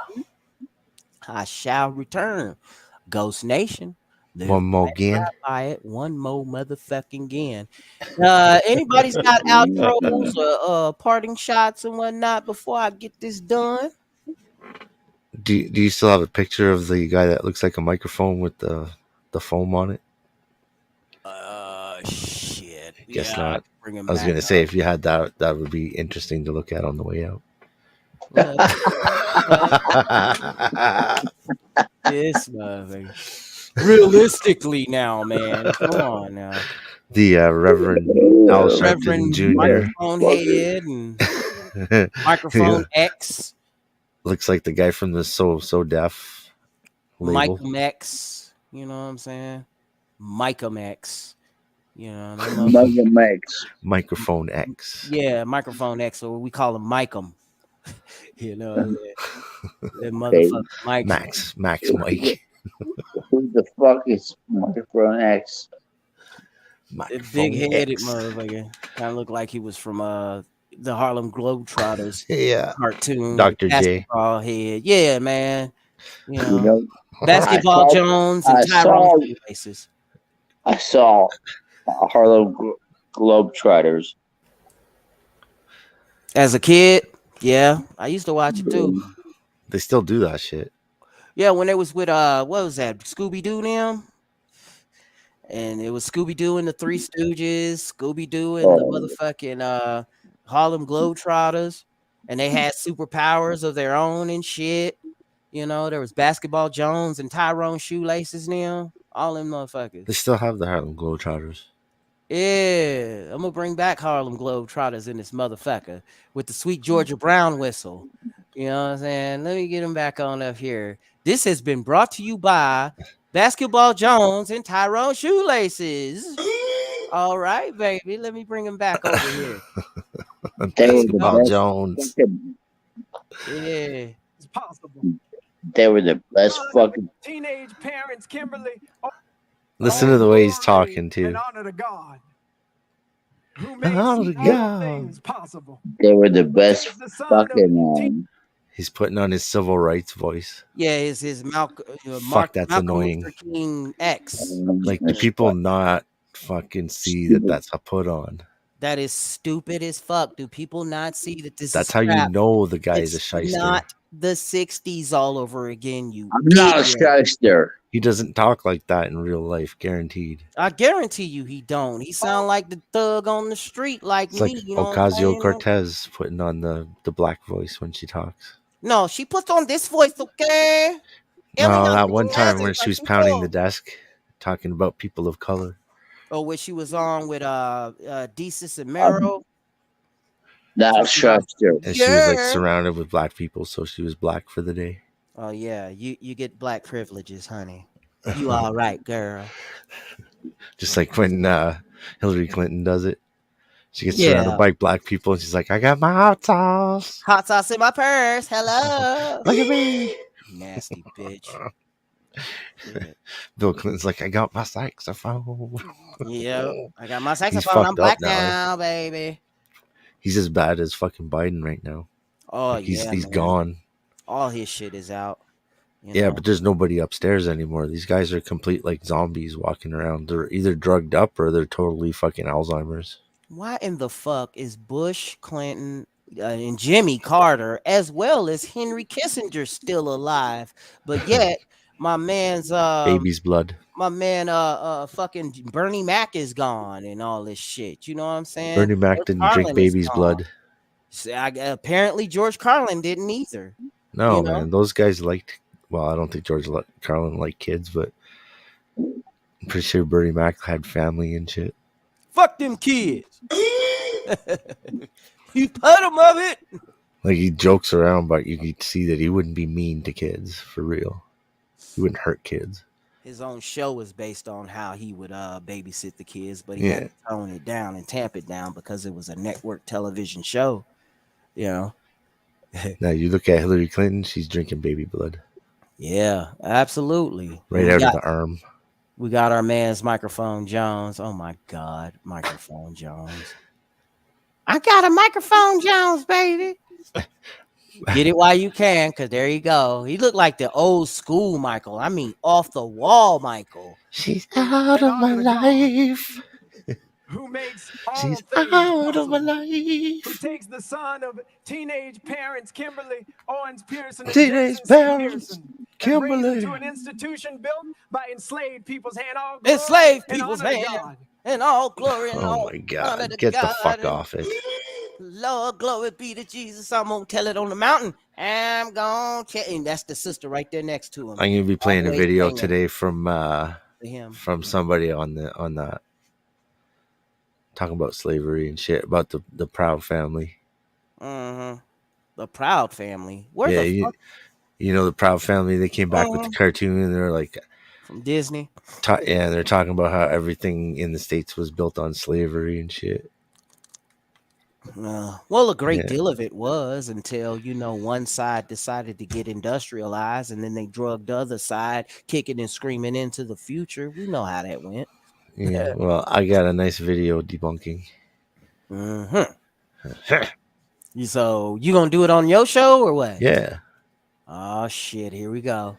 I shall return. Ghost Nation. One more again. One more motherfucking again. Anybody's got outros or parting shots and whatnot before I get this done? Do you still have a picture of the guy that looks like a microphone with the foam on it? Shit. Guess Yeah, not. bring him I was back gonna up. say if you had that, that would be interesting to look at on the way out. This motherfucker. Realistically now, man. Come on now. The Reverend Al Sharpton Reverend Jr. Microphone Head and Microphone X. Looks like the guy from the So Deaf label. Michael X. You know what I'm saying? Micah X. You know, Microphone X. Yeah, Microphone X, or we call him Micum. You know, that motherfucker Mike. Max Mike. Who the fuck is Microphone X? Big-headed motherfucker. Kind of looked like he was from the Harlem Globetrotters cartoon. Dr. J. Basketball head. Yeah, man. You know, You know, Basketball Jones and Tyrone Faces. I saw Harlem Globetrotters as a kid. Yeah, I used to watch it too. They still do that shit. Yeah, when it was with what was that? Scooby-Doo them? And it was Scooby-Doo and the Three Stooges, Scooby-Doo and the motherfucking Harlem Globetrotters, and they had superpowers of their own and shit. You know, there was Basketball Jones and Tyrone Shoelaces now. All them motherfuckers. They still have the Harlem Globetrotters. Yeah, I'm gonna bring back Harlem Globetrotters in this motherfucker with the sweet Georgia Brown whistle. You know what I'm saying? Let me get him back on up here. This has been brought to you by Basketball Jones and Tyrone Shoelaces. All right, baby. Let me bring him back over here. Basketball Jones. Yeah. It's possible. They were the best fucking. Teenage parents, Kimberly. Listen to the way he's talking too. And honor to God. Who makes Honor to all God. things possible. They were the best fucking. He's putting on his civil rights voice. Yeah, his Malcolm. Fuck, that's annoying. Luther King X. Like, do people not fucking see that that's a put on? That is stupid as fuck. Do people not see that this That's is how crap? you know the guy is a It's shyster. not the 60s all over again, you I'm not a idiot. shyster. He doesn't talk like that in real life, guaranteed. I guarantee you he don't. He sound like the thug on the street like It's me. like You know what I'm saying? Ocasio-Cortez putting on the black voice when she talks. No, she puts on this voice, okay? No, that one time when she was pounding the desk, talking about people of color. Oh, where she was on with Desus and Mero. Not a shyster. And she was like surrounded with black people, so she was black for the day. Oh yeah, you get black privileges, honey. You all right, girl. Just like when Hillary Clinton does it. She gets surrounded by black people and she's like, I got my hot sauce. Hot sauce in my purse. Hello. Look at me. Nasty bitch. Bill Clinton's like, I got my saxophone. Yeah, I got my He's saxophone. I'm fucked up black now, baby. He's as bad as fucking Biden right now. Oh Like, he's man. gone. All his shit is out. Yeah, but there's nobody upstairs anymore. These guys are complete like zombies walking around. They're either drugged up or they're totally fucking Alzheimer's. Why in the fuck is Bush, Clinton, and Jimmy Carter, as well as Henry Kissinger, still alive? But yet, my man's Baby's blood. my man, fucking Bernie Mac is gone and all this shit. You know what I'm saying? Bernie Mac George didn't Carlin drink is baby's gone. blood. Apparently, George Carlin didn't either. No, you know? man. Those guys liked. Well, I don't think George Carlin liked kids, but I'm pretty sure Bernie Mac had family and shit. Fuck them kids. You put them of it. Like, he jokes around, but you could see that he wouldn't be mean to kids for real. He wouldn't hurt kids. His own show was based on how he would babysit the kids, but he Yeah. had to tone it down and tamp it down because it was a network television show. You know. Now you look at Hillary Clinton; she's drinking baby blood Yeah, absolutely. right out of the arm. We got our man's Microphone Jones. Oh my God, Microphone Jones. I got a Microphone Jones, baby. Get it while you can, because there you go. He looked like the old school Michael. I mean, off the wall Michael. She's out of my life. Who makes all She's things out of my possible. life. Who takes the son of teenage parents, Kimberly Owens Pearson, and Teenage Jason C. parents, Pearson, and brings Kimberly. them to an institution built by enslaved people's hand. All Enslaved glory and people's honor to hand. God. And all glory and Oh all my honor God! to Get the God. fuck off it! Lord, glory be to Jesus. I'm gonna tell it on the mountain. I'm gonna tell, and that's the sister right there next to him. I'm gonna be playing a Always video singing today from him. somebody on that talking about slavery and shit about the Proud family. The Proud family. Where Yeah, the fuck you know the Proud family. They came back with the cartoon and they're like from Disney? yeah, they're talking about how everything in the States was built on slavery and shit. Well, a great Yeah. deal of it was until, one side decided to get industrialized and then they drugged the other side, kicking and screaming into the future. We know how that went. Yeah, well, I got a nice video debunking. So you gonna do it on your show or what? Yeah. Oh shit! Here we go.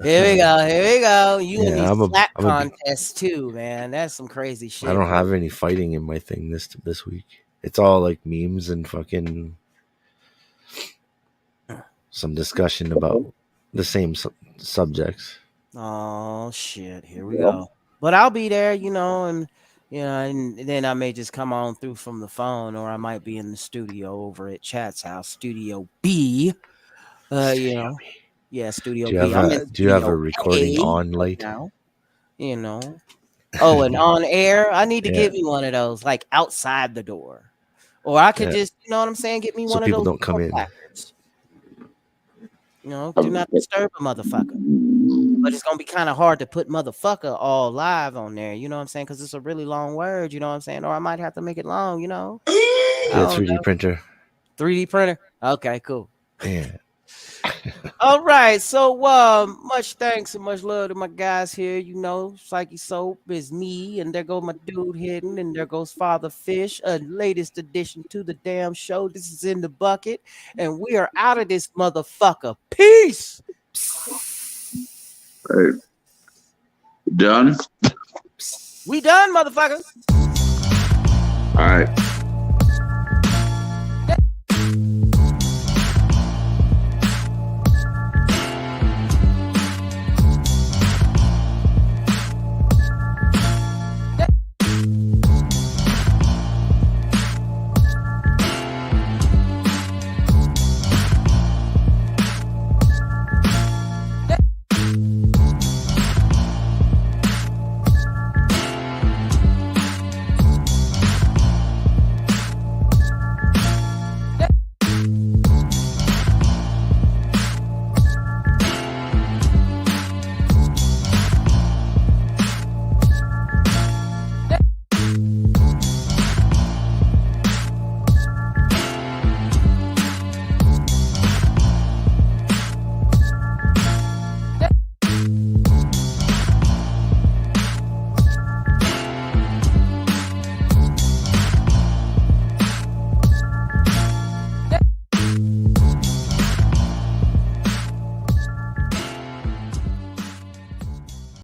Here we go. Here we go. You in Yeah, these slap I'm a big- contests too, man. That's some crazy shit. I don't have any fighting in my thing this week. It's all like memes and fucking some discussion about the same subjects. Oh shit! Here we go. But I'll be there, and then I may just come on through from the phone, or I might be in the studio over at Chat's house, Studio B. Yeah, Studio Do you B. I'm in do you have a Studio recording A on right light? now. Oh, and on air. I need to Yeah. get me one of those, like outside the door, or I could Yeah. just, you know what I'm saying, get me So one of people those don't come in. placards. Do not disturb a motherfucker. But it's gonna be kind of hard to put motherfucker all live on there, you know what I'm saying? Because it's a really long word, you know what I'm saying? Or I might have to make it long, I Yeah, don't 3D know. printer. 3D printer. Okay, cool. Yeah. All right, so much thanks and much love to my guys here. Psyche Soap is me, and there goes my dude hidden, and there goes Father Fish, a latest addition to the damn show. This is in the bucket, and we are out of this motherfucker. Peace. Right. Done? We done, motherfucker. All right.